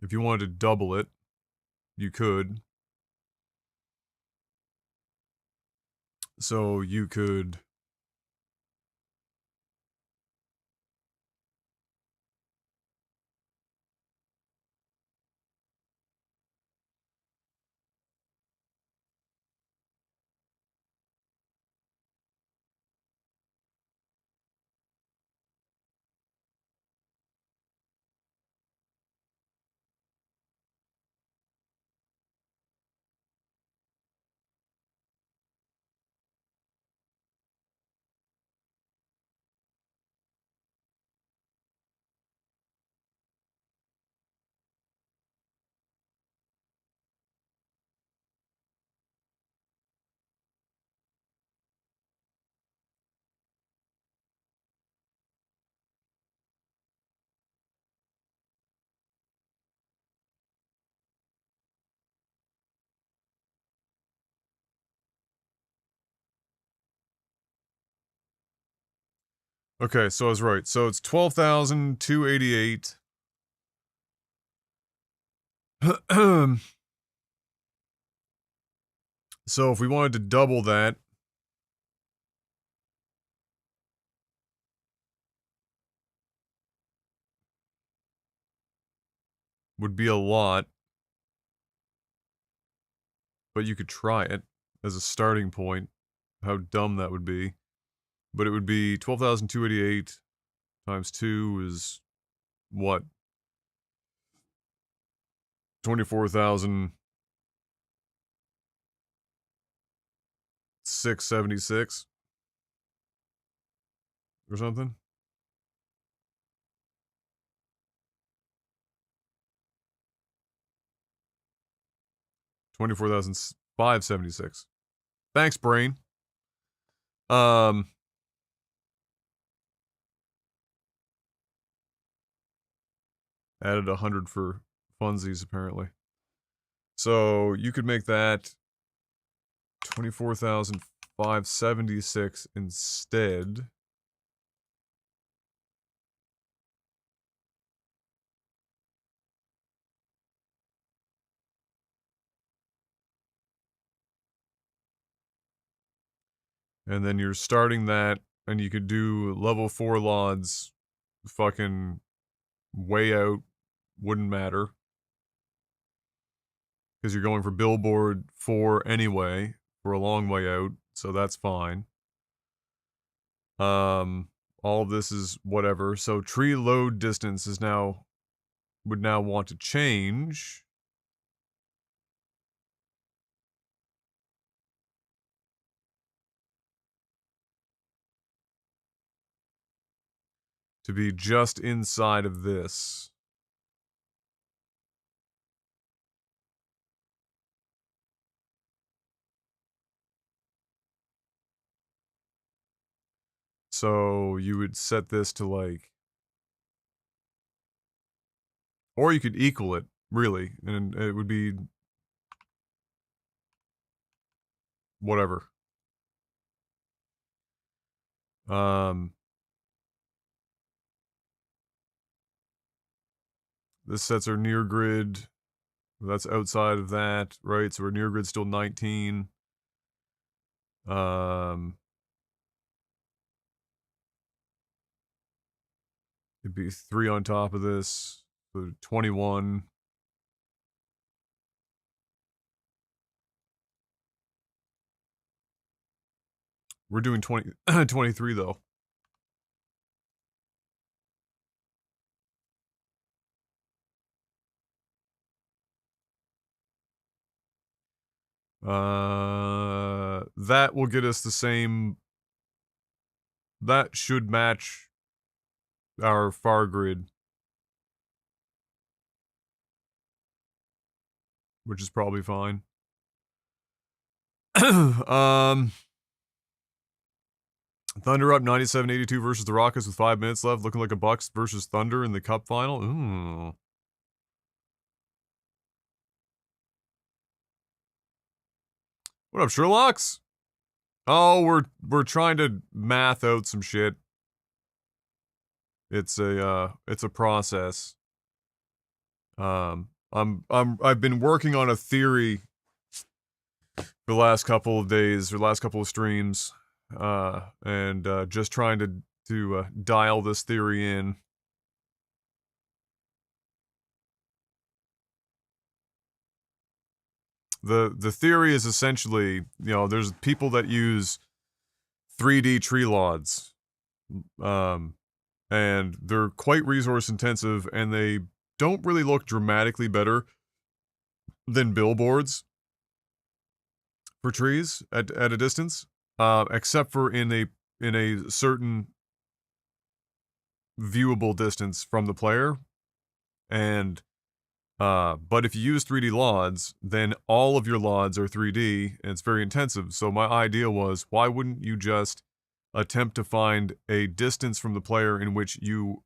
If you wanted to double it, you could. So you could Okay, so I was right. So it's 12,288. So if we wanted to double that, would be a lot, but you could try it as a starting point. How dumb that would be. But it would be 12,288 times 2 is what? 24,676 or something. 24,576. Thanks, brain. Added 100 for funsies apparently. So you could make that 24,576 instead. And then you're starting that, and you could do level 4 LODs fucking way out, wouldn't matter. Because you're going for billboard 4 anyway, for a long way out, so that's fine. All of this is whatever. So tree load distance would now want to change to be just inside of this. So you would set this to like, or you could equal it, really, and it would be whatever. This sets our near grid. That's outside of that, right? So our near grid's still 19. It'd be 3 on top of this, so 21. We're doing 23 though. That will get us the same... That should match our far grid. Which is probably fine. Thunder up 97-82 versus the Rockets with 5 minutes left, looking like a Bucks versus Thunder in the Cup final. Ooh. What up, Sherlocks? Oh, we're trying to math out some shit. It's a process. I've been working on a theory for the last couple of days or last couple of streams, and just trying to dial this theory in. The theory is essentially, you know, there's people that use 3D tree lods, and they're quite resource intensive, and they don't really look dramatically better than billboards for trees at a distance, except for in a certain viewable distance from the player. And but if you use 3D LODs, then all of your LODs are 3D, and it's very intensive. So my idea was, why wouldn't you just attempt to find a distance from the player in which you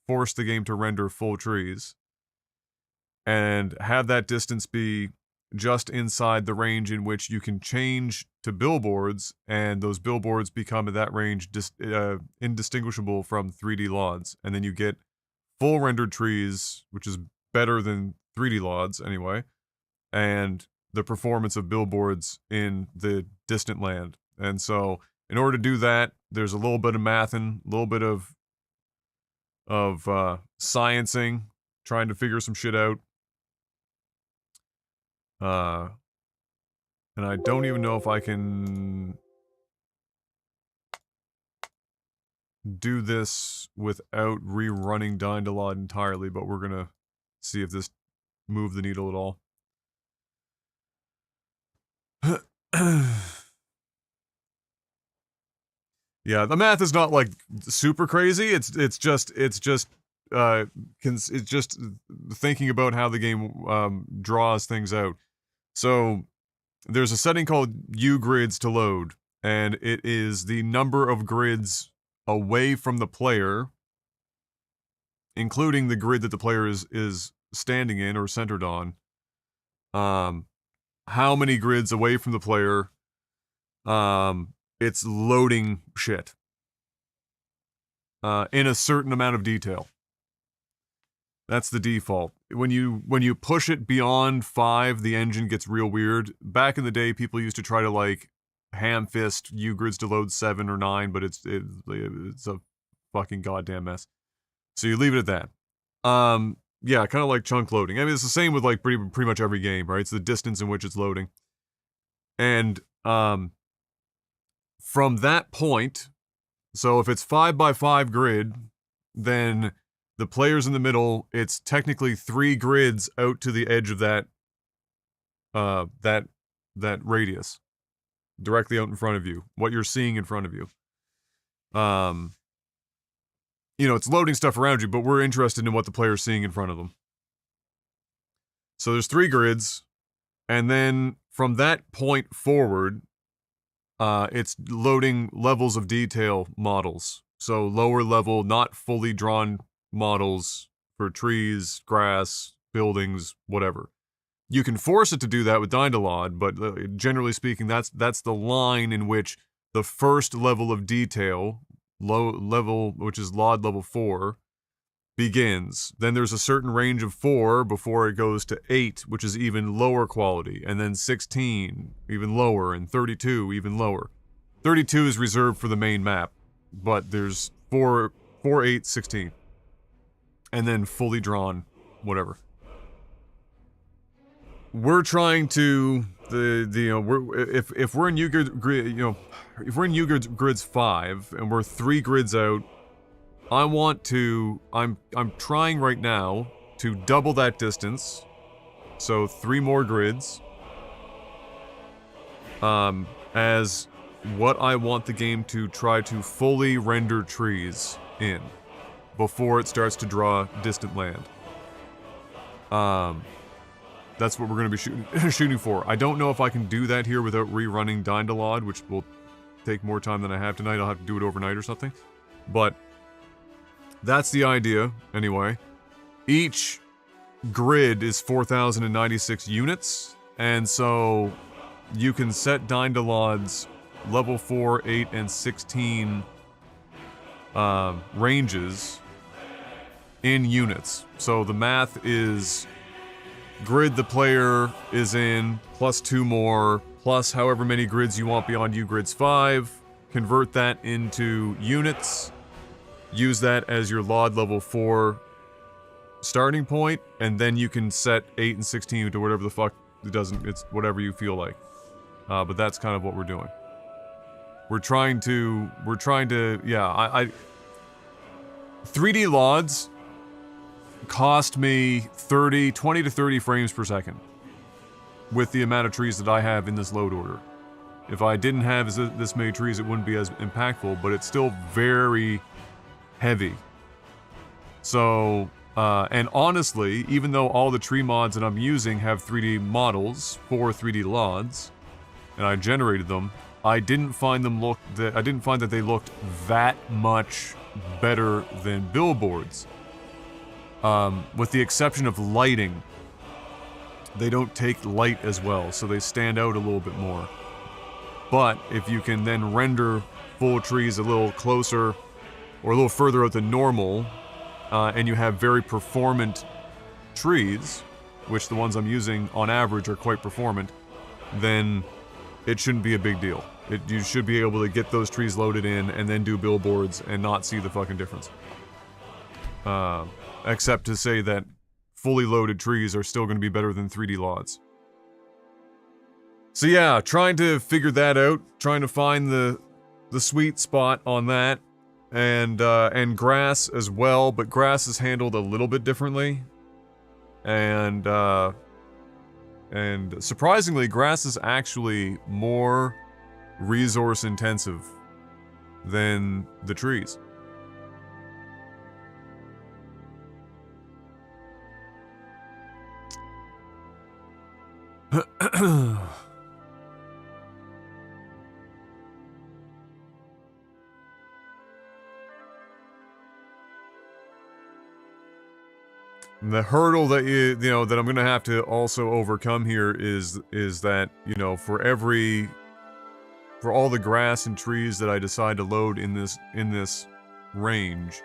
force the game to render full trees, and have that distance be just inside the range in which you can change to billboards, and those billboards become at that range indistinguishable from 3D LODs, and then you get full rendered trees, which is better than 3D LODs anyway, and the performance of billboards in the distant land. And so, in order to do that, there's a little bit of mathing, a little bit of sciencing, trying to figure some shit out. And I don't even know if I can do this without rerunning Dynalod entirely, but we're gonna see if this moved the needle at all. Yeah, the math is not like super crazy. It's just thinking about how the game draws things out. So there's a setting called U grids to load, and it is the number of grids away from the player, including the grid that the player is standing in or centered on. How many grids away from the player it's loading shit in a certain amount of detail. That's the default. When you push it beyond 5, the engine gets real weird. Back in the day, people used to try to like ham fist U grids to load 7 or 9, but it's a fucking goddamn mess. So you leave it at that. Yeah, kind of like chunk loading. I mean, it's the same with like pretty much every game, right? It's the distance in which it's loading. And from that point, so if it's 5 by 5 grid, then the player's in the middle. It's technically 3 grids out to the edge of that that radius, directly out in front of you. What you're seeing in front of you. You know, it's loading stuff around you, but we're interested in what the player's seeing in front of them. So there's 3 grids, and then from that point forward, it's loading levels of detail models. So lower level, not fully drawn models for trees, grass, buildings, whatever. You can force it to do that with Dynalod, but generally speaking, that's the line in which the first level of detail, low level, which is LOD level 4, begins. Then there's a certain range of 4 before it goes to 8, which is even lower quality, and then 16, even lower, and 32, even lower. 32 is reserved for the main map, but there's 4, 8, 16. And then fully drawn, whatever. We're trying to if we're in U grid, you know, if we're in U grids 5 and we're 3 grids out, I'm trying right now to double that distance, so 3 more grids, as what I want the game to try to fully render trees in before it starts to draw distant land. That's what we're going to be shooting for. I don't know if I can do that here without rerunning Dindalod, which will take more time than I have tonight. I'll have to do it overnight or something. But that's the idea, anyway. Each grid is 4,096 units, and so you can set Dindalod's level 4, 8, and 16 ranges in units. So the math is grid the player is in, plus 2 more, plus however many grids you want beyond U-Grids 5, convert that into units, use that as your LOD level 4 starting point, and then you can set 8 and 16 to whatever the fuck it doesn't, it's whatever you feel like. But that's kind of what we're doing. We're trying to, yeah, 3D LODs cost me 20 to 30 frames per second with the amount of trees that I have in this load order. If I didn't have this many trees, it wouldn't be as impactful, but it's still very heavy. So, and honestly, even though all the tree mods that I'm using have 3D models for 3D LODs, and I generated them, I didn't find that they looked that much better than billboards. With the exception of lighting. They don't take light as well, so they stand out a little bit more. But if you can then render full trees a little closer or a little further out than normal, and you have very performant trees, which the ones I'm using on average are quite performant, then it shouldn't be a big deal. You should be able to get those trees loaded in and then do billboards and not see the fucking difference. Except to say that fully loaded trees are still going to be better than 3D LODs. So yeah, trying to figure that out, trying to find the sweet spot on that, and grass as well, but grass is handled a little bit differently, and surprisingly, grass is actually more resource intensive than the trees. The hurdle that that I'm gonna have to also overcome here is that, for all the grass and trees that I decide to load in this range,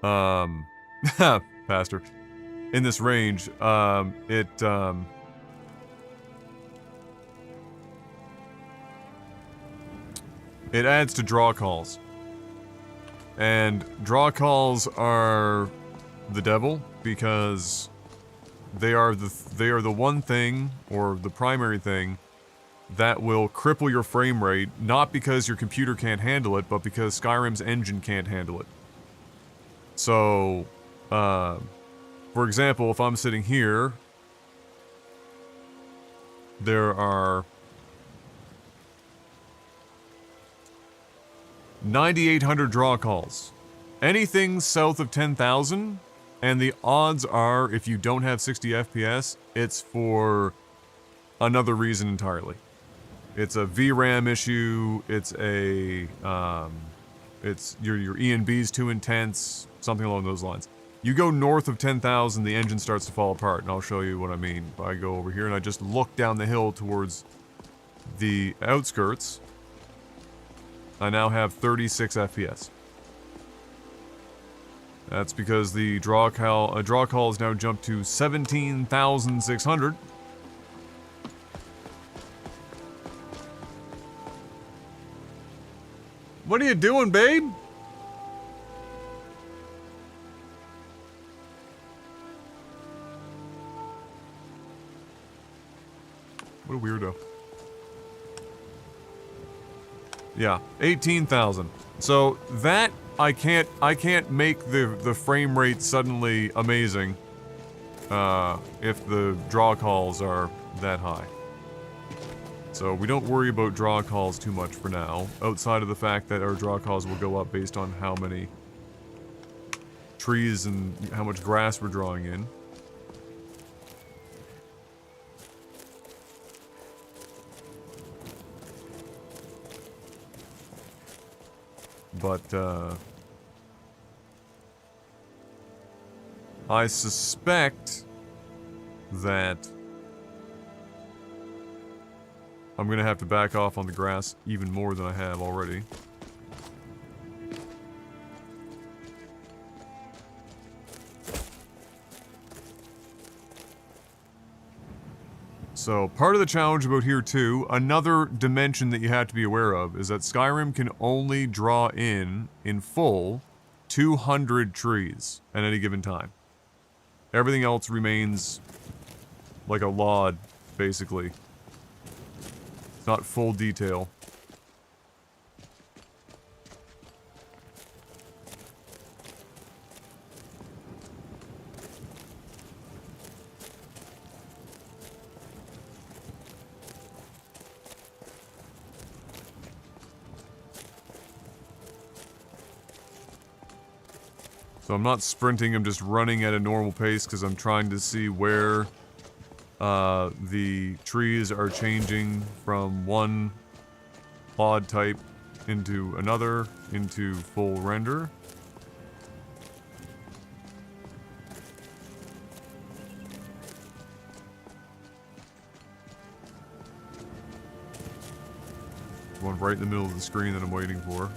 Pastor, in this range, it adds to draw calls. And draw calls are the devil, because they are the one thing, or the primary thing, that will cripple your frame rate, not because your computer can't handle it, but because Skyrim's engine can't handle it. So, for example, if I'm sitting here, there are 9,800 draw calls. Anything south of 10,000, and the odds are, if you don't have 60 FPS, it's for another reason entirely. It's a VRAM issue, it's a, it's your ENB's too intense, something along those lines. You go north of 10,000, the engine starts to fall apart, and I'll show you what I mean. I go over here and I just look down the hill towards the outskirts. I now have 36 FPS. That's because the draw call has now jumped to 17,600. What are you doing, babe? What a weirdo. Yeah, 18,000. So that I can't make the frame rate suddenly amazing if the draw calls are that high. So we don't worry about draw calls too much for now, outside of the fact that our draw calls will go up based on how many trees and how much grass we're drawing in. But, I suspect that I'm gonna have to back off on the grass even more than I have already. So, part of the challenge about here too, another dimension that you have to be aware of, is that Skyrim can only draw in full, 200 trees at any given time. Everything else remains like a LOD, basically. It's not full detail. So I'm not sprinting, I'm just running at a normal pace because I'm trying to see where the trees are changing from one pod type into another, into full render. One right in the middle of the screen that I'm waiting for.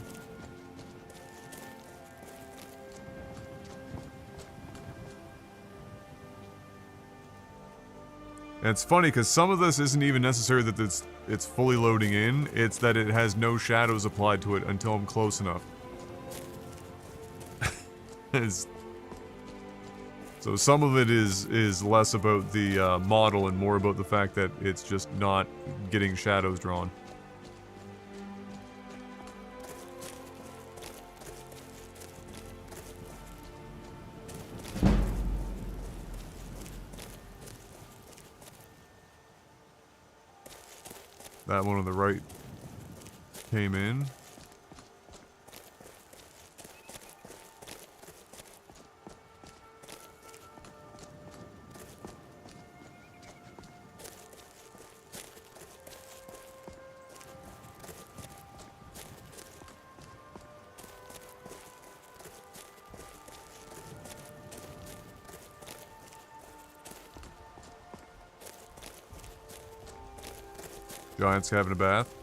And it's funny because some of this isn't even necessary that it's fully loading in, it's that it has no shadows applied to it until I'm close enough. So some of it is less about the model and more about the fact that it's just not getting shadows drawn. That one on the right came in. Giant's having a bath.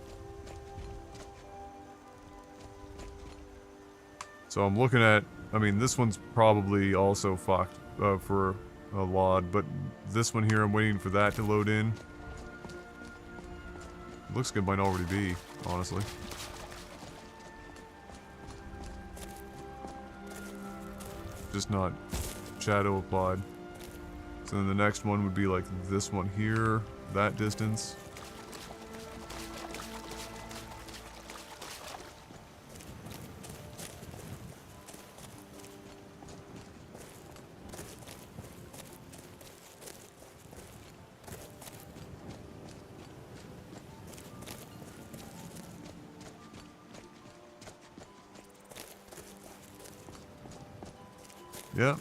So I'm looking at, I mean, this one's probably also fucked for a LOD, but this one here, I'm waiting for that to load in. Looks like it might already be, honestly. Just not shadow applied. So then the next one would be like this one here, that distance. Yeah.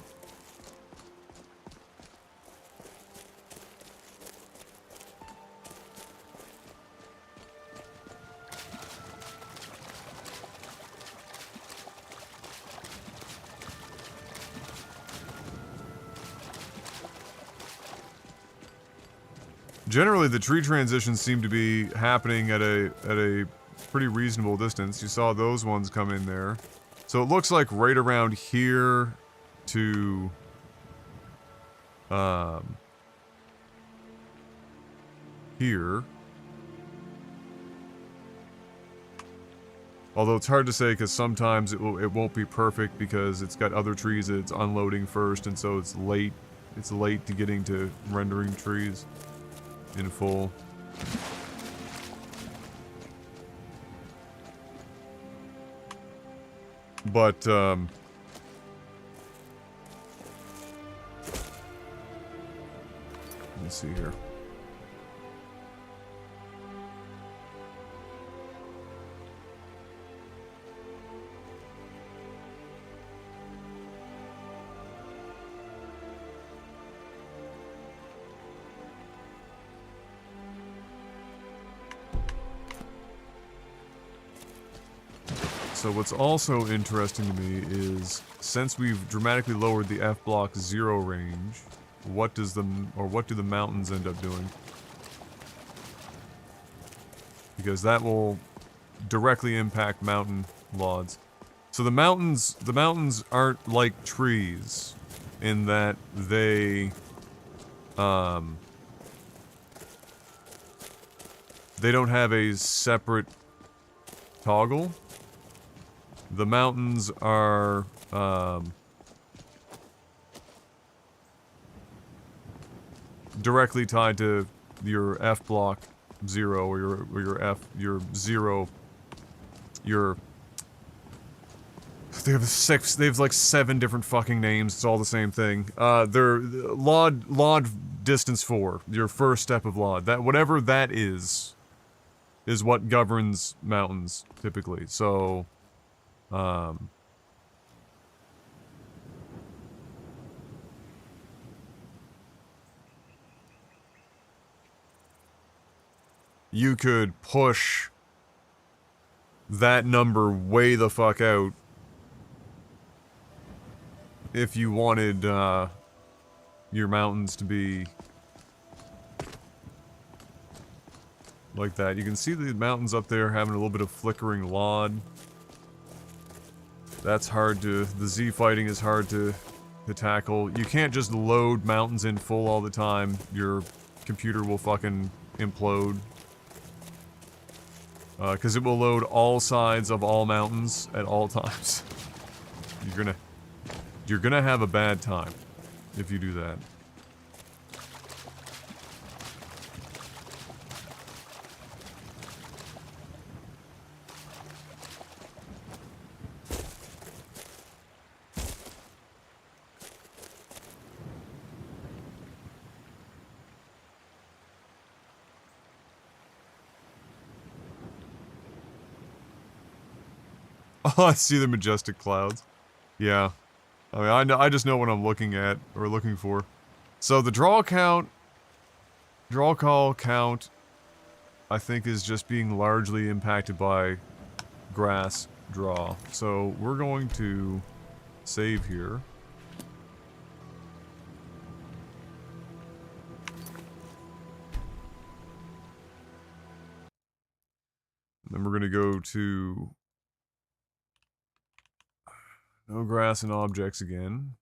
Generally, the tree transitions seem to be happening at a pretty reasonable distance. You saw those ones come in there. So it looks like right around here to here. Although it's hard to say because sometimes it won't be perfect because it's got other trees that it's unloading first, and so it's late. It's late to getting to rendering trees in full. But let's see here. So what's also interesting to me is, since we've dramatically lowered the F block 0 range, what do the mountains end up doing? Because that will directly impact mountain LODs. So the mountains aren't like trees in that they don't have a separate toggle. The mountains are directly tied to your F block 0 or your 0. They have like 7 different fucking names. It's all the same thing. They're LOD distance 4, your first step of LOD. That whatever that is what governs mountains typically. So you could push that number way the fuck out if you wanted your mountains to be like that. You can see the mountains up there having a little bit of flickering LOD. That's hard to... the Z fighting is hard to tackle. You can't just load mountains in full all the time. Your computer will fucking implode. Because it will load all sides of all mountains at all times. You're gonna have a bad time if you do that. Oh, I see the majestic clouds. Yeah. I mean, I just know what I'm looking at, or looking for. So the draw call count, I think is just being largely impacted by grass draw. So we're going to save here. And then we're going to go to no grass and objects again.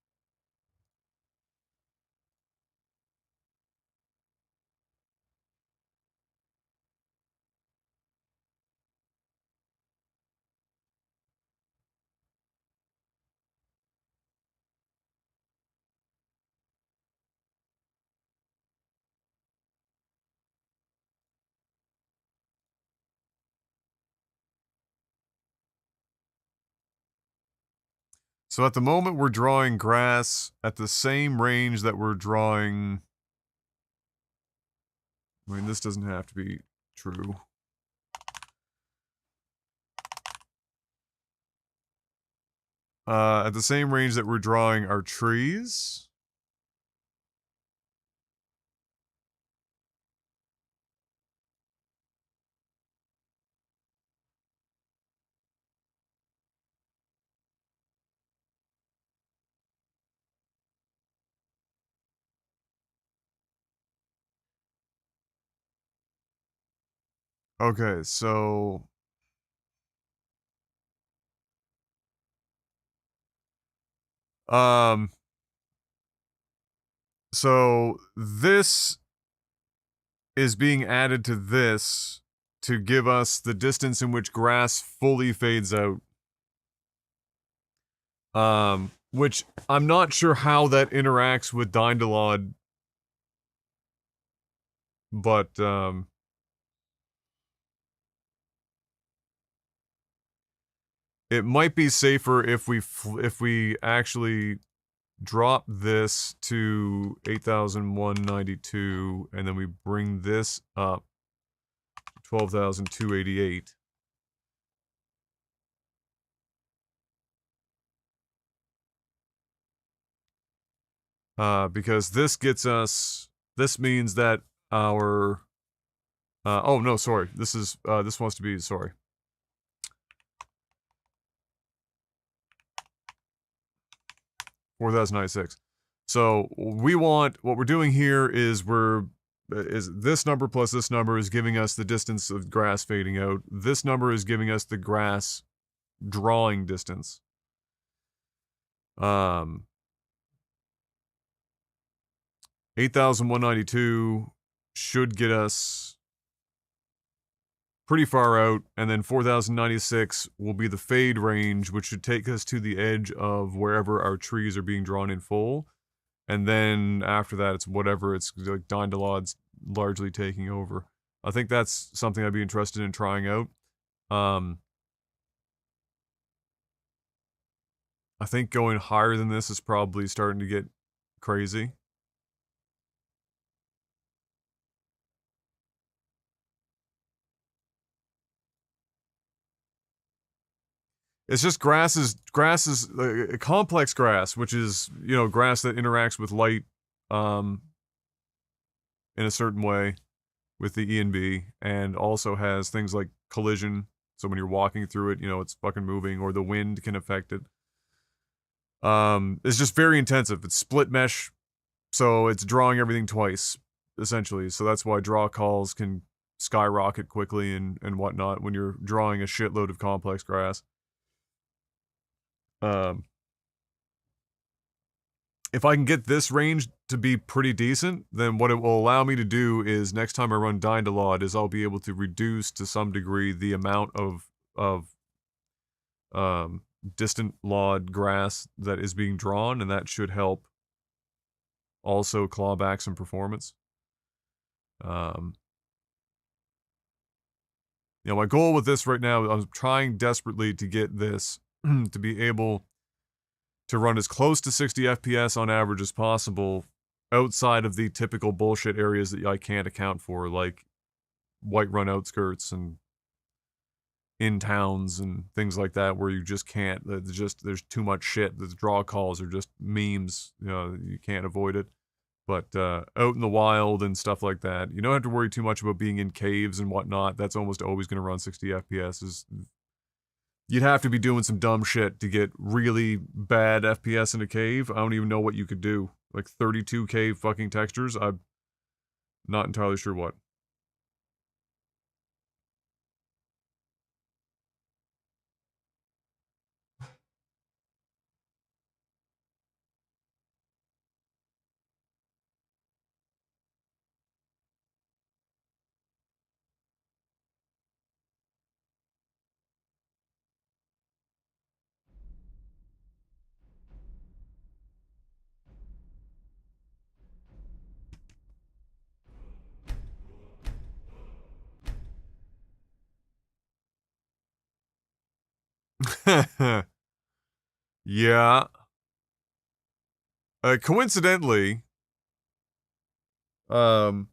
So at the moment we're drawing grass at the same range that we're drawing... I mean, this doesn't have to be true. At the same range that we're drawing our trees. Okay, so... So this is being added to this to give us the distance in which grass fully fades out. Which I'm not sure how that interacts with Dindalod, but it might be safer if we actually drop this to 8,192 and then we bring this up 12,288. Because this gets us, this means that our, oh no, sorry, this is, this wants to be, sorry. 4,096. So we want, what we're doing here is is this number plus this number is giving us the distance of grass fading out. This number is giving us the grass drawing distance. 8,192 should get us pretty far out, and then 4,096 will be the fade range, which should take us to the edge of wherever our trees are being drawn in full. And then after that, it's whatever, it's like Dindalod's largely taking over. I think that's something I'd be interested in trying out. I think going higher than this is probably starting to get crazy. It's just grass is complex grass, which is, you know, grass that interacts with light in a certain way with the E and B, and also has things like collision. So when you're walking through it, you know, it's fucking moving, or the wind can affect it. It's just very intensive. It's split mesh, so it's drawing everything twice, essentially. So that's why draw calls can skyrocket quickly and whatnot when you're drawing a shitload of complex grass. If I can get this range to be pretty decent, then what it will allow me to do is next time I run Dindalod is I'll be able to reduce to some degree the amount of distant lawed grass that is being drawn, and that should help also claw back some performance. You know, my goal with this right now, I'm trying desperately to get this to be able to run as close to 60 FPS on average as possible outside of the typical bullshit areas that I can't account for, like Whiterun outskirts and in towns and things like that, where you just can't, there's too much shit. The draw calls are just memes, you know, you can't avoid it. But out in the wild and stuff like that, you don't have to worry too much about being in caves and whatnot. That's almost always going to run 60 FPS. You'd have to be doing some dumb shit to get really bad FPS in a cave. I don't even know what you could do. Like 32K fucking textures? I'm not entirely sure what. Yeah. Coincidentally, um,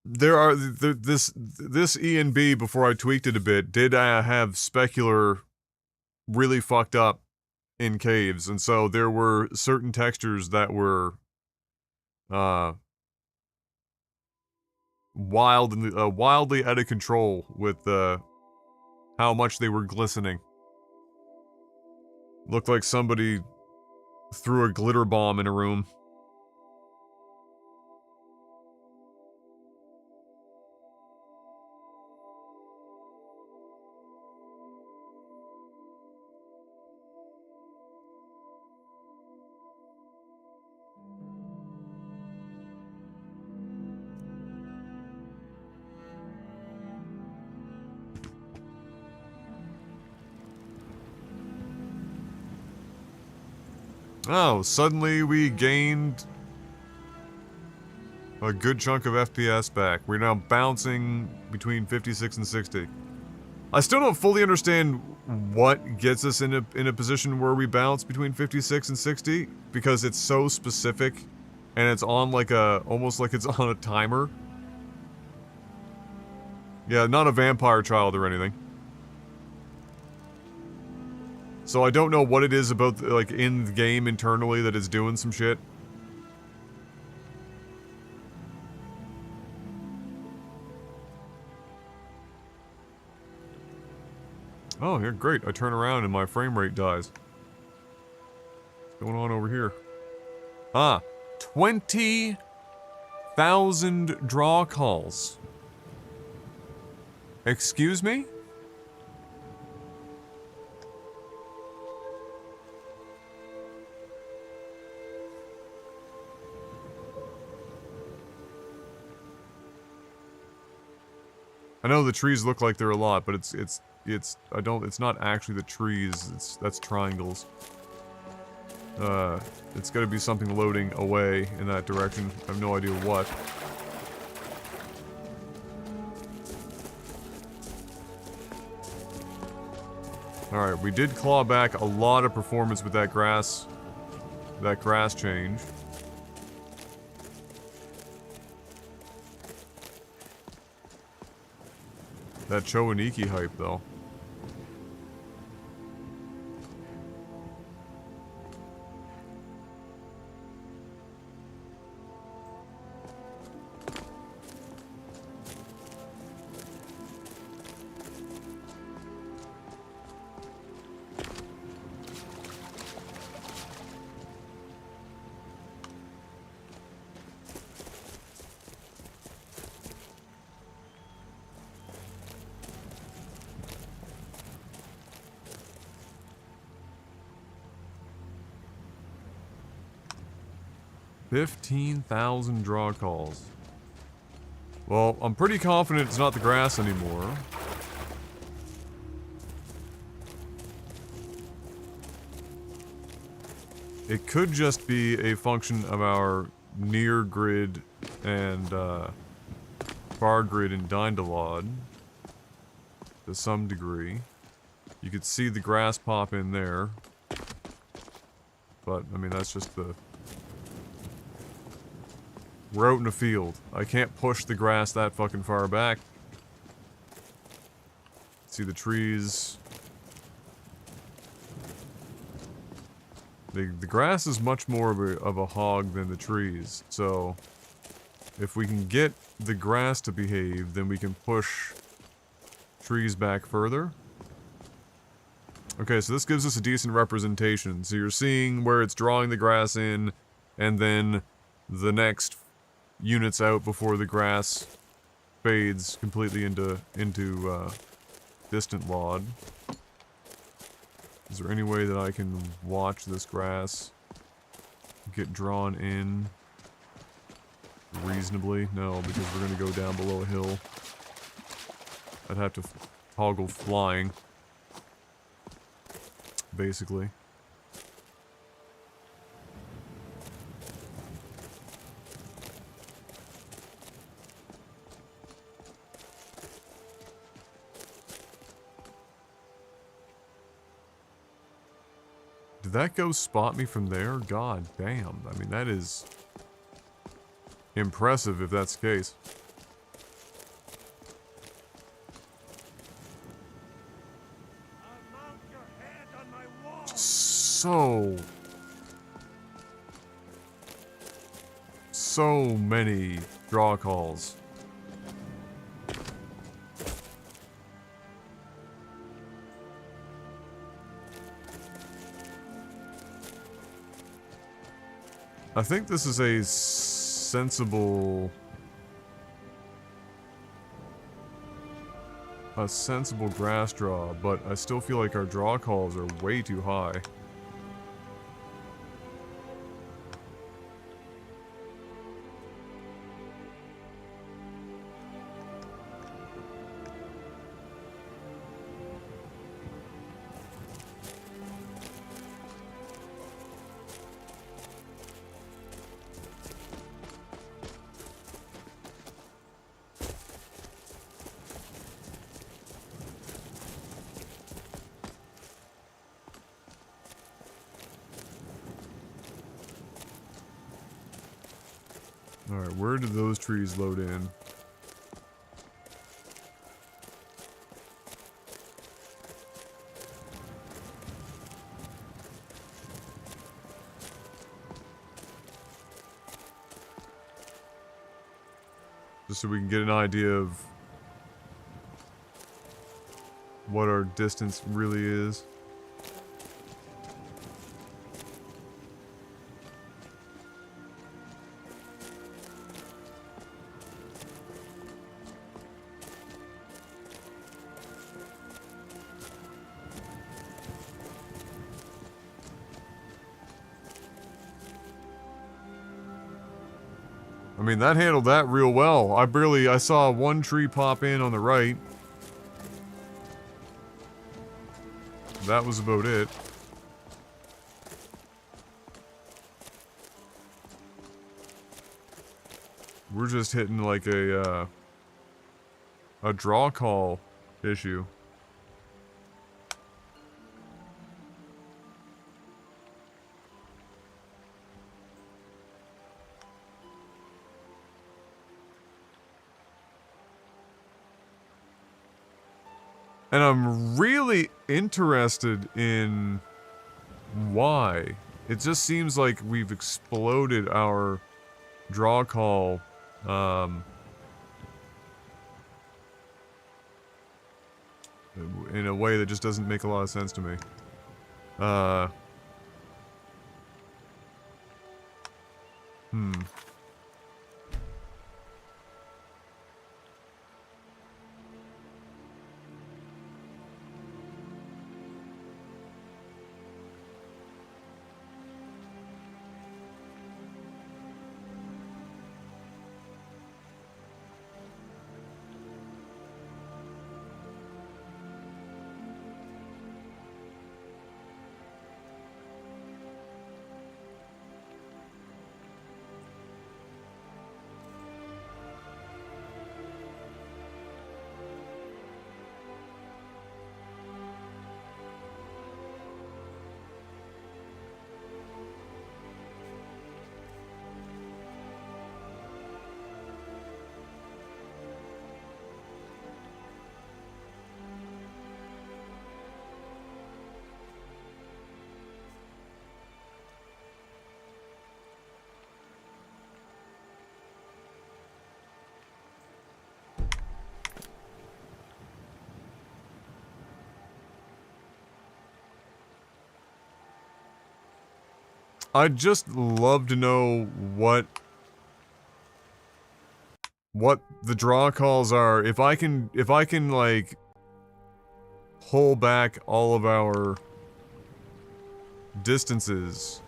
there are this E and B, before I tweaked it a bit, did have specular really fucked up in caves, and so there were certain textures that were wildly out of control with how much they were glistening. Looked like somebody threw a glitter bomb in a room. Oh, suddenly we gained a good chunk of FPS back. We're now bouncing between 56 and 60. I still don't fully understand what gets us in a position where we bounce between 56 and 60, because it's so specific and it's on like almost like it's on a timer. Yeah, not a vampire child or anything. So I don't know what it is about, like, in the game internally that is doing some shit. Oh, yeah, great. I turn around and my frame rate dies. What's going on over here? Ah, 20,000 draw calls. Excuse me? I know the trees look like they're a lot, but it's not actually the trees, that's triangles. It's gotta be something loading away in that direction. I have no idea what. Alright, we did claw back a lot of performance with that grass change. That Chowaniki hype, though. $15,000 draw calls. Well, I'm pretty confident it's not the grass anymore. It could just be a function of our near grid and far grid in Dindalod to some degree. You could see the grass pop in there. But, I mean, that's just the... We're out in a field. I can't push the grass that fucking far back. See the trees. The grass is much more of a hog than the trees, so if we can get the grass to behave, then we can push trees back further. Okay, so this gives us a decent representation. So you're seeing where it's drawing the grass in, and then the next units out before the grass fades completely into distant Lod. Is there any way that I can watch this grass get drawn in reasonably? No, because we're going to go down below a hill. I'd have to toggle flying, basically. Did that go spot me from there? God damn. I mean, that is impressive if that's the case. So many draw calls. I think this is a sensible grass draw, but I still feel like our draw calls are way too high. Alright, where did those trees load in? Just so we can get an idea of what our distance really is. I mean, that handled that real well. I saw one tree pop in on the right. That was about it. We're just hitting like a draw call issue. And I'm really interested in why. It just seems like we've exploded our draw call, in a way that just doesn't make a lot of sense to me. I'd just love to know what the draw calls are. If I can like pull back all of our distances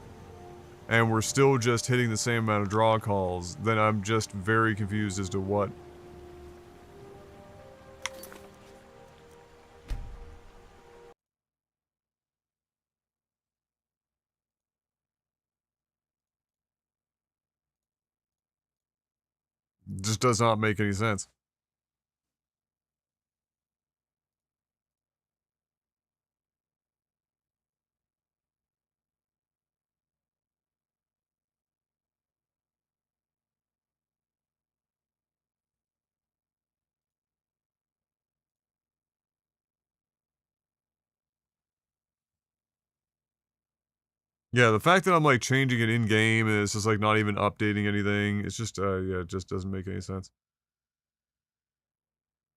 and we're still just hitting the same amount of draw calls, then I'm just very confused as to what. Just does not make any sense. Yeah, the fact that I'm like changing it in game and it's just like not even updating anything, it's just yeah, it just doesn't make any sense.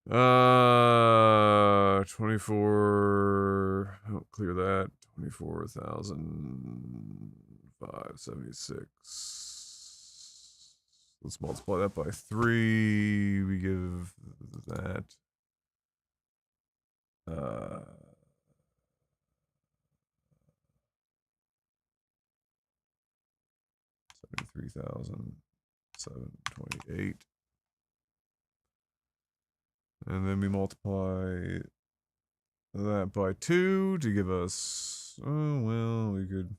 24, oh, clear that. 24,576. Let's multiply that by 3. We give that 73,728. And then we multiply that by 2 to give us, oh, well, we could.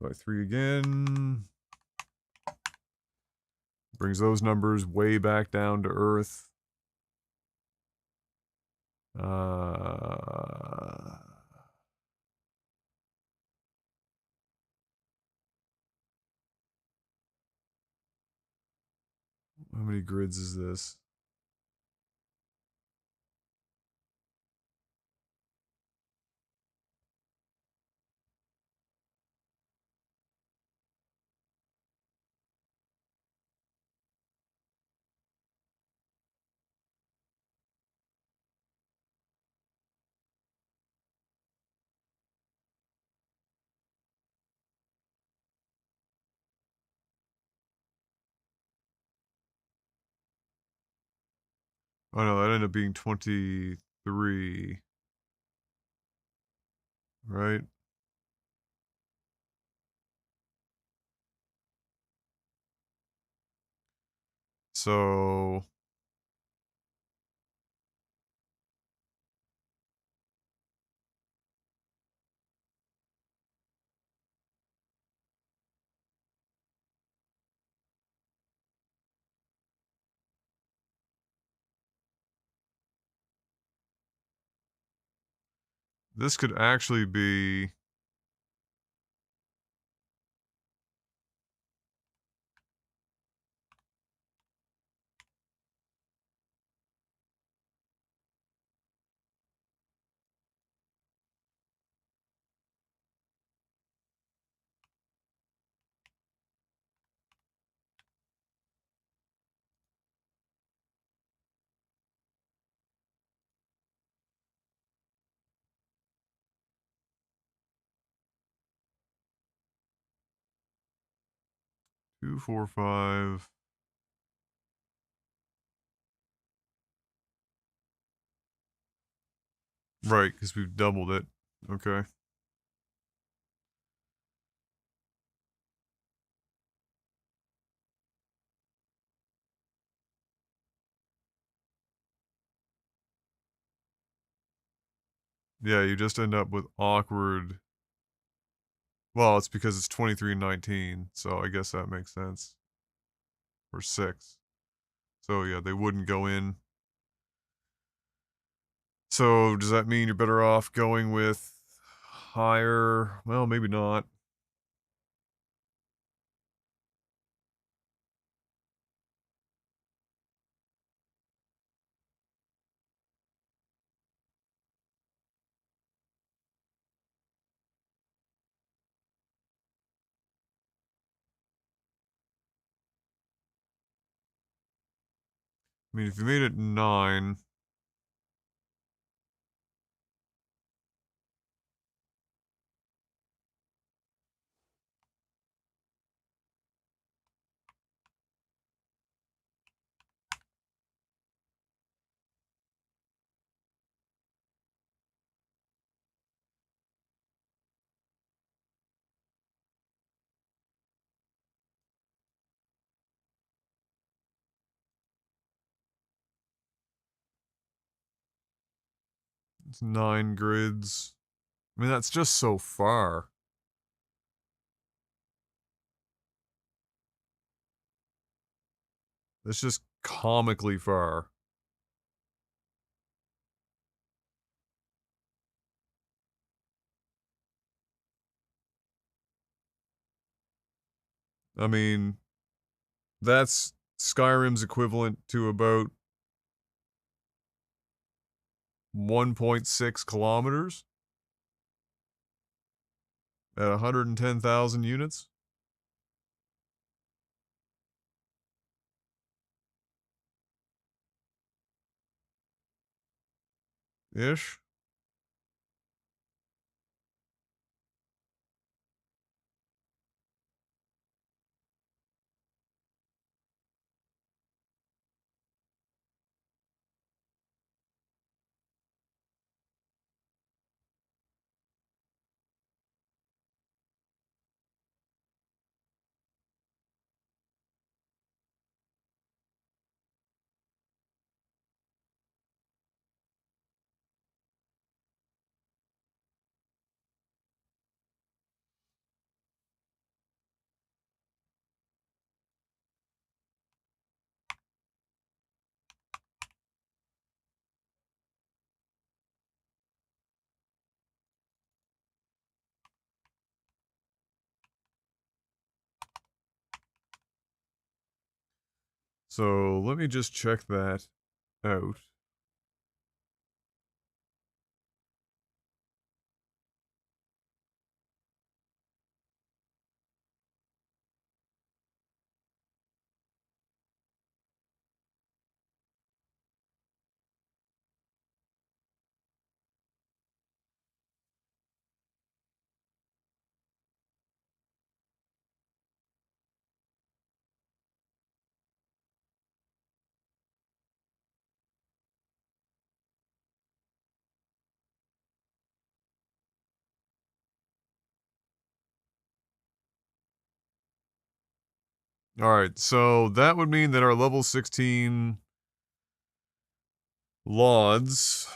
By 3 again. Brings those numbers way back down to earth. How many grids is this? Oh no, that ended up being 23, right? So, this could actually be... Two, four, five. Right, because we've doubled it. Okay. Yeah, you just end up with awkward... Well, it's because it's 23 and 19, so I guess that makes sense. Or 6. So yeah, they wouldn't go in. So does that mean you're better off going with higher? Well, maybe not. I mean, if you made it 9, it's 9 grids. I mean, that's just so far. That's just comically far. I mean, that's Skyrim's equivalent to about 1.6 kilometers at 110,000 units ish. So let me just check that out. Alright, so that would mean that our level 16 Lauds.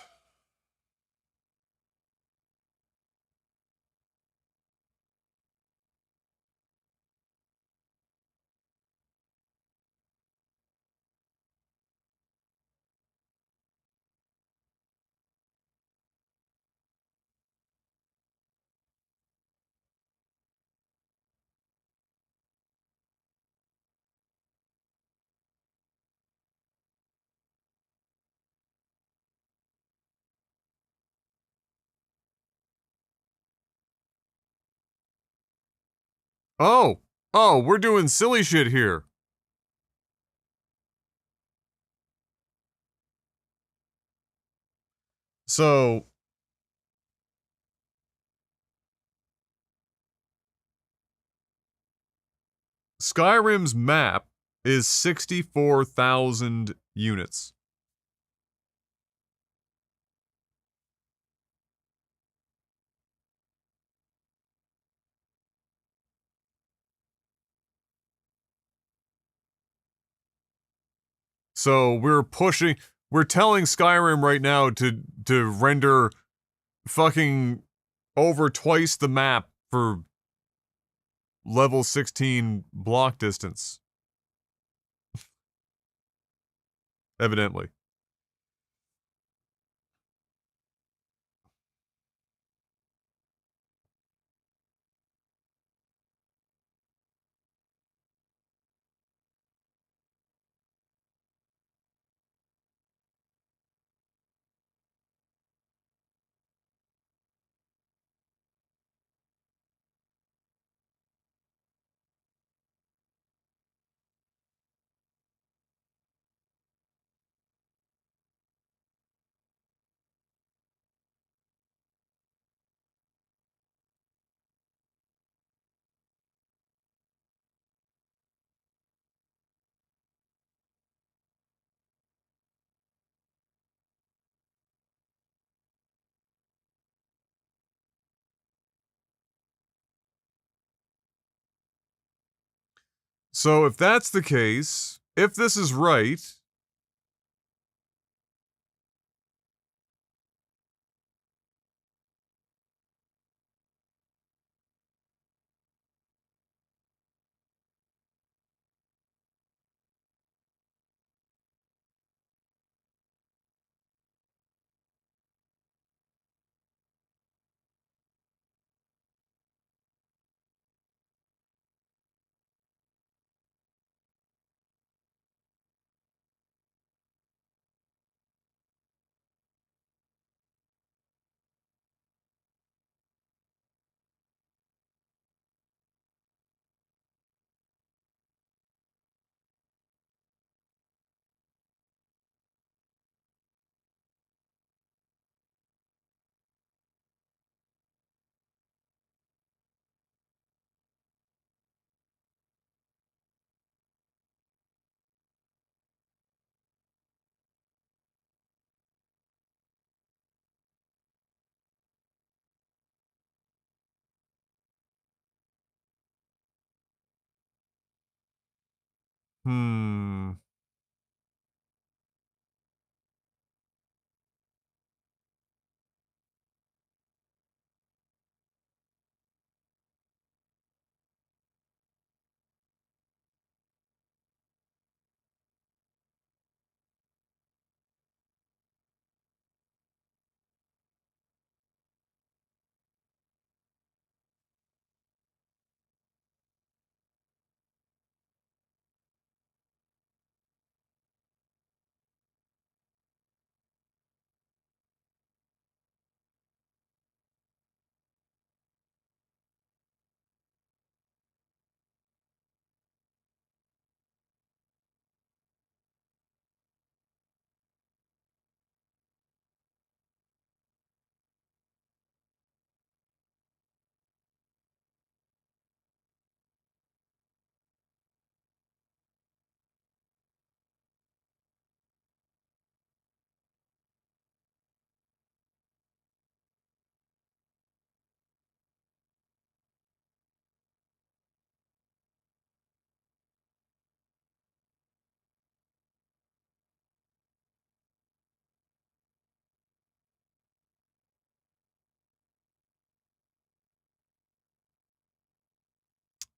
Oh! Oh, we're doing silly shit here. So, Skyrim's map is 64,000 units. So we're telling Skyrim right now to render fucking over twice the map for level 16 block distance. Evidently. So if that's the case, if this is right, hmm.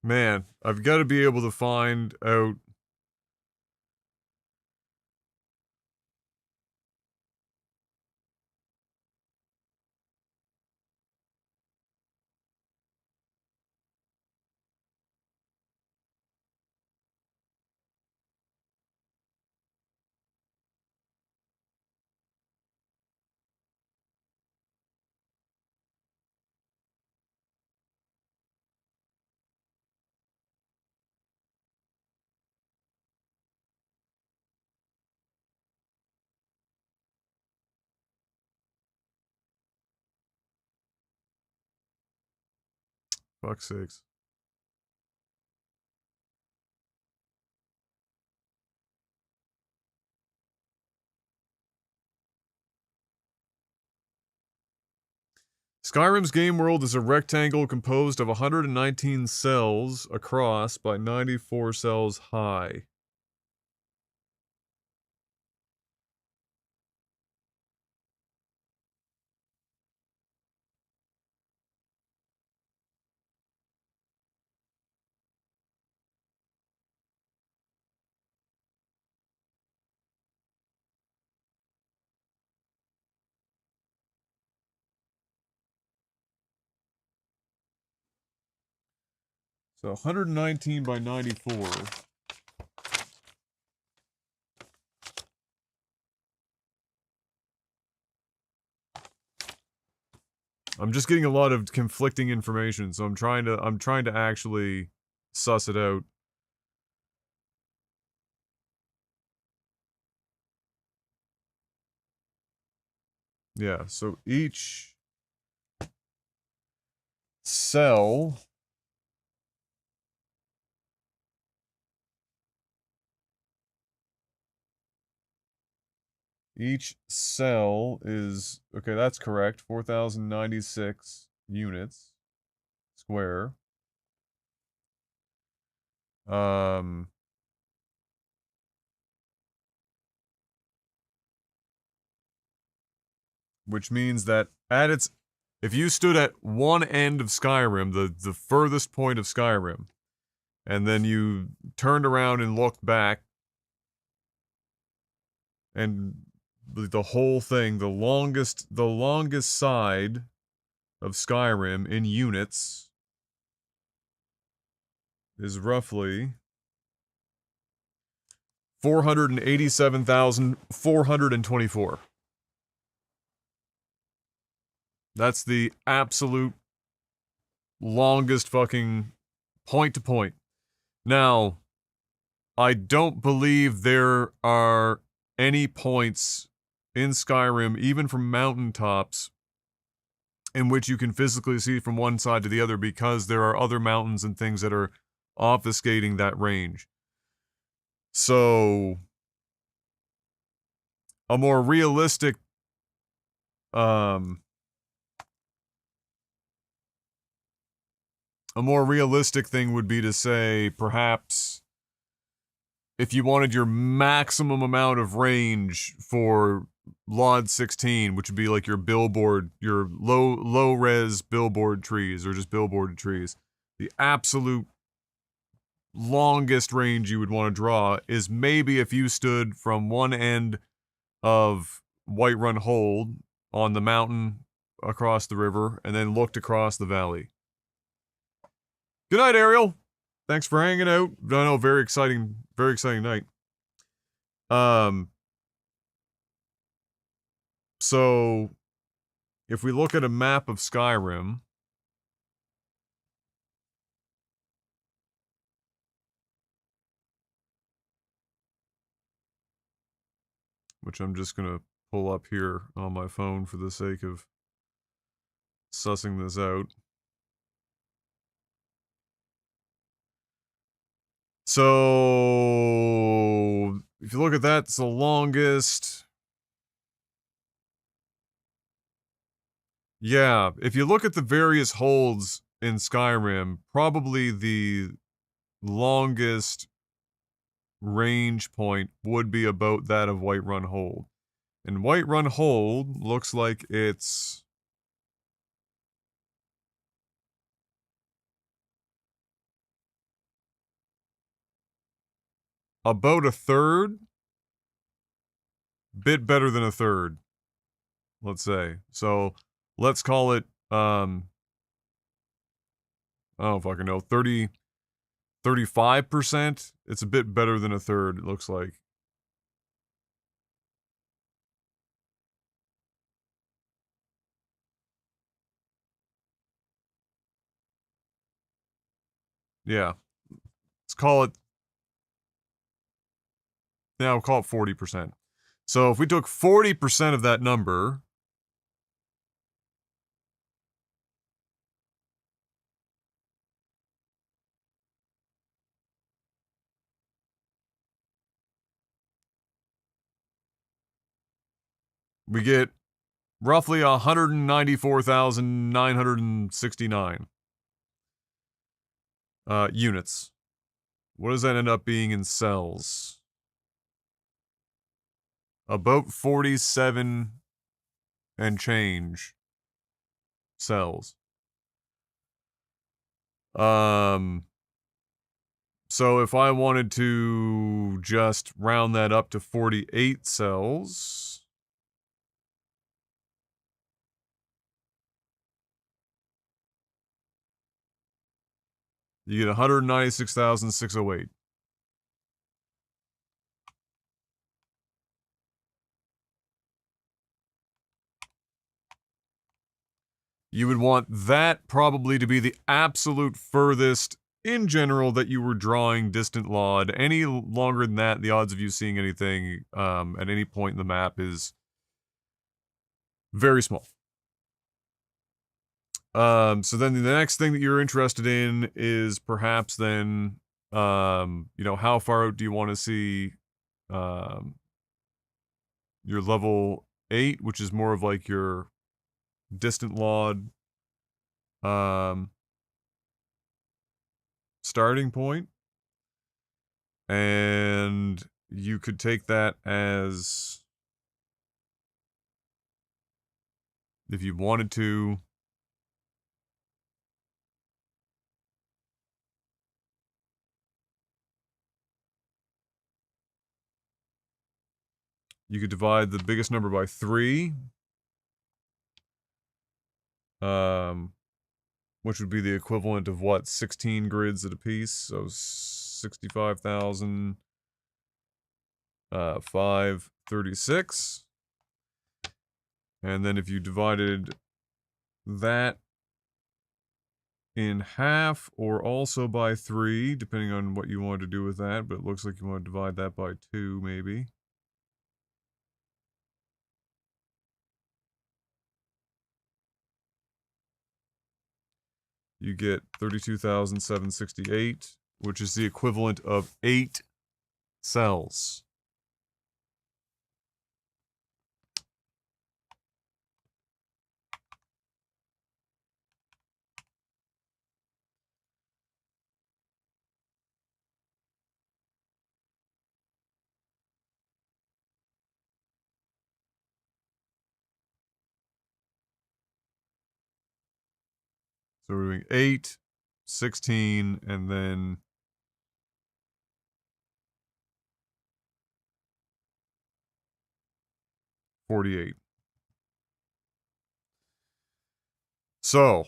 Man, I've got to be able to find out. Fuck's sakes. Skyrim's game world is a rectangle composed of 119 cells across by 94 cells high. So 119 by 94. I'm just getting a lot of conflicting information, so I'm trying to actually suss it out. Yeah, so each cell is, okay, that's correct, 4,096 units square. Which means that if you stood at one end of Skyrim, the furthest point of Skyrim, and then you turned around and looked back, and the whole thing, the longest side of Skyrim in units is roughly 487,424. That's the absolute longest fucking point to point. Now, I don't believe there are any points in Skyrim, even from mountaintops, in which you can physically see from one side to the other because there are other mountains and things that are obfuscating that range. So, a more realistic thing would be to say, perhaps, if you wanted your maximum amount of range for LOD 16, which would be like your billboard, your low-res billboard trees, or just billboard trees, the absolute longest range you would want to draw is maybe if you stood from one end of Whiterun Hold on the mountain across the river and then looked across the valley. Good night, Ariel. Thanks for hanging out. I know, very exciting night. So if we look at a map of Skyrim, which I'm just gonna pull up here on my phone for the sake of sussing this out. So if you look at that, it's the longest. Yeah, if you look at the various holds in Skyrim, probably the longest range point would be about that of Whiterun Hold. And Whiterun Hold looks like it's about a third. Bit better than a third, let's say. So let's call it, I don't fucking know, 35%. It's a bit better than a third, it looks like. Yeah. Let's call it, we'll call it 40%. So if we took 40% of that number, we get roughly 194,969 units. What does that end up being in cells? About 47 and change cells. So if I wanted to just round that up to 48 cells, you get 196,608. You would want that probably to be the absolute furthest in general that you were drawing distant LOD. Any longer than that, the odds of you seeing anything at any point in the map is very small. So then the next thing that you're interested in is perhaps then, you know, how far out do you want to see your level 8, which is more of like your distant LOD starting point. And you could take that as, if you wanted to, you could divide the biggest number by 3, which would be the equivalent of what, 16 grids at a piece, so 65,000, 536. And then if you divided that in half or also by 3, depending on what you want to do with that, but it looks like you want to divide that by 2 maybe. You get 32,768, which is the equivalent of 8 cells. So we're doing 8, 16, and then 48. So,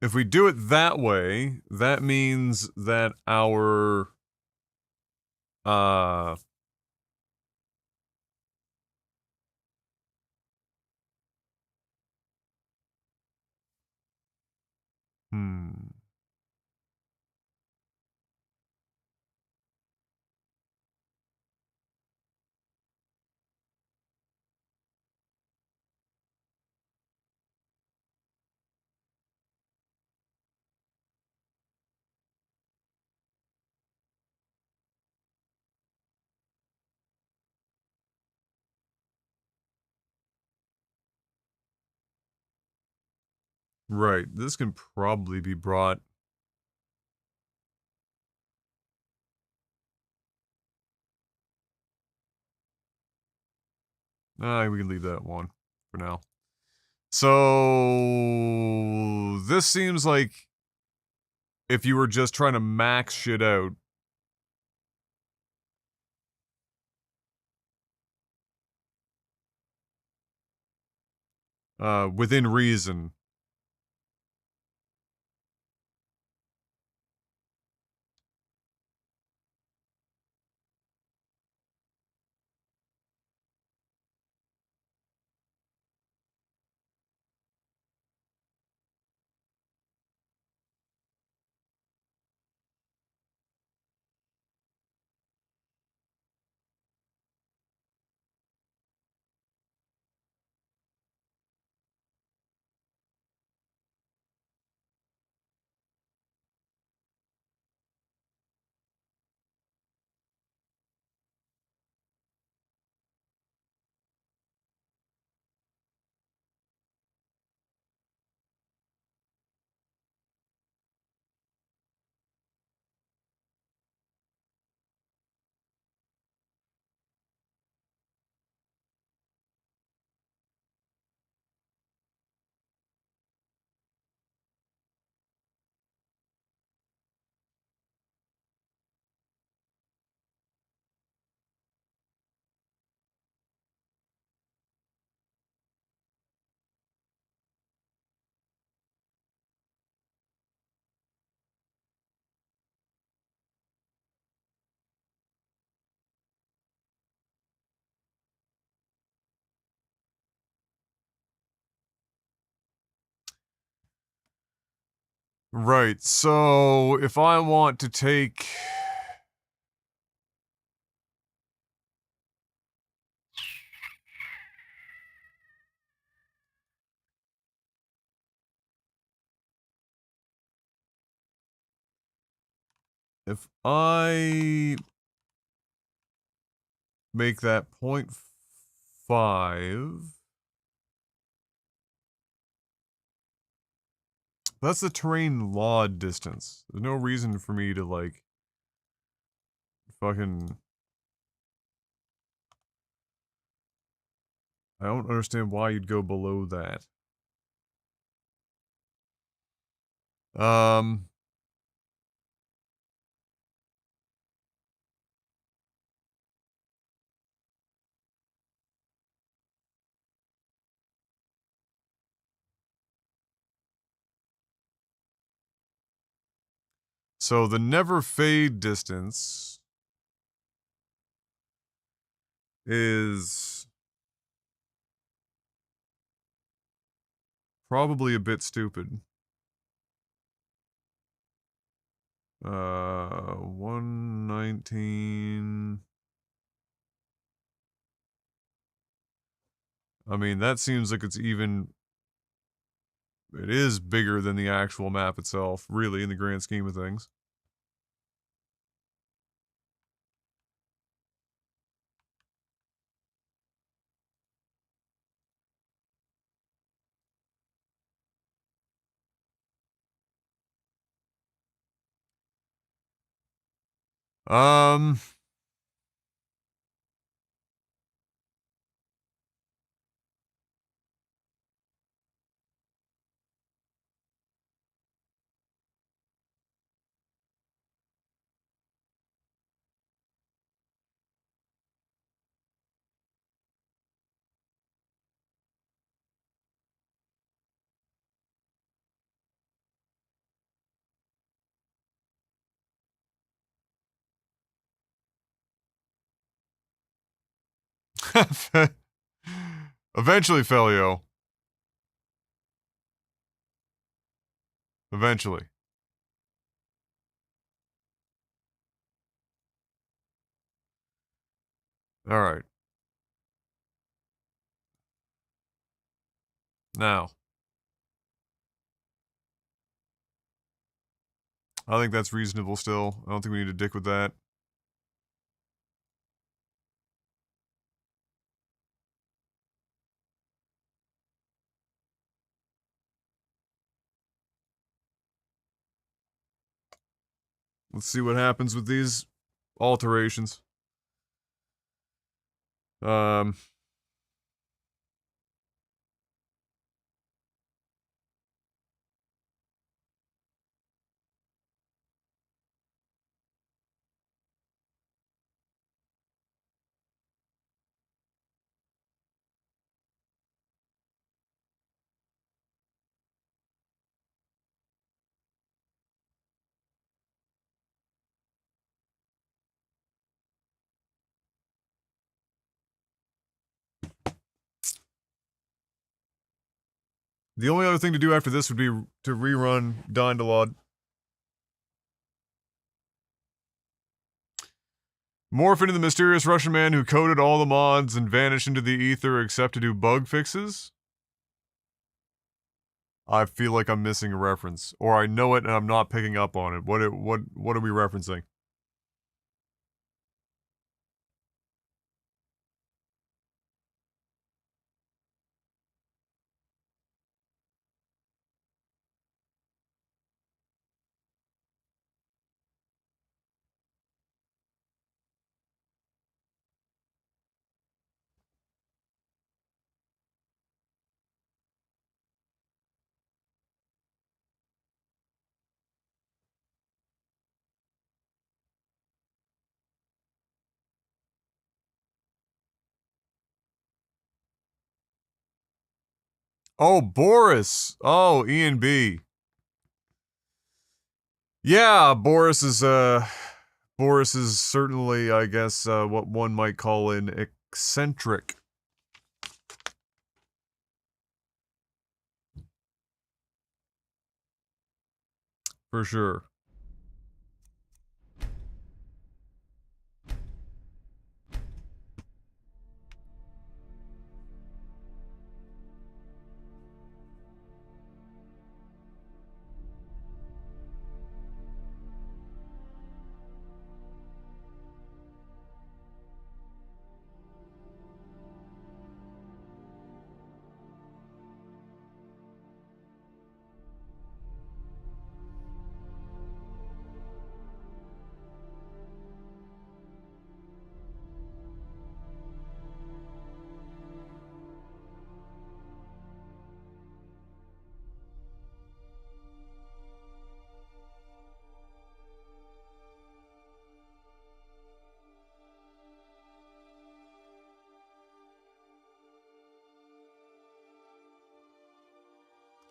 if we do it that way, that means that our right, this can probably be brought. We can leave that one for now. So this seems like if you were just trying to max shit out. Within reason. Right, so if I want to take... If I make that 0.5... That's the terrain law distance. There's no reason for me to, like, fucking... I don't understand why you'd go below that. So the never fade distance is probably a bit stupid. 119. I mean, that seems like it's even... It is bigger than the actual map itself, really, in the grand scheme of things. Um... Eventually, Felio. Eventually. Alright. Now. I think that's reasonable still. I don't think we need to dick with that. Let's see what happens with these alterations. The only other thing to do after this would be to rerun Dindalod. Morph into the mysterious Russian man who coded all the mods and vanish into the ether except to do bug fixes? I feel like I'm missing a reference. Or I know it and I'm not picking up on it. What are we referencing? Oh, Boris. Oh, Ian B. Yeah, Boris is certainly, I guess, what one might call an eccentric. For sure.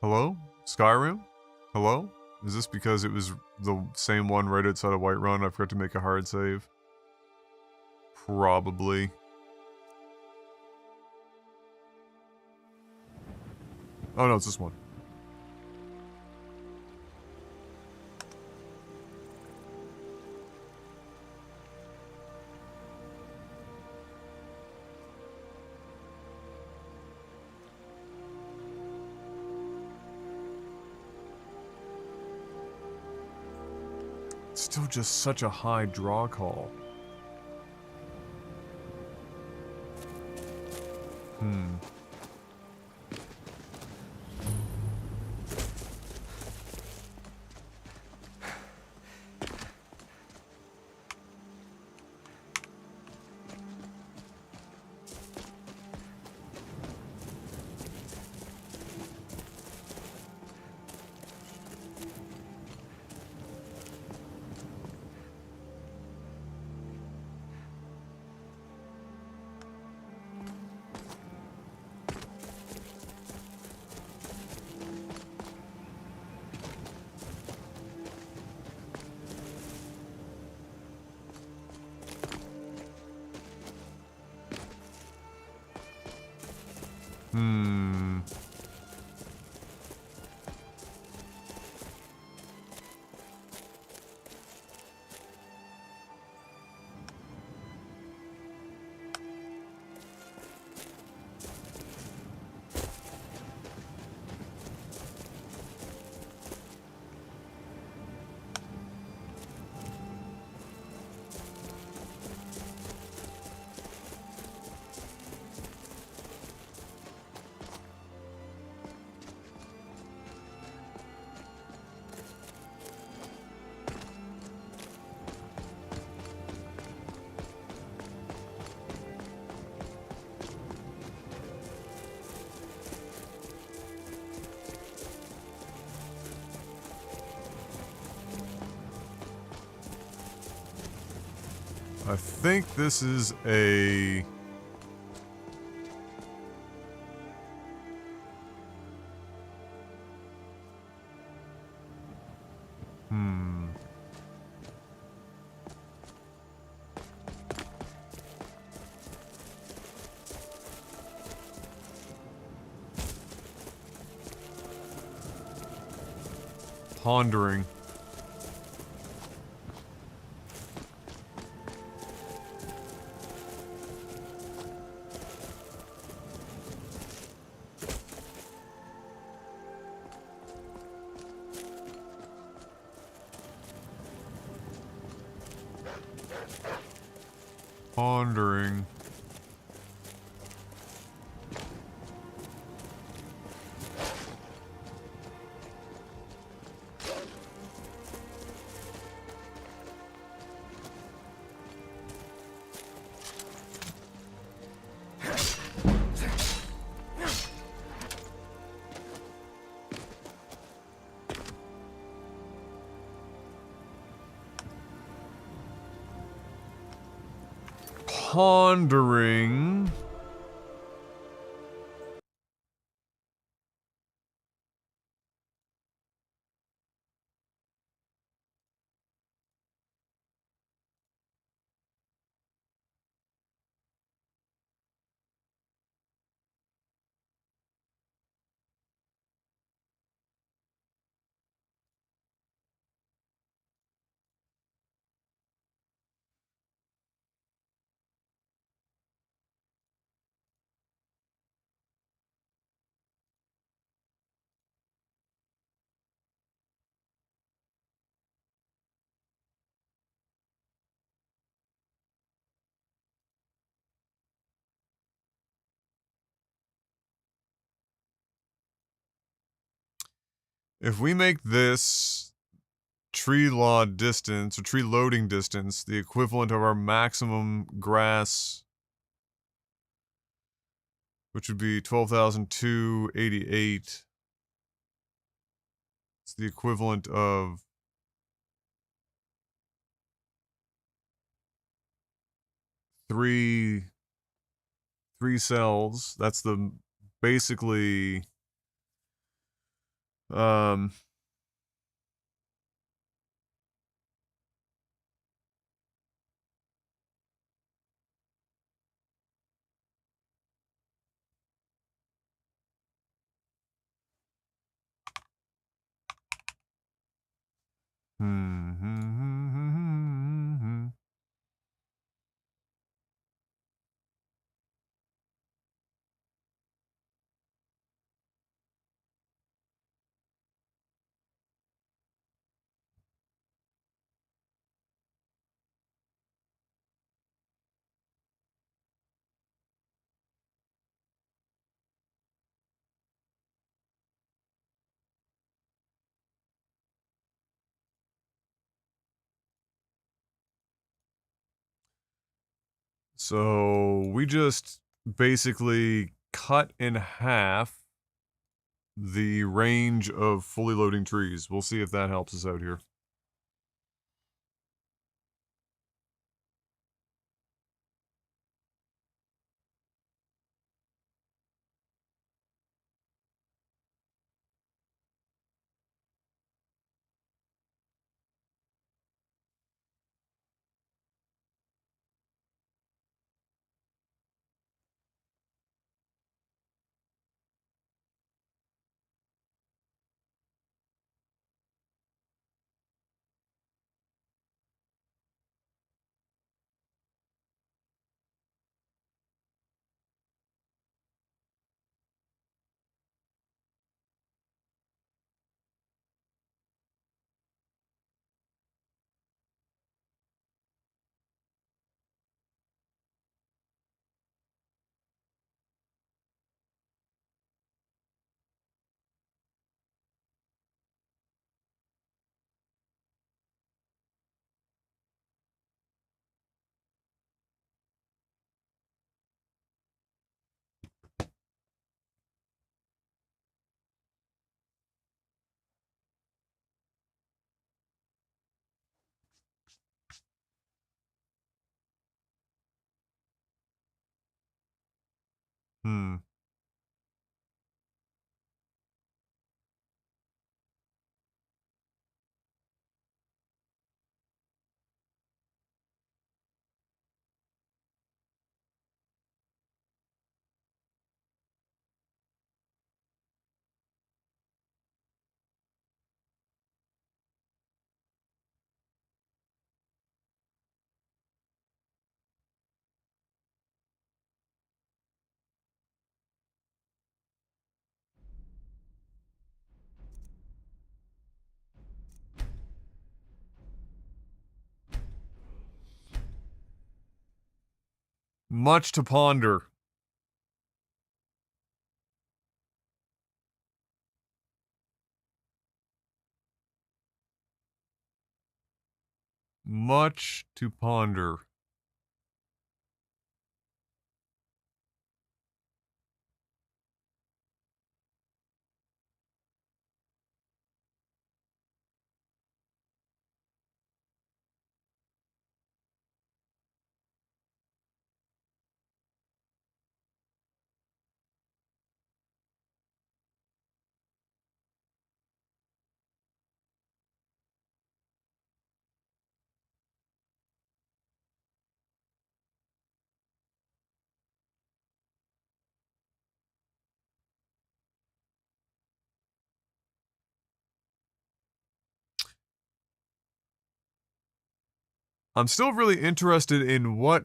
Hello? Skyrim? Hello? Is this because it was the same one right outside of Whiterun? I forgot to make a hard save. Probably. Oh no, it's this one. Still just such a high draw call. I think this is a... Pondering. Pondering. Pondering. If we make this tree law distance, or tree loading distance, the equivalent of our maximum grass, which would be 12,288. It's the equivalent of three cells. That's the basically um so we just basically cut in half the range of fully loading trees. We'll see if that helps us out here. Hmm. Much to ponder. Much to ponder. I'm still really interested in what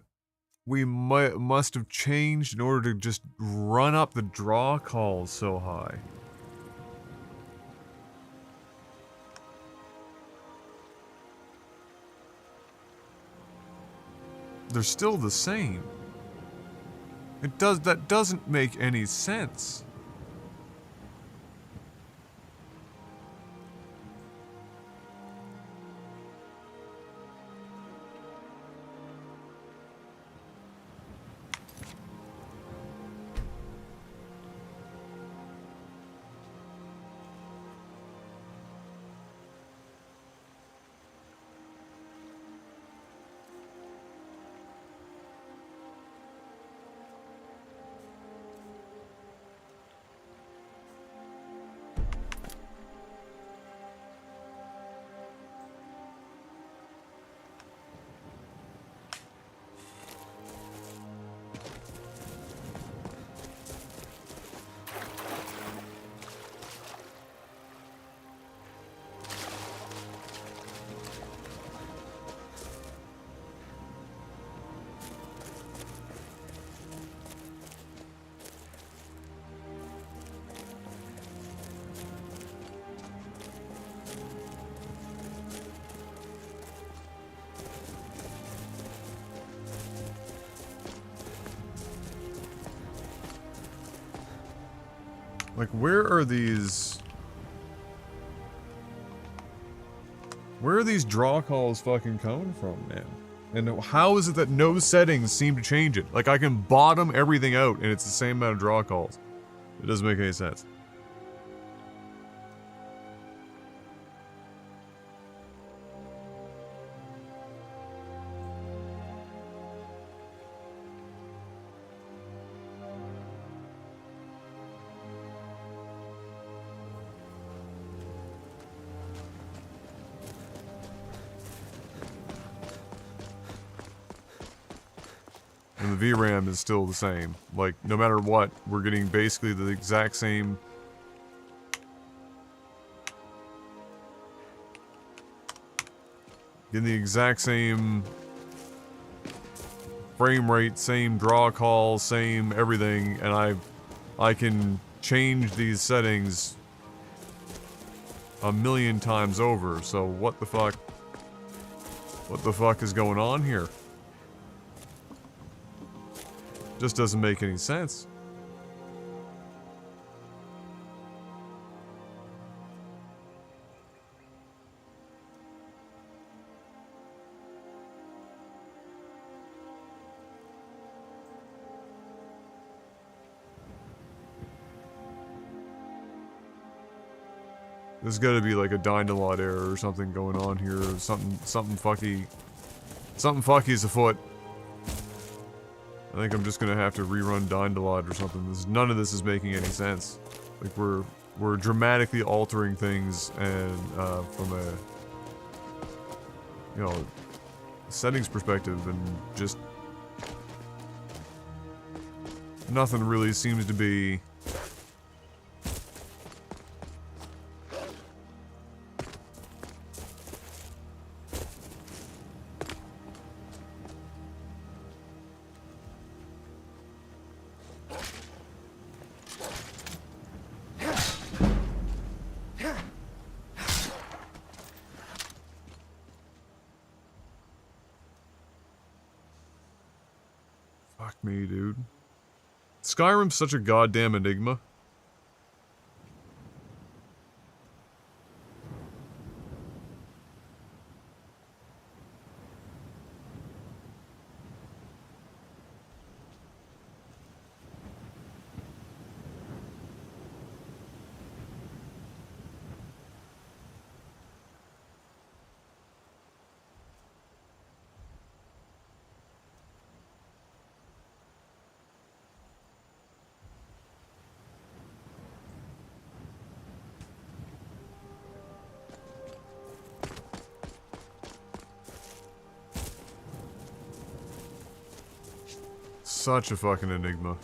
we must have changed in order to just run up the draw calls so high. They're still the same. That doesn't make any sense. Like, where are these draw calls fucking coming from, man? And how is it that no settings seem to change it? Like, I can bottom everything out and it's the same amount of draw calls. It doesn't make any sense. And the VRAM is still the same. Like, no matter what, we're getting basically the exact same... Getting the exact same... frame rate, same draw call, same everything, and I can change these settings a million times over, so what the fuck? What the fuck is going on here? Just doesn't make any sense. There's gotta be like a Dynalot error or something going on here, or something fucky's afoot. I think I'm just gonna have to rerun Dynalot or something. None of this is making any sense. Like, we're dramatically altering things, and from a, you know, settings perspective, and just nothing really seems to be Fuck me, dude. Skyrim's such a goddamn enigma. Such a fucking enigma.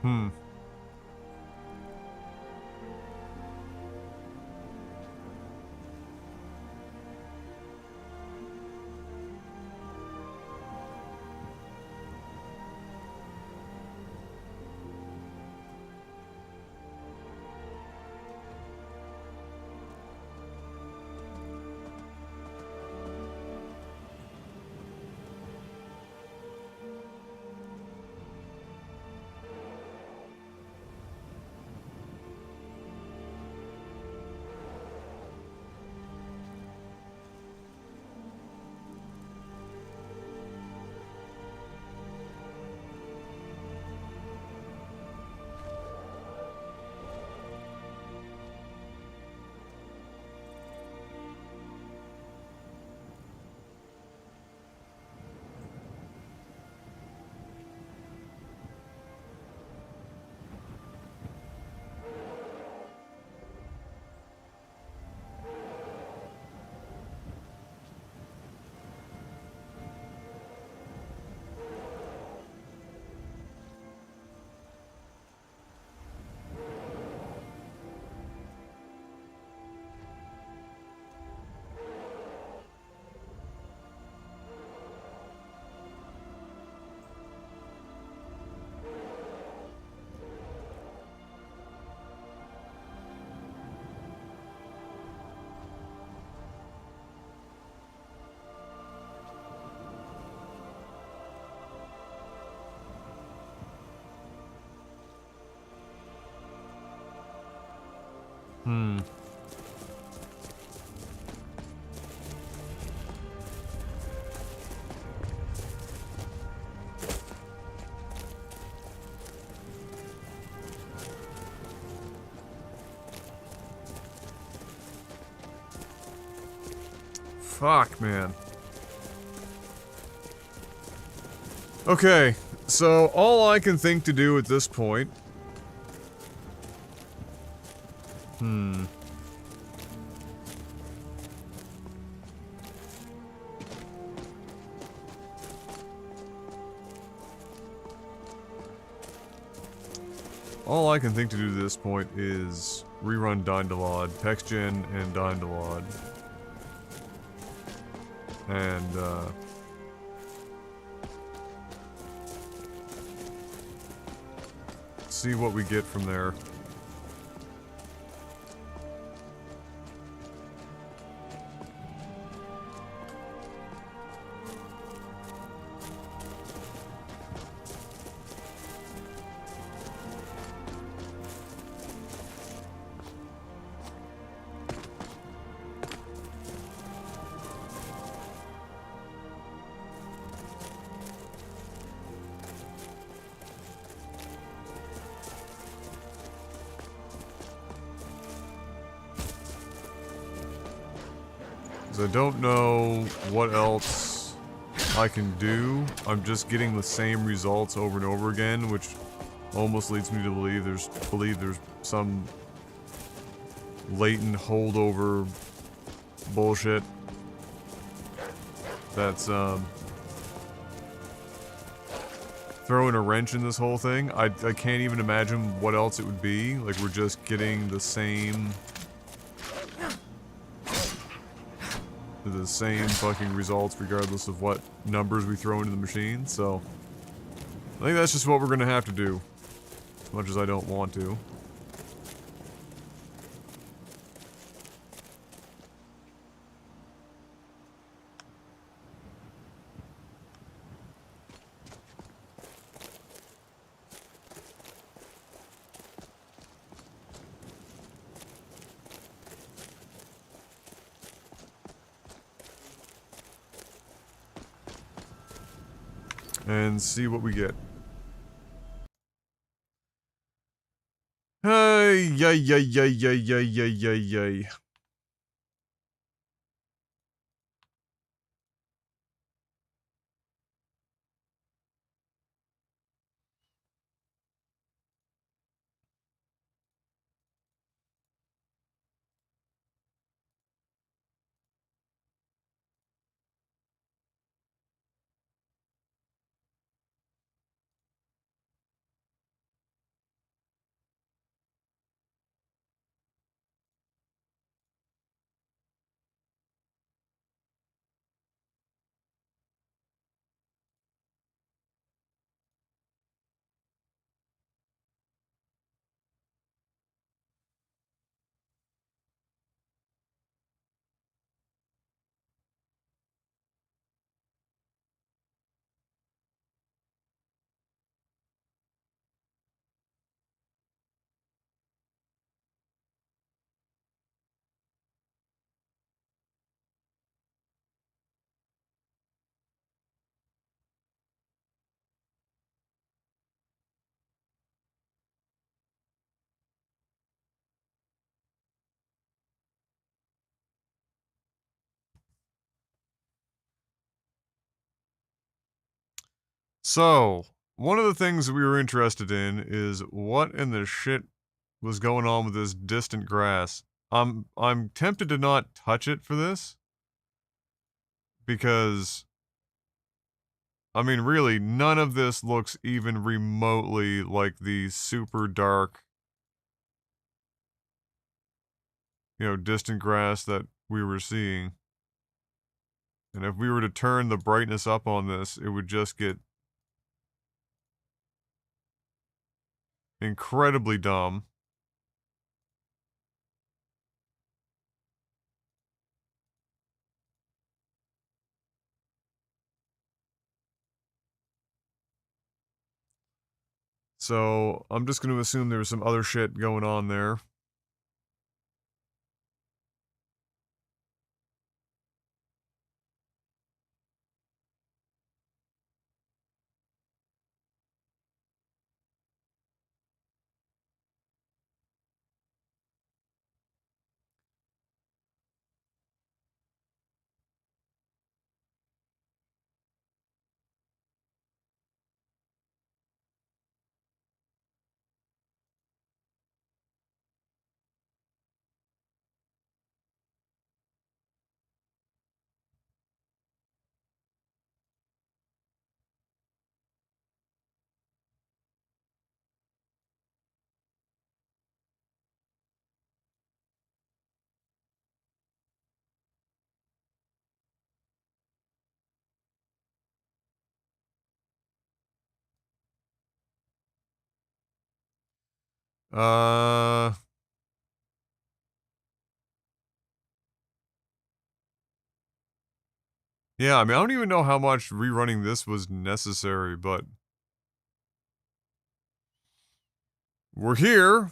Hmm. Hmm. Fuck, man. Okay, so all I can think to do at this point... All I can think to do at this point is rerun Dyndelod, TextGen and Dyndelod. And, see what we get from there. Because I don't know what else I can do. I'm just getting the same results over and over again, which almost leads me to believe there's some latent holdover bullshit that's throwing a wrench in this whole thing. I can't even imagine what else it would be. Like, we're just getting the same fucking results regardless of what numbers we throw into the machine. So I think that's just what we're gonna have to do, as much as I don't want to. And see what we get. Hey, yay, yay, yay, yay, yay, yay, yay, yay. So, one of the things that we were interested in is what in the shit was going on with this distant grass. I'm tempted to not touch it for this because I mean really none of this looks even remotely like the super dark, distant grass that we were seeing. And if we were to turn the brightness up on this, it would just get incredibly dumb. So, I'm just going to assume there was some other shit going on there. Uh, yeah, I mean, I don't even know how much rerunning this was necessary, but we're here.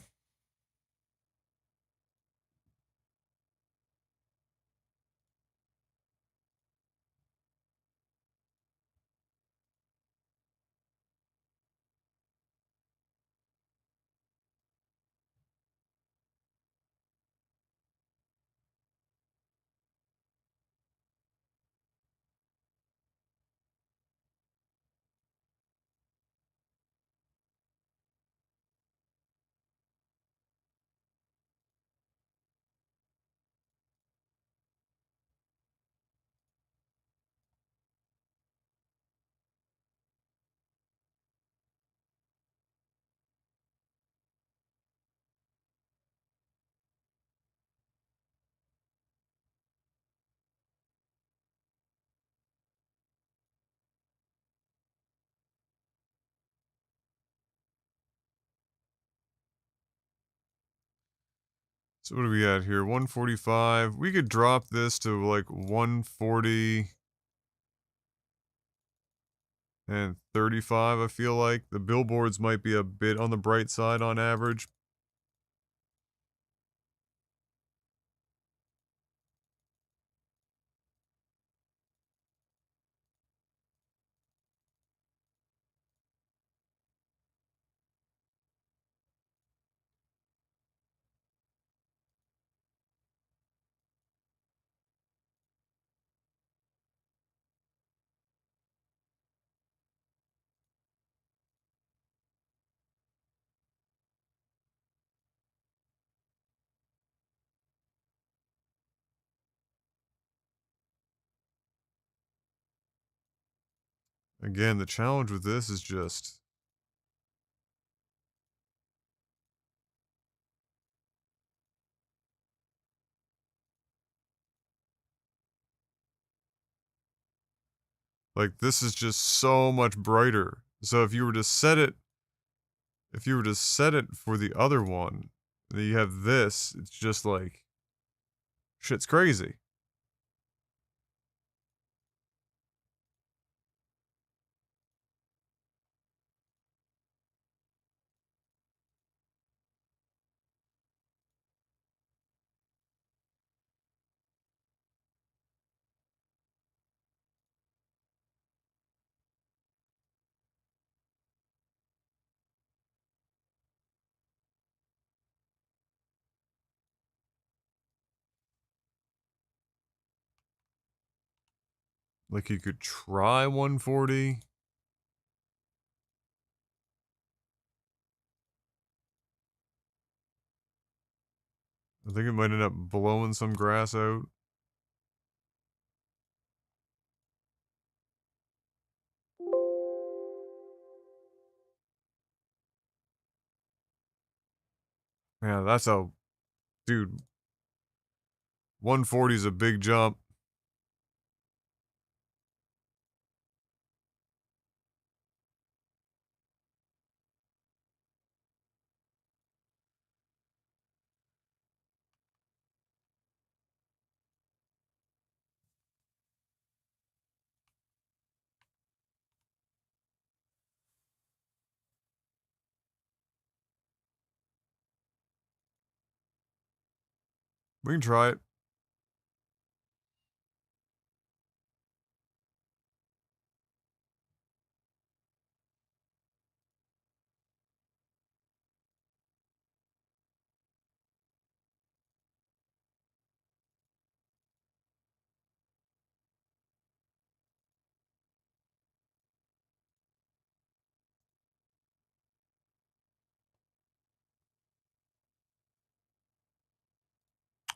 So what do we got here? 145. We could drop this to like 140 and 35, I feel like. The billboards might be a bit on the bright side on average. Again, the challenge with this is just... like, this is just so much brighter. So if you were to set it... if you were to set it for the other one, then you have this, it's just like... shit's crazy. Like, you could try 140. I think it might end up blowing some grass out. Yeah, that's a... dude, 140 is a big jump. We can try it.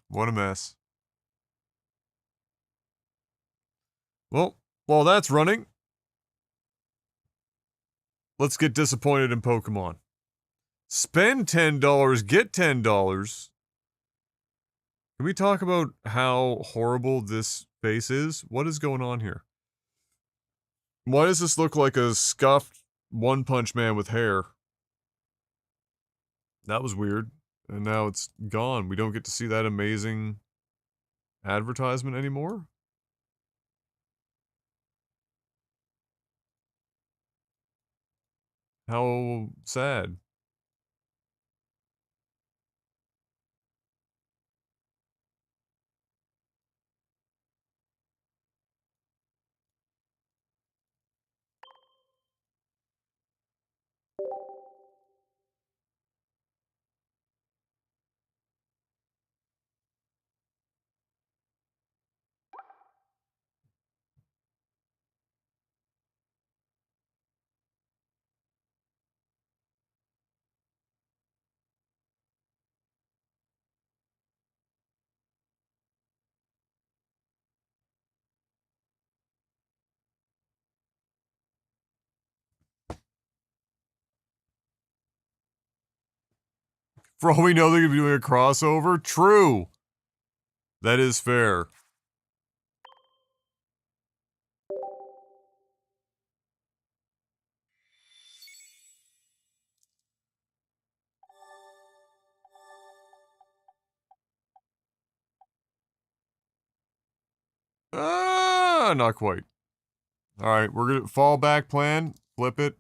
What a mess. Well, while that's running, let's get disappointed in Pokemon. Spend $10, get $10. Can we talk about how horrible this face is? What is going on here? Why does this look like a scuffed One Punch Man with hair? That was weird. And now it's gone. We don't get to see that amazing advertisement anymore? How sad. For all we know, they could be doing a crossover. True. That is fair. not quite. Alright, we're gonna fallback plan. Flip it.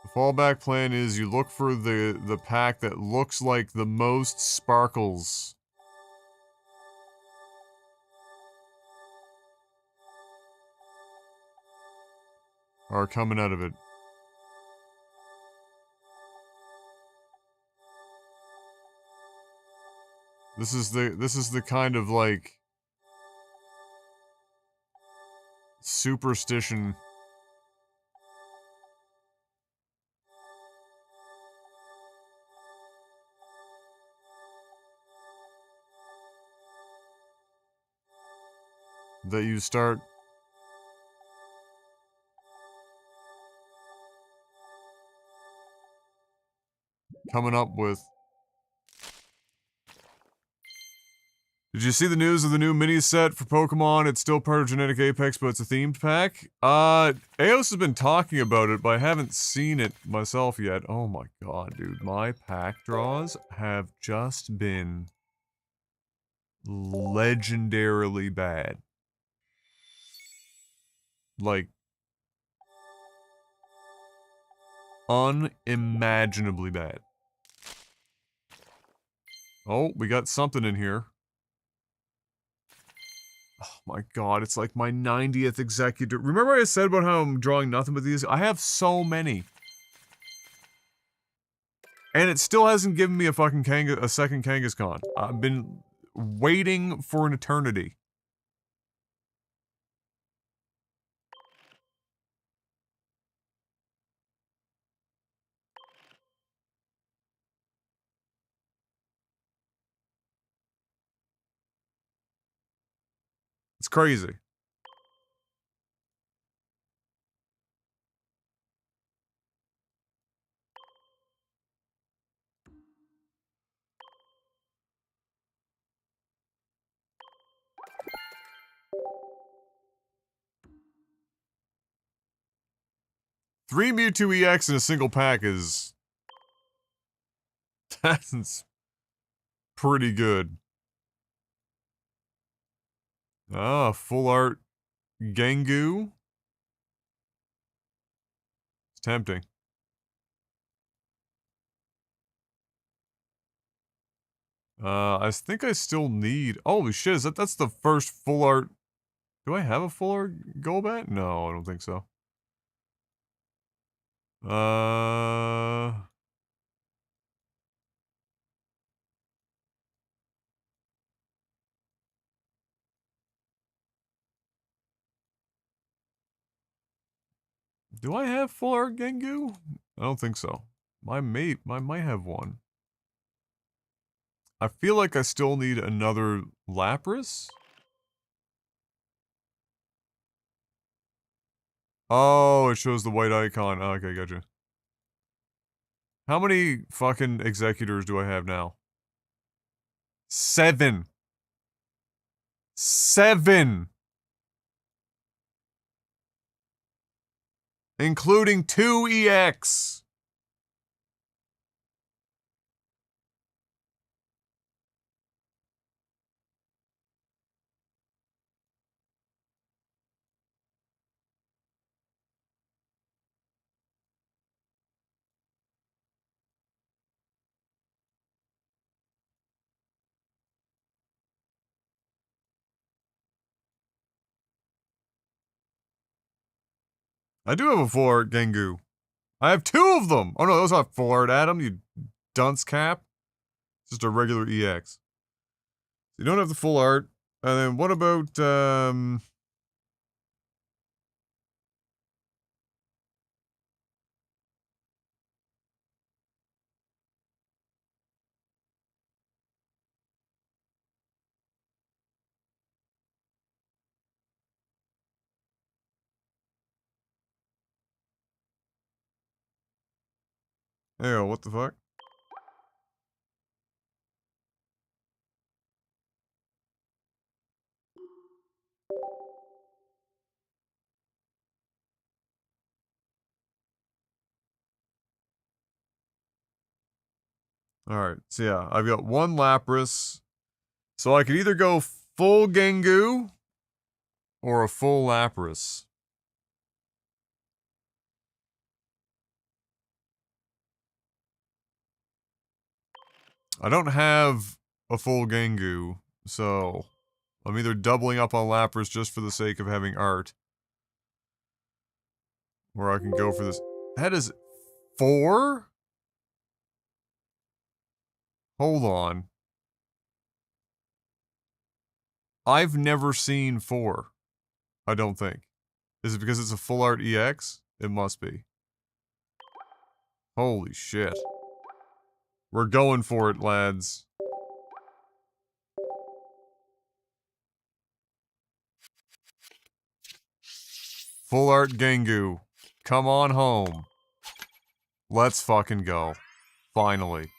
The fallback plan is you look for the pack that looks like the most sparkles. Are coming out of it. This is the kind of like superstition that you start coming up with. Did you see the news of the new mini set for Pokemon? It's still part of Genetic Apex, but it's a themed pack. Eos has been talking about it, but I haven't seen it myself yet. Oh my god, dude. My pack draws have just been legendarily bad. Like, unimaginably bad. Oh, we got something in here. Oh my god, it's like my 90th executor. Remember I said about how I'm drawing nothing but these? I have so many. And it still hasn't given me a fucking a second Kangaskhan. I've been waiting for an eternity. It's crazy. Three Mewtwo EX in a single pack is... That's pretty good. Ah, full art Gengu. It's tempting. I think I still need... Holy shit, that's the first full art... Do I have a full art Golbat? No, I don't think so. Do I have full art Gengu? I don't think so. I might have one. I feel like I still need another Lapras? Oh, it shows the white icon. Oh, okay, gotcha. How many fucking executors do I have now? 7. 7! Including 2 EX! I do have a full art Gengu. I have 2 of them! Oh no, those aren't full art, Adam, you dunce cap. It's just a regular EX. You don't have the full art. And then what about, Ew, what the fuck? Alright, so yeah, I've got 1 Lapras. So I could either go full Gengu, or a full Lapras? I don't have a full Gengu, so I'm either doubling up on Lapras just for the sake of having art, or I can go for this. That is 4? Hold on. I've never seen 4. I don't think. Is it because it's a full art EX? It must be. Holy shit. We're going for it, lads. Full art Gengu. Come on home. Let's fucking go. Finally.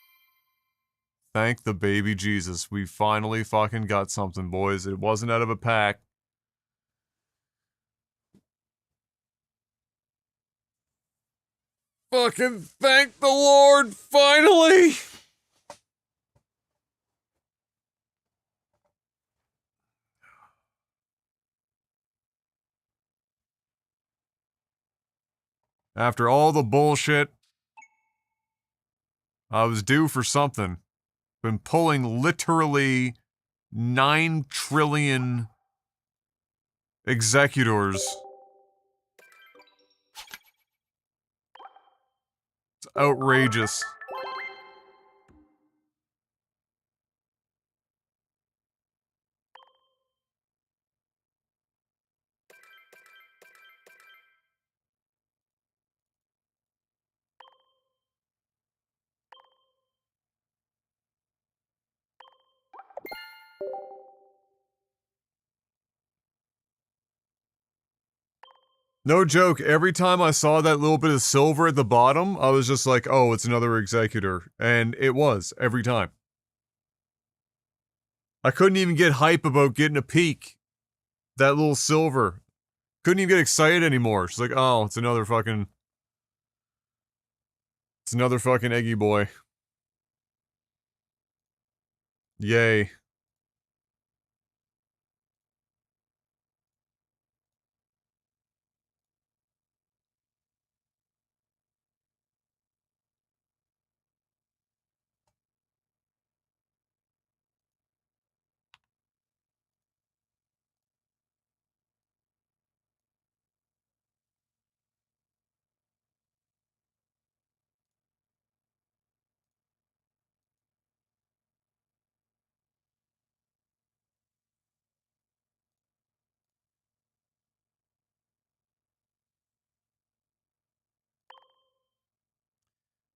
Thank the baby Jesus. We finally fucking got something, boys. It wasn't out of a pack. Fucking thank the Lord, finally! After all the bullshit, I was due for something. Been pulling literally 9 trillion executors. It's outrageous. No joke, every time I saw that little bit of silver at the bottom, I was just like, oh, it's another executor. And it was, every time. I couldn't even get hype about getting a peek. That little silver. Couldn't even get excited anymore. She's like, oh, it's another fucking eggy boy. Yay.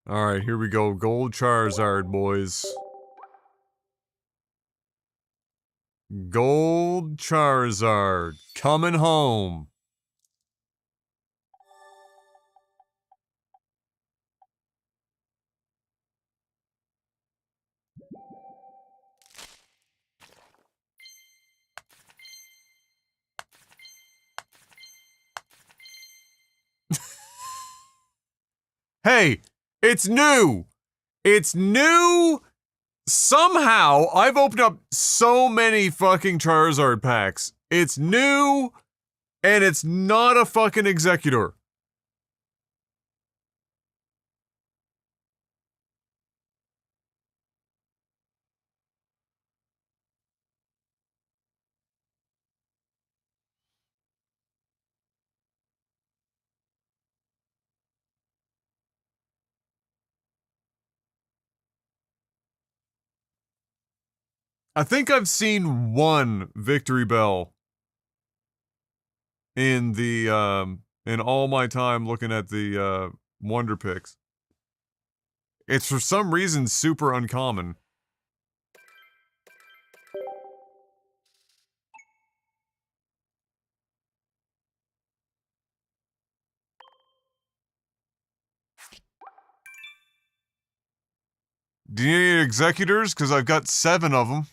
Alright, here we go. Gold Charizard, boys. Gold Charizard. Coming home. Hey, it's new! It's new! Somehow, I've opened up so many fucking Charizard packs. It's new, and it's not a fucking Executor. I think I've seen one Victory Bell in the, in all my time looking at the, Wonder Picks. It's for some reason super uncommon. Do you need Executors? Because I've got 7 of them.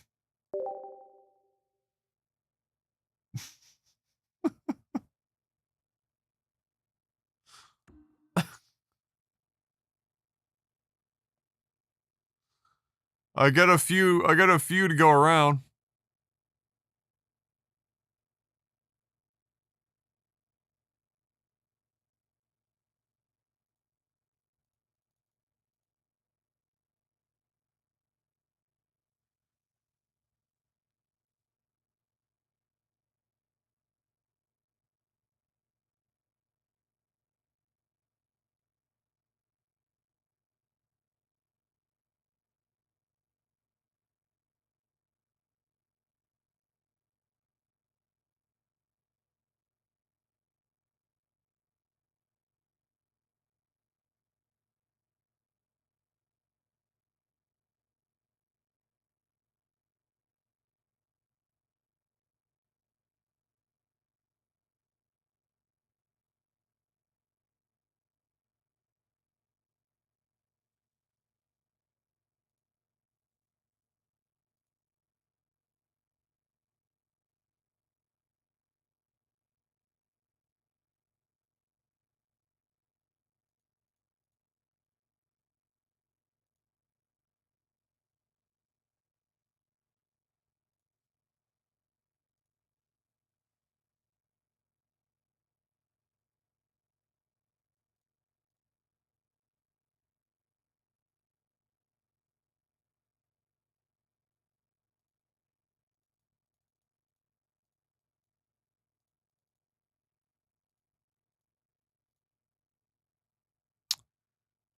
I got a few to go around.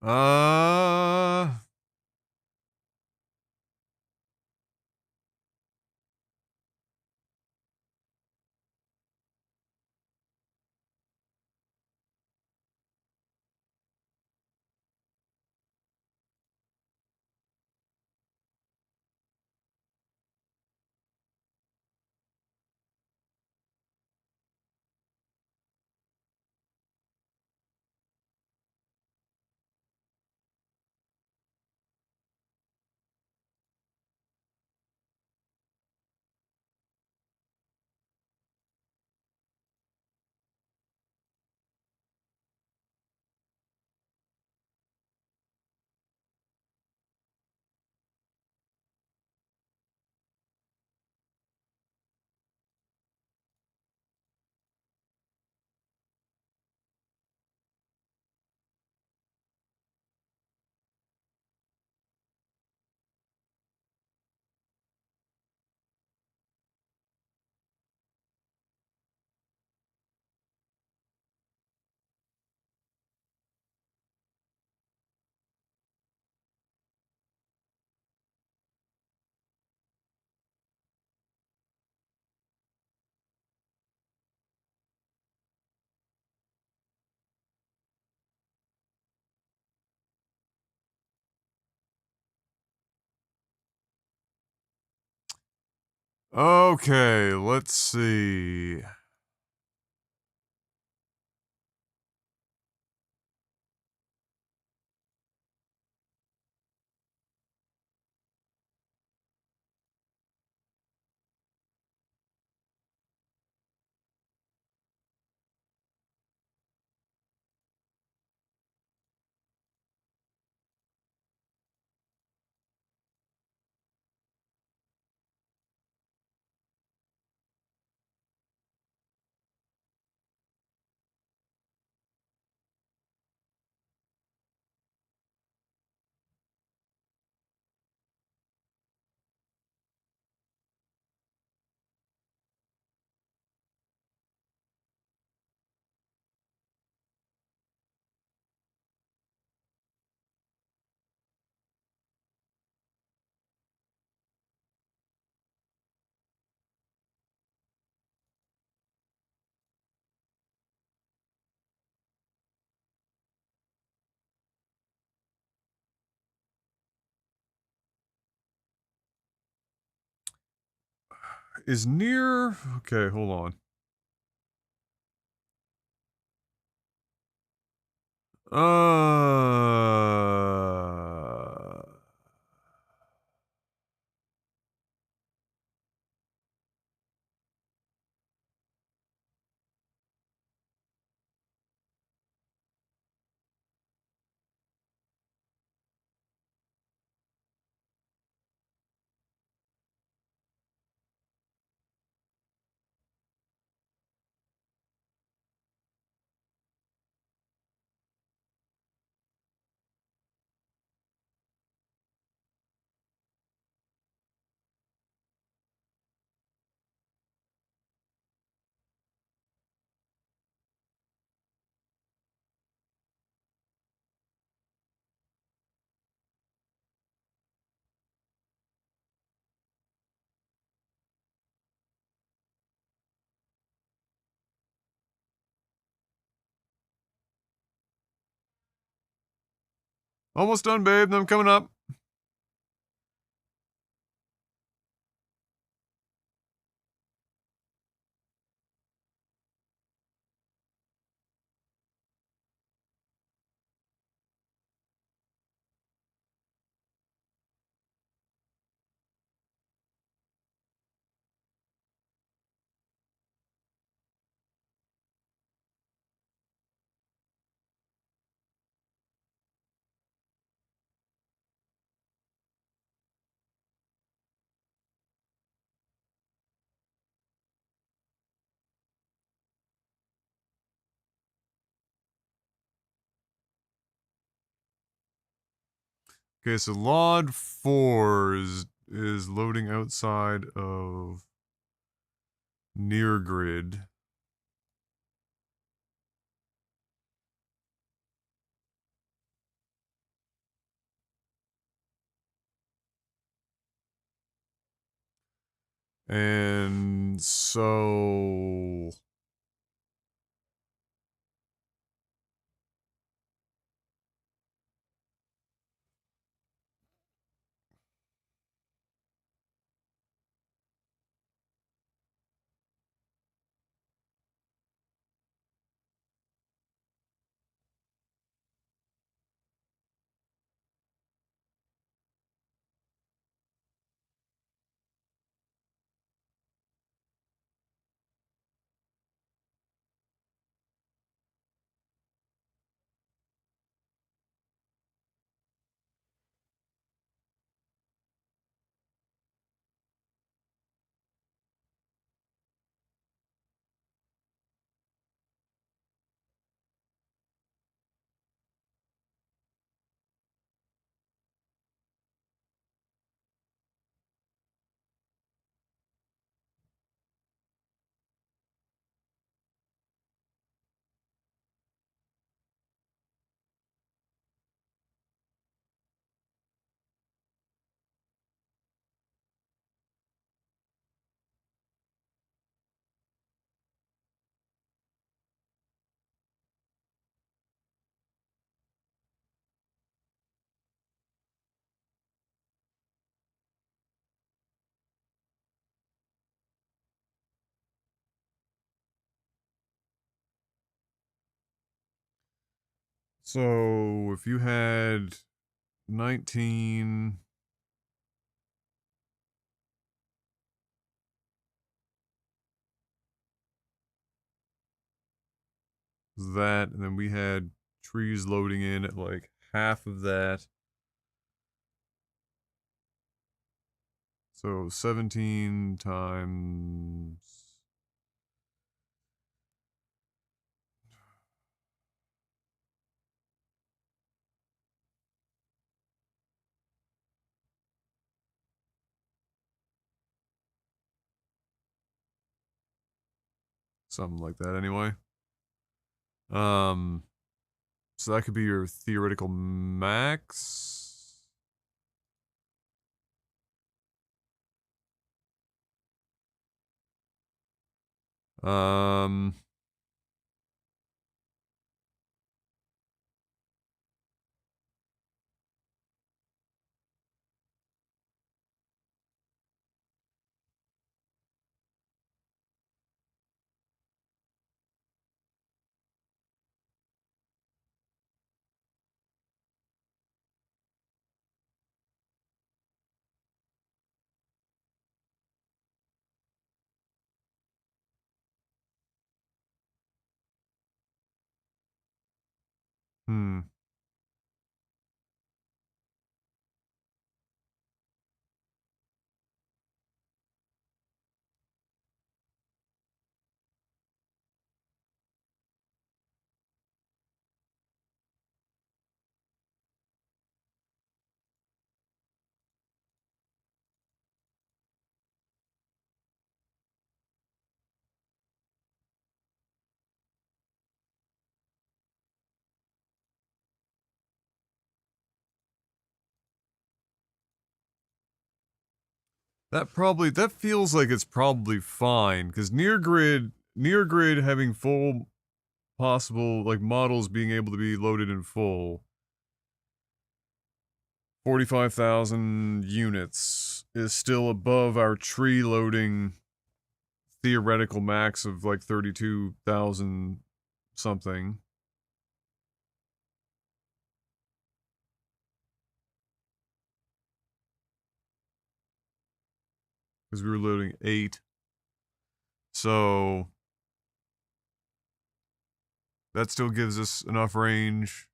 Uh... Okay, let's see. Is near... Okay, hold on. Almost done, babe. I'm coming up. Okay, so Lod 4 is loading outside of near grid. And so... So, if you had 19... that, and then we had trees loading in at like half of that. So 17 times... something like that anyway. Um, so that could be your theoretical max. Um, hmm. That feels like it's probably fine, because near grid having full possible, like, models being able to be loaded in full, 45,000 units is still above our tree loading theoretical max of like 32,000 something. Because we were loading 8. So that still gives us enough range.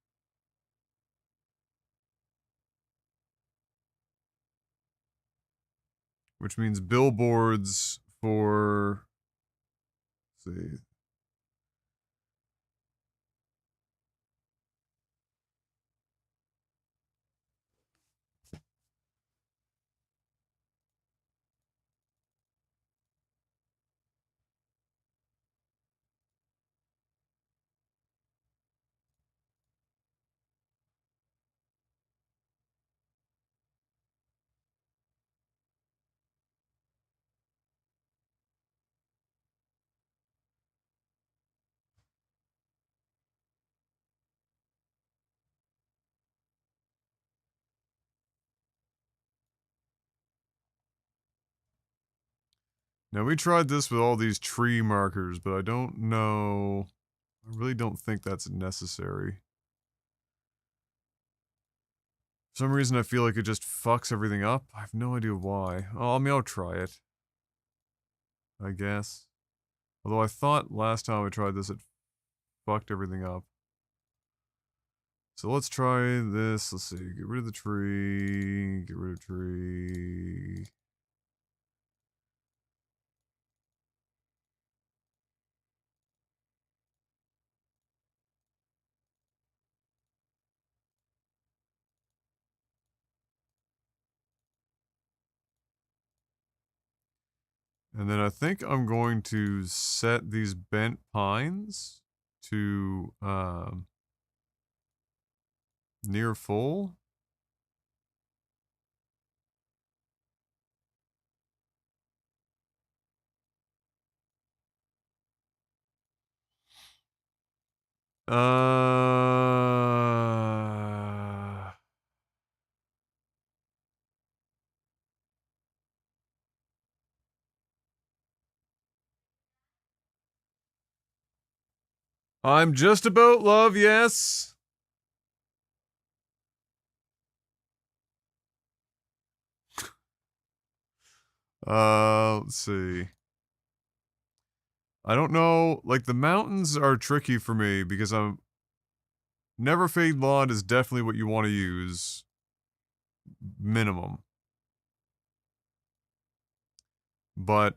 Which means billboards for, let's see, Now, we tried this with all these tree markers, but I don't know... I really don't think that's necessary. For some reason, I feel like it just fucks everything up. I have no idea why. Oh, I mean, I'll try it. I guess. Although I thought last time I tried this, it fucked everything up. So let's try this. Let's see. Get rid of the tree. Get rid of tree. And then I think I'm going to set these bent pines to near full. I'm just about love, yes. Let's see. I don't know, like, the mountains are tricky for me because I'm... Never Fade Lawn is definitely what you want to use. Minimum. But...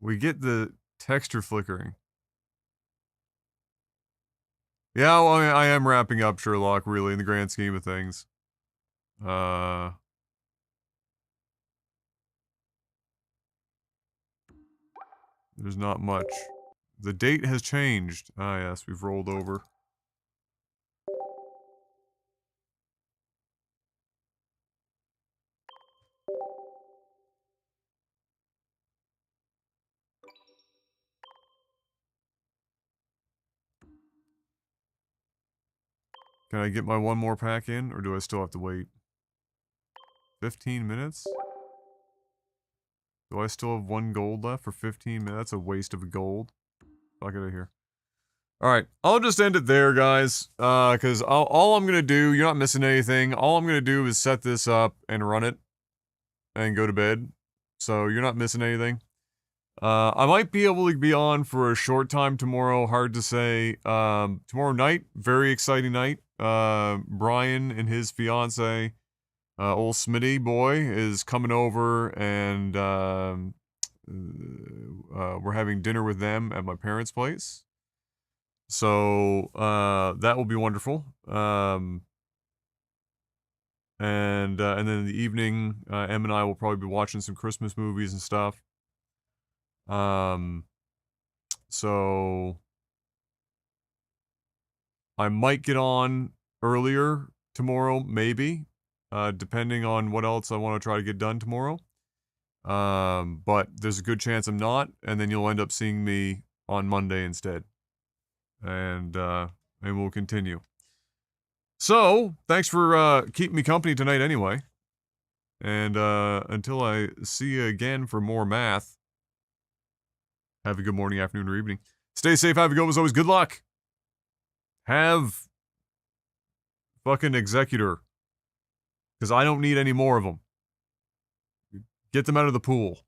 we get the texture flickering. Yeah, well, I am wrapping up Sherlock, really, in the grand scheme of things. There's not much. The date has changed. Ah, yes, we've rolled over. Can I get my one more pack in, or do I still have to wait? 15 minutes? Do I still have 1 gold left for 15 minutes? That's a waste of gold. Fuck it out of here. Alright, I'll just end it there, guys. Because all I'm gonna do, you're not missing anything. All I'm gonna do is set this up and run it. And go to bed. So you're not missing anything. I might be able to be on for a short time tomorrow, hard to say. Tomorrow night, very exciting night. Brian and his fiance, old Smitty boy, is coming over, and we're having dinner with them at my parents' place. So, that will be wonderful. And then in the evening, Em and I will probably be watching some Christmas movies and stuff. So I might get on earlier tomorrow, maybe, depending on what else I want to try to get done tomorrow. But there's a good chance I'm not, and then you'll end up seeing me on Monday instead. And we'll continue. So, thanks for keeping me company tonight anyway. And until I see you again for more math, have a good morning, afternoon, or evening. Stay safe, have a go, as always, good luck. Have fucking Executor. Because I don't need any more of them. Get them out of the pool.